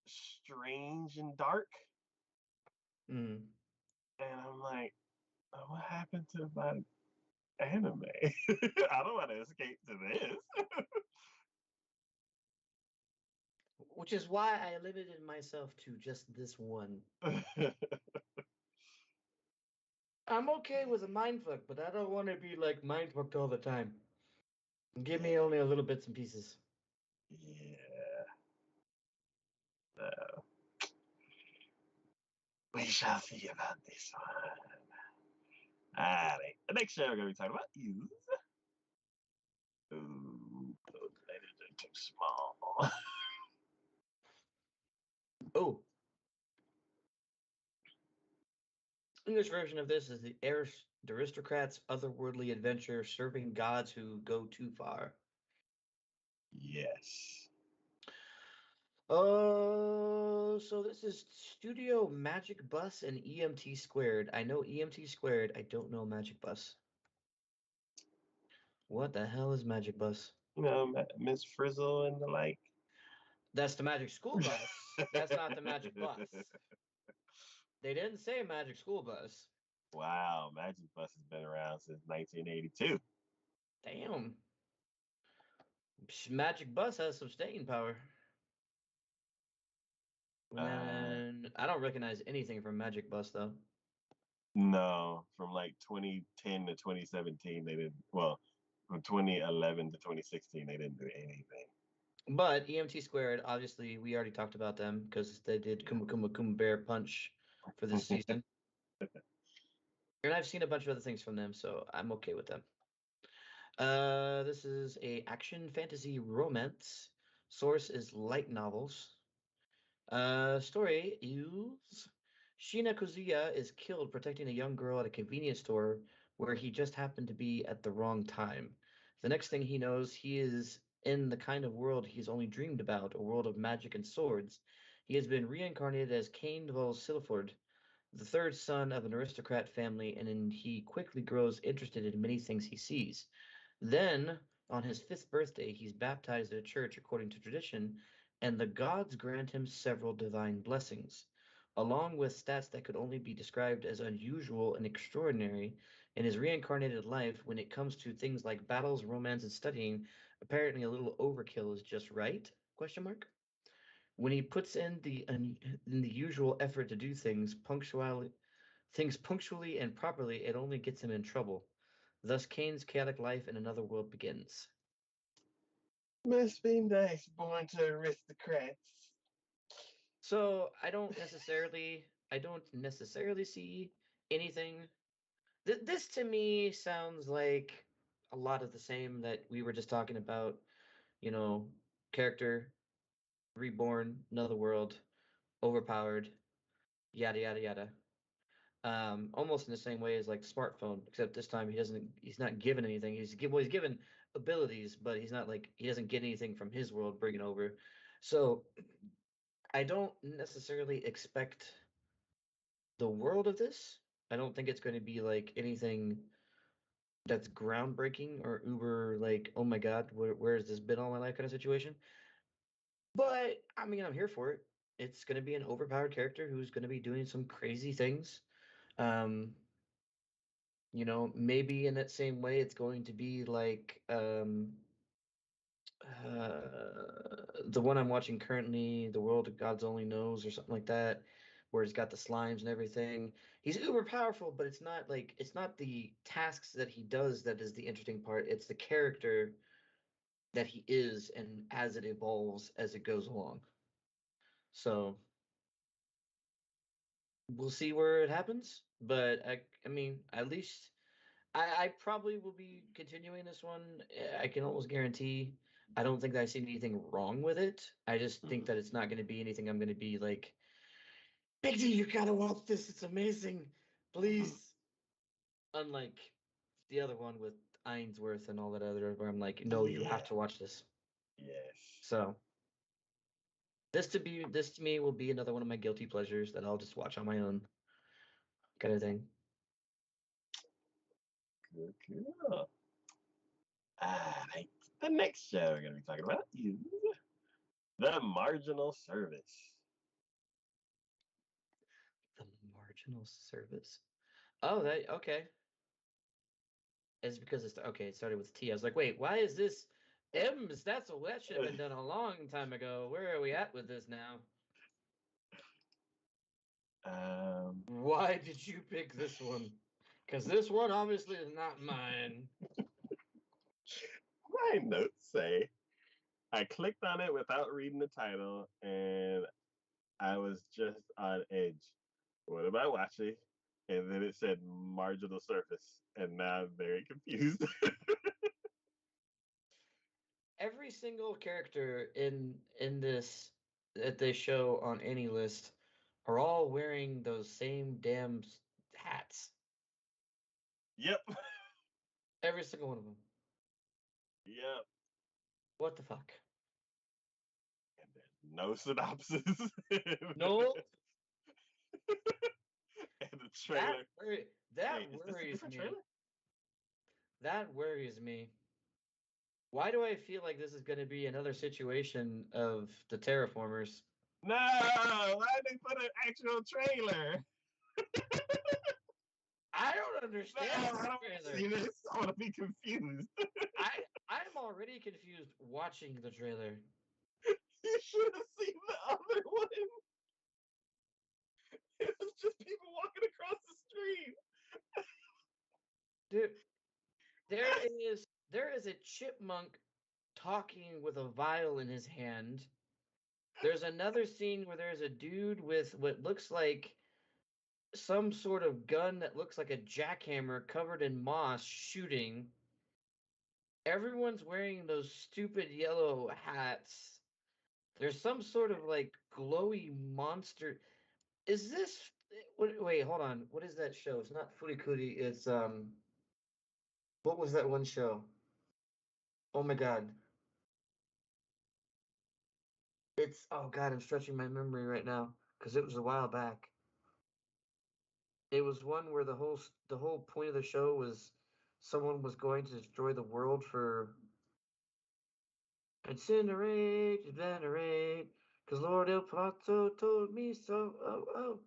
strange and dark, Mm. and I'm like, oh, what happened to my anime? I don't want to escape to Which is why I limited myself to just this one. this. I'm okay with a mindfuck, but I don't want to be like mindfucked all the time. Give me Yeah, only a little bits and pieces. yeah. Uh, we shall see about this one. Alright, the next show we're gonna be talking about is. Ooh, those letters are too small. Oh, English version of this is the aristocrats' otherworldly adventure serving gods who go too far. Yes. Oh, so this is Studio Magic Bus and EMT Squared. I know EMT Squared. I don't know Magic Bus. What the hell is Magic Bus? You know, Miss Frizzle and the like. That's the Magic School Bus. That's not the Magic Bus. They didn't say Magic School Bus. Wow, Magic Bus has been around since 1982. Damn. Magic Bus has some staying power. And Uh, then I don't recognize anything from Magic Bus though. no, from like 2010 to 2017, they didn't. Well, from 2011 to 2016, they didn't do anything. But EMT Squared, obviously, we already talked about them because they did Yeah. Kuma Kuma Kuma Bear Punch for this season. And I've seen a bunch of other things from them, so I'm okay with them. This is a action fantasy romance. Source is light novels. Story is Shina Kozuya is killed protecting a young girl at a convenience store where he just happened to be at the wrong time. The next thing he knows, he is in the kind of world he's only dreamed about, a world of magic and swords. He has been reincarnated as Cain Val Silford, the third son of an aristocrat family, and he quickly grows interested in many things he sees. Then, on his fifth birthday, he's baptized at a church according to tradition, and the gods grant him several divine blessings, along with stats that could only be described as unusual and extraordinary in his reincarnated life. When it comes to things like battles, romance, and studying, apparently a little overkill is just right? Question mark. When he puts in the usual effort to do things punctually and properly, it only gets him in trouble. Thus, Kane's chaotic life in another world begins. Must be nice, born to aristocrats. So I don't necessarily see anything. This to me sounds like a lot of the same that we were just talking about, you know, character reborn, another world, overpowered, yada yada yada. Almost in the same way as like the smartphone, except this time he's not given anything. He's given abilities, but he's not like he doesn't get anything from his world bringing over. So I don't necessarily expect the world of this. I don't think it's going to be like anything that's groundbreaking or uber like, oh my God, where has this been all my life kind of situation. But I mean, I'm here for it. It's going to be an overpowered character who's going to be doing some crazy things. Um, maybe in that same way, it's going to be like the one I'm watching currently, The World of Gods Only Knows, or something like that, where he's got the slimes and everything. He's uber powerful, but it's not the tasks that he does that is the interesting part. It's the character that he is, and as it evolves as it goes along. So we'll see where it happens. But I mean, at least I probably will be continuing this one. I can almost guarantee. I don't think that I see anything wrong with it. I just think Mhm. that it's not going to be anything I'm going to be like, Big D, you gotta watch this. It's amazing. Mhm. Please. Unlike the other one with Ainsworth and all that other, where I'm like, no, you have Yeah. to watch this. Yes. So this to me will be another one of my guilty pleasures that I'll just watch on my own kind of thing. Good, good. Alright. The next show we're going to be talking about is The Marginal Service. The marginal service. Oh, that okay. It's because it's okay. It started with T. I was like, wait, why is this M's? That should have been done a long time ago. Where are we at with this now? um, Why did you pick this one? Because this one obviously is not mine. my notes say I clicked on it without reading the title and I was just on edge. What am I watching? And then it said Marginal Surface. And now I'm very confused. Every single character in this that they show on any list are all wearing those same damn hats. Yep. Every single one of them. Yep. What the fuck? And there's no synopsis. and No, the trailer. that Wait, is this a worries different me. trailer? That worries me. Why do I feel like this is going to be another situation of the terraformers? No, why did they put an actual trailer? I don't No, understand I this don't want to trailer. see this. I want to be confused. I'm already confused watching the trailer. You should have seen the other one. It was just people walking across the street. Dude, there is a chipmunk talking with a vial in his hand. There's another scene where there's a dude with what looks like some sort of gun that looks like a jackhammer covered in moss shooting. Everyone's wearing those stupid yellow hats. There's some sort of like glowy monster. Is this wait, hold on. What is that show? It's not Furikuri, it's what was that one show? Oh my god. It's oh god, I'm stretching my memory right now because it was a while back. It was one where the whole point of the show was someone was going to destroy the world for incinerate, venerate, because Lord El Prato told me so. Oh, oh.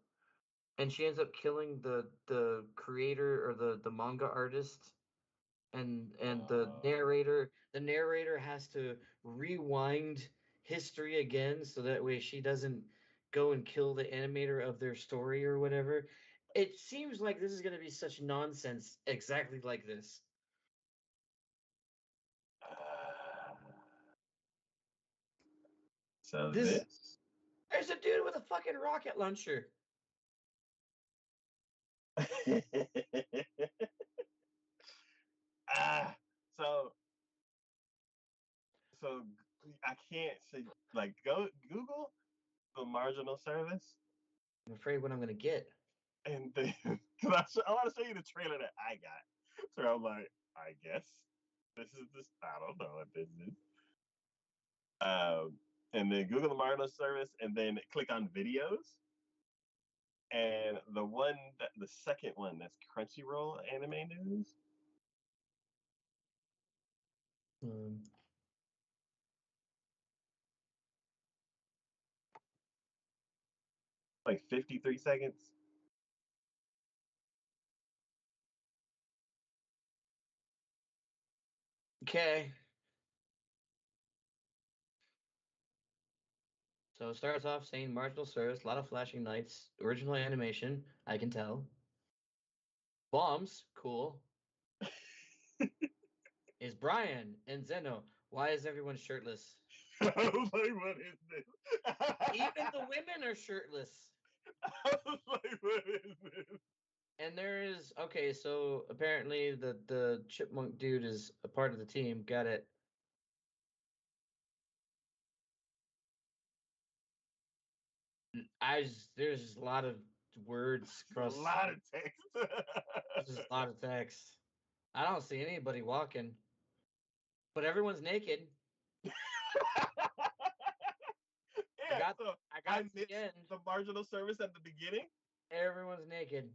And she ends up killing the creator or the manga artist, and the narrator has to rewind history again so that way she doesn't go and kill the animator of their story or whatever. It seems like this is going to be such nonsense exactly like this. Uh, so This this. There's a dude with a fucking rocket launcher. ah, can't say like go Google the marginal service I'm afraid what I'm gonna get. and then because I want to show you the trailer that I got. So I'm like, I guess this is this. I don't know what this is. Um, and then Google the marginal service and then click on videos. And the second one, that's Crunchyroll anime news, Um, like 53 seconds. okay. So it starts off saying marginal service, a lot of flashing lights, original animation, I can tell. Bombs, cool. Is Brian and Zeno. Why is everyone shirtless? I was like, what is this? Even the women are shirtless. I was like, what is this? And there is okay, so apparently the chipmunk dude is a part of the team. Got it. There's just a lot of words A across. lot of text. There's just a lot of text. I don't see anybody walking, but everyone's naked. I Yeah, got so I I got to the missed end. the marginal service at the beginning. Everyone's naked.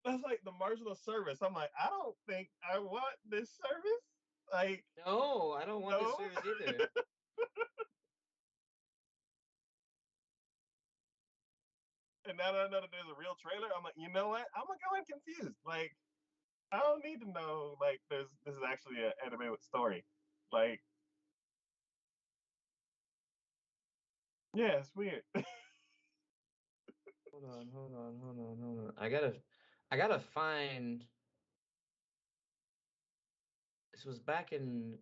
That's like the marginal service. I'm like, I don't think I want this service. Like, No, I don't want this no. service either. And now that I know that there's a real trailer, I'm like, you know what? I'm gonna go in confused. Like, I don't need to know like this is actually an anime with story. Like, yeah, it's weird. Hold on. I gotta find. This was back in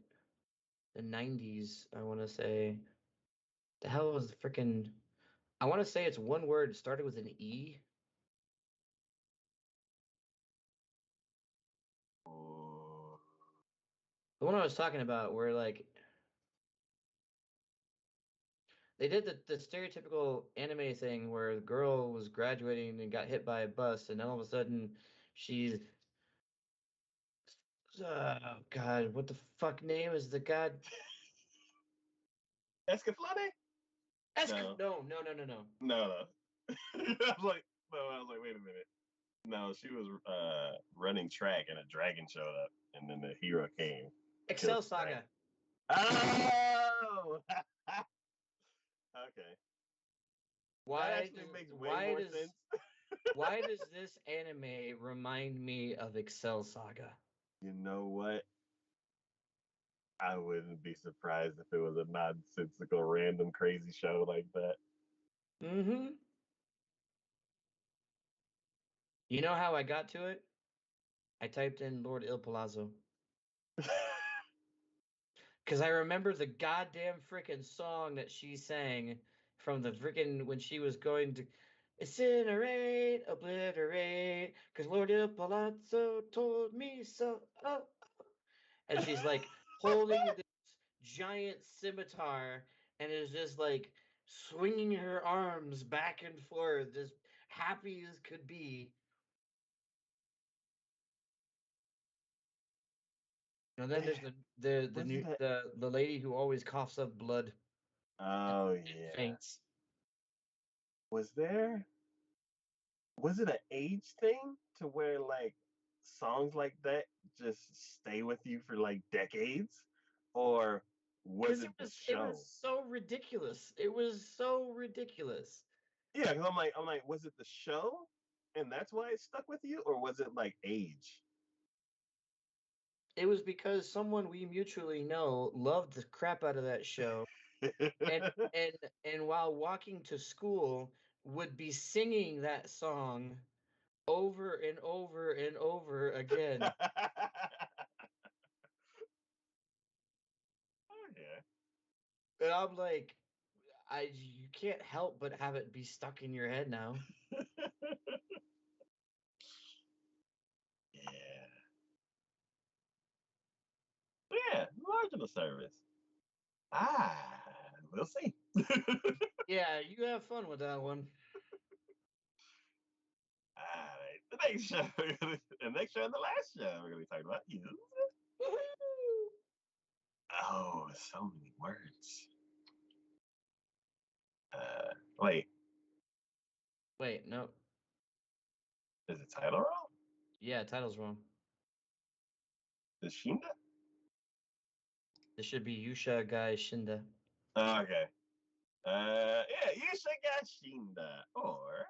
the 90s, I want to say. The hell was the freaking. I want to say it's one word, started with an E. Oh. The one I was talking about, where like they did the stereotypical anime thing where the girl was graduating and got hit by a bus, and then all of a sudden she's. Oh, God, what the fuck name is the god? Escaflowne? No, No. no, no. I was like, no, I was like, wait a minute. No, she was running track and a dragon showed up, and then the hero came, killed Excel the dragon. Saga. Oh, okay. That actually makes way Why more does sense. why does this anime remind me of Excel Saga? You know what? I wouldn't be surprised if it was a nonsensical, random, crazy show like that. Mm-hmm. You know how I got to it? I typed in Lord Il Palazzo. Because I remember the goddamn freaking song that she sang from the freaking when she was going to incinerate, obliterate, because Lord Il Palazzo told me so. Oh. And she's like holding this giant scimitar and is just like swinging her arms back and forth, as happy as could be. And then there's the Was it new a? the lady who always coughs up blood Oh and yeah. faints. Was there? Was it an age thing to where like songs like that just stay with you for like decades, or was Because it the it was show? so ridiculous. It was so ridiculous. Yeah, because I'm like, was it the show, and that's why it stuck with you, or was it like age? It was because someone we mutually know loved the crap out of that show, and and while walking to school would be singing that song over and over and over again. Oh yeah. And I'm like, I you can't help but have it be stuck in your head now. national service. We'll see. Yeah, you have fun with that one. All right, the next show, the next show, and the last show we're gonna be talking about is Woohoo! so many words. Wait, Wait, no. is the title wrong? Yeah, title's wrong. Is Shinda? This should be Yusha Gai Shinda. Oh, okay. Yeah, Yushiga Shinda, or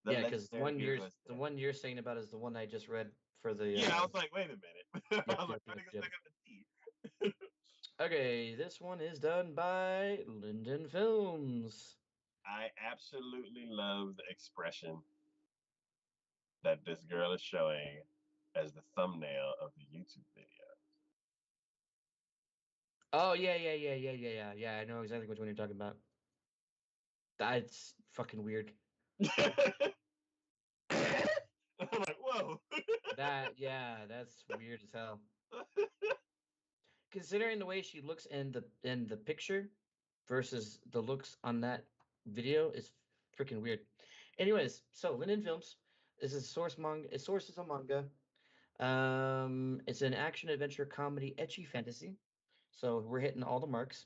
the Yeah, because legendary hero is the dead. one you're saying about is the one I just read for the Yeah, I was like, wait a minute. I yep, was like, yep, let yep, me go yep. back up the T. Okay, this one is done by Linden Films. I absolutely love the expression that this girl is showing as the thumbnail of the YouTube video. Oh yeah. I know exactly which one you're talking about. That's fucking weird. I'm like, whoa. That's weird as hell. Considering the way she looks in the picture versus the looks on that video is freaking weird. Anyways, so Linden Films. This is source manga. It sources a manga. It's an action adventure comedy ecchi fantasy. So we're hitting all the marks.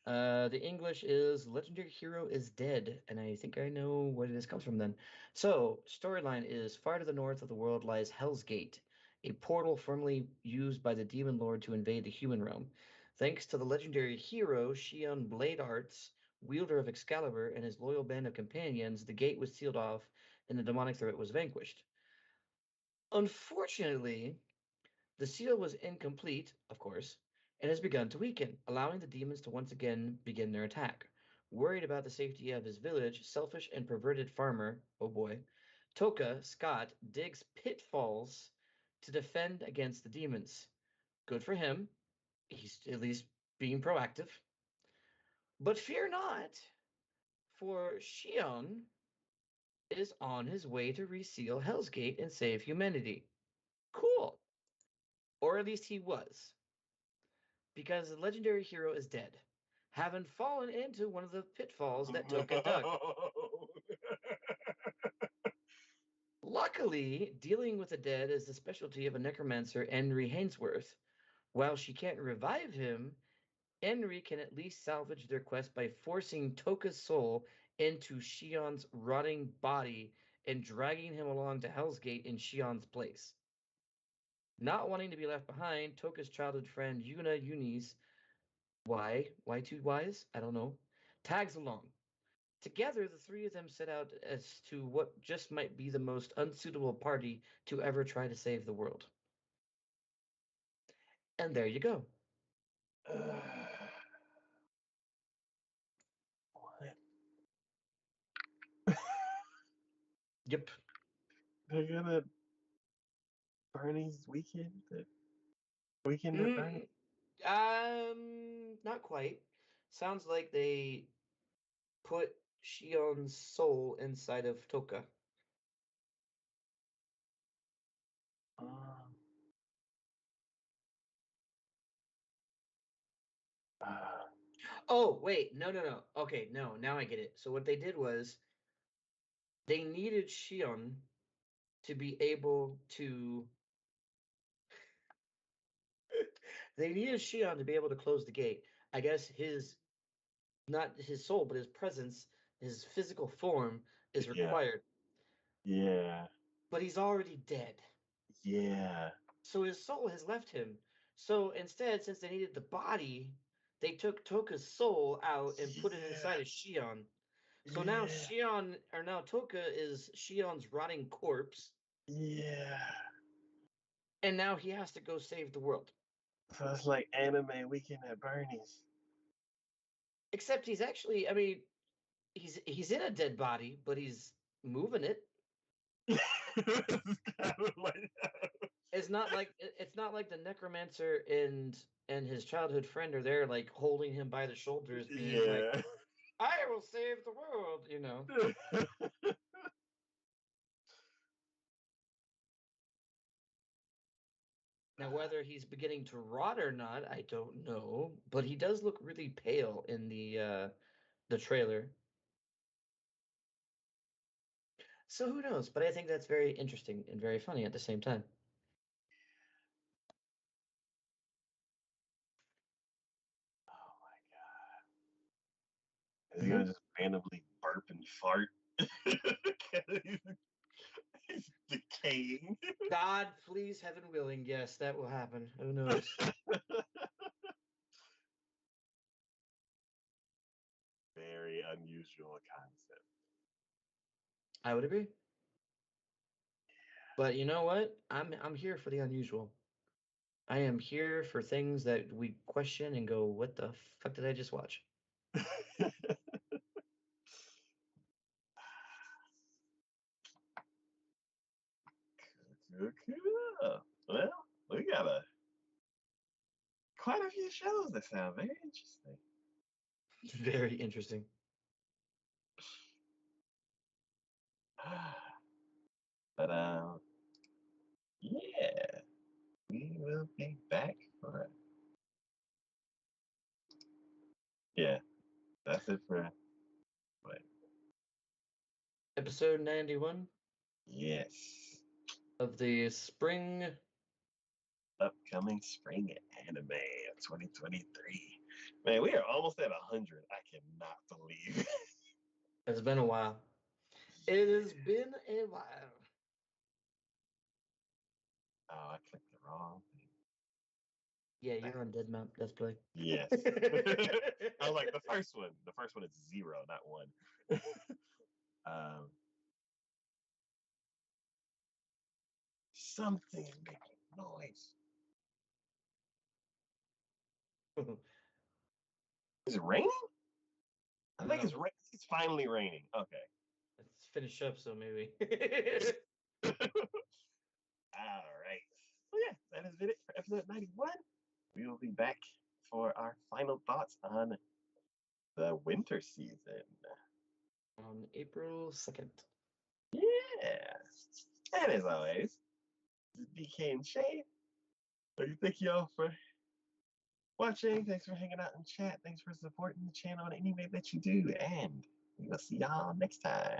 The English is Legendary Hero is Dead, and I think I know where this comes from then. So, storyline is far to the north of the world lies Hell's Gate, a portal formerly used by the Demon Lord to invade the human realm. Thanks to the legendary hero Shion Blade Arts, wielder of Excalibur, and his loyal band of companions, the gate was sealed off and the demonic threat was vanquished. Unfortunately, the seal was incomplete, of course, and has begun to weaken, allowing the demons to once again begin their attack. Worried about the safety of his village, selfish and perverted farmer, oh boy, Toka Scott digs pitfalls to defend against the demons. Good for him. He's at least being proactive. But fear not, for Shion is on his way to reseal Hell's Gate and save humanity. Cool. Or at least he was, because the legendary hero is dead, having fallen into one of the pitfalls that Toka dug. No. Luckily, dealing with the dead is the specialty of a necromancer, Henry Hainsworth. While she can't revive him, Henry can at least salvage their quest by forcing Toka's soul into Shion's rotting body and dragging him along to Hell's Gate in Shion's place. Not wanting to be left behind, Toka's childhood friend Yuna Yunis, why two Ys? I don't know, tags along. Together, the three of them set out as to what just might be the most unsuitable party to ever try to save the world. And there you go. What? Yep. They're gonna Bernie's weekend? The weekend at Bernie? Mm, not quite. Sounds like they put Shion's soul inside of Toka. Um, uh, Oh, wait, no. Okay, no, now I get it. So what they did was they needed Shion to be able to they needed Shion to be able to close the gate. I guess his not his soul, but his presence, his physical form is yeah, required. yeah, But he's already dead. yeah, So his soul has left him. So instead, since they needed the body, they took Toka's soul out and put it yeah, inside of Shion. So now yeah, Shion, or now Toka is Shion's rotting corpse, yeah. and now he has to go save the world. So it's like anime weekend at Bernie's. Except he's actually, I mean, he's in a dead body, but he's moving it. It's kind of like It's not like the necromancer and his childhood friend are there like holding him by the shoulders, being like, yeah. "I will save the world," you know. Now, whether he's beginning to rot or not, I don't know, but he does look really pale in the trailer. So who knows? But I think that's very interesting and very funny at the same time. Oh my god. Is he gonna Mhm. just randomly burp and fart? He's decaying. God, please, heaven willing, yes, that will happen. Who knows? Very unusual concept. I would agree. But you know what? I'm here for the unusual. I am here for things that we question and go, what the fuck did I just watch? Cool. Well, we got quite a few shows that sound very interesting. Very interesting. But yeah, we will be back for yeah. That's it for what? Episode 91 Yes, of the spring. upcoming spring anime of 2023. Man, we are almost at 100. I cannot believe. It's been a while. It has been a while. Oh, I clicked the wrong thing. Yeah, you're on Dead Mount Let's Play. Yes. I was like the first one. The first one is 0, not 1. um, something making noise. Is it raining? I think No, it's finally raining. Okay. let's finish up, so maybe. All right. So yeah, that has been it for episode 91. We will be back for our final thoughts on the winter season. On April 2nd. Yeah. And as always, this is DK and Shay. So thank y'all for watching. Thanks for hanging out in chat. Thanks for supporting the channel in any way that you do. And we will see y'all next time.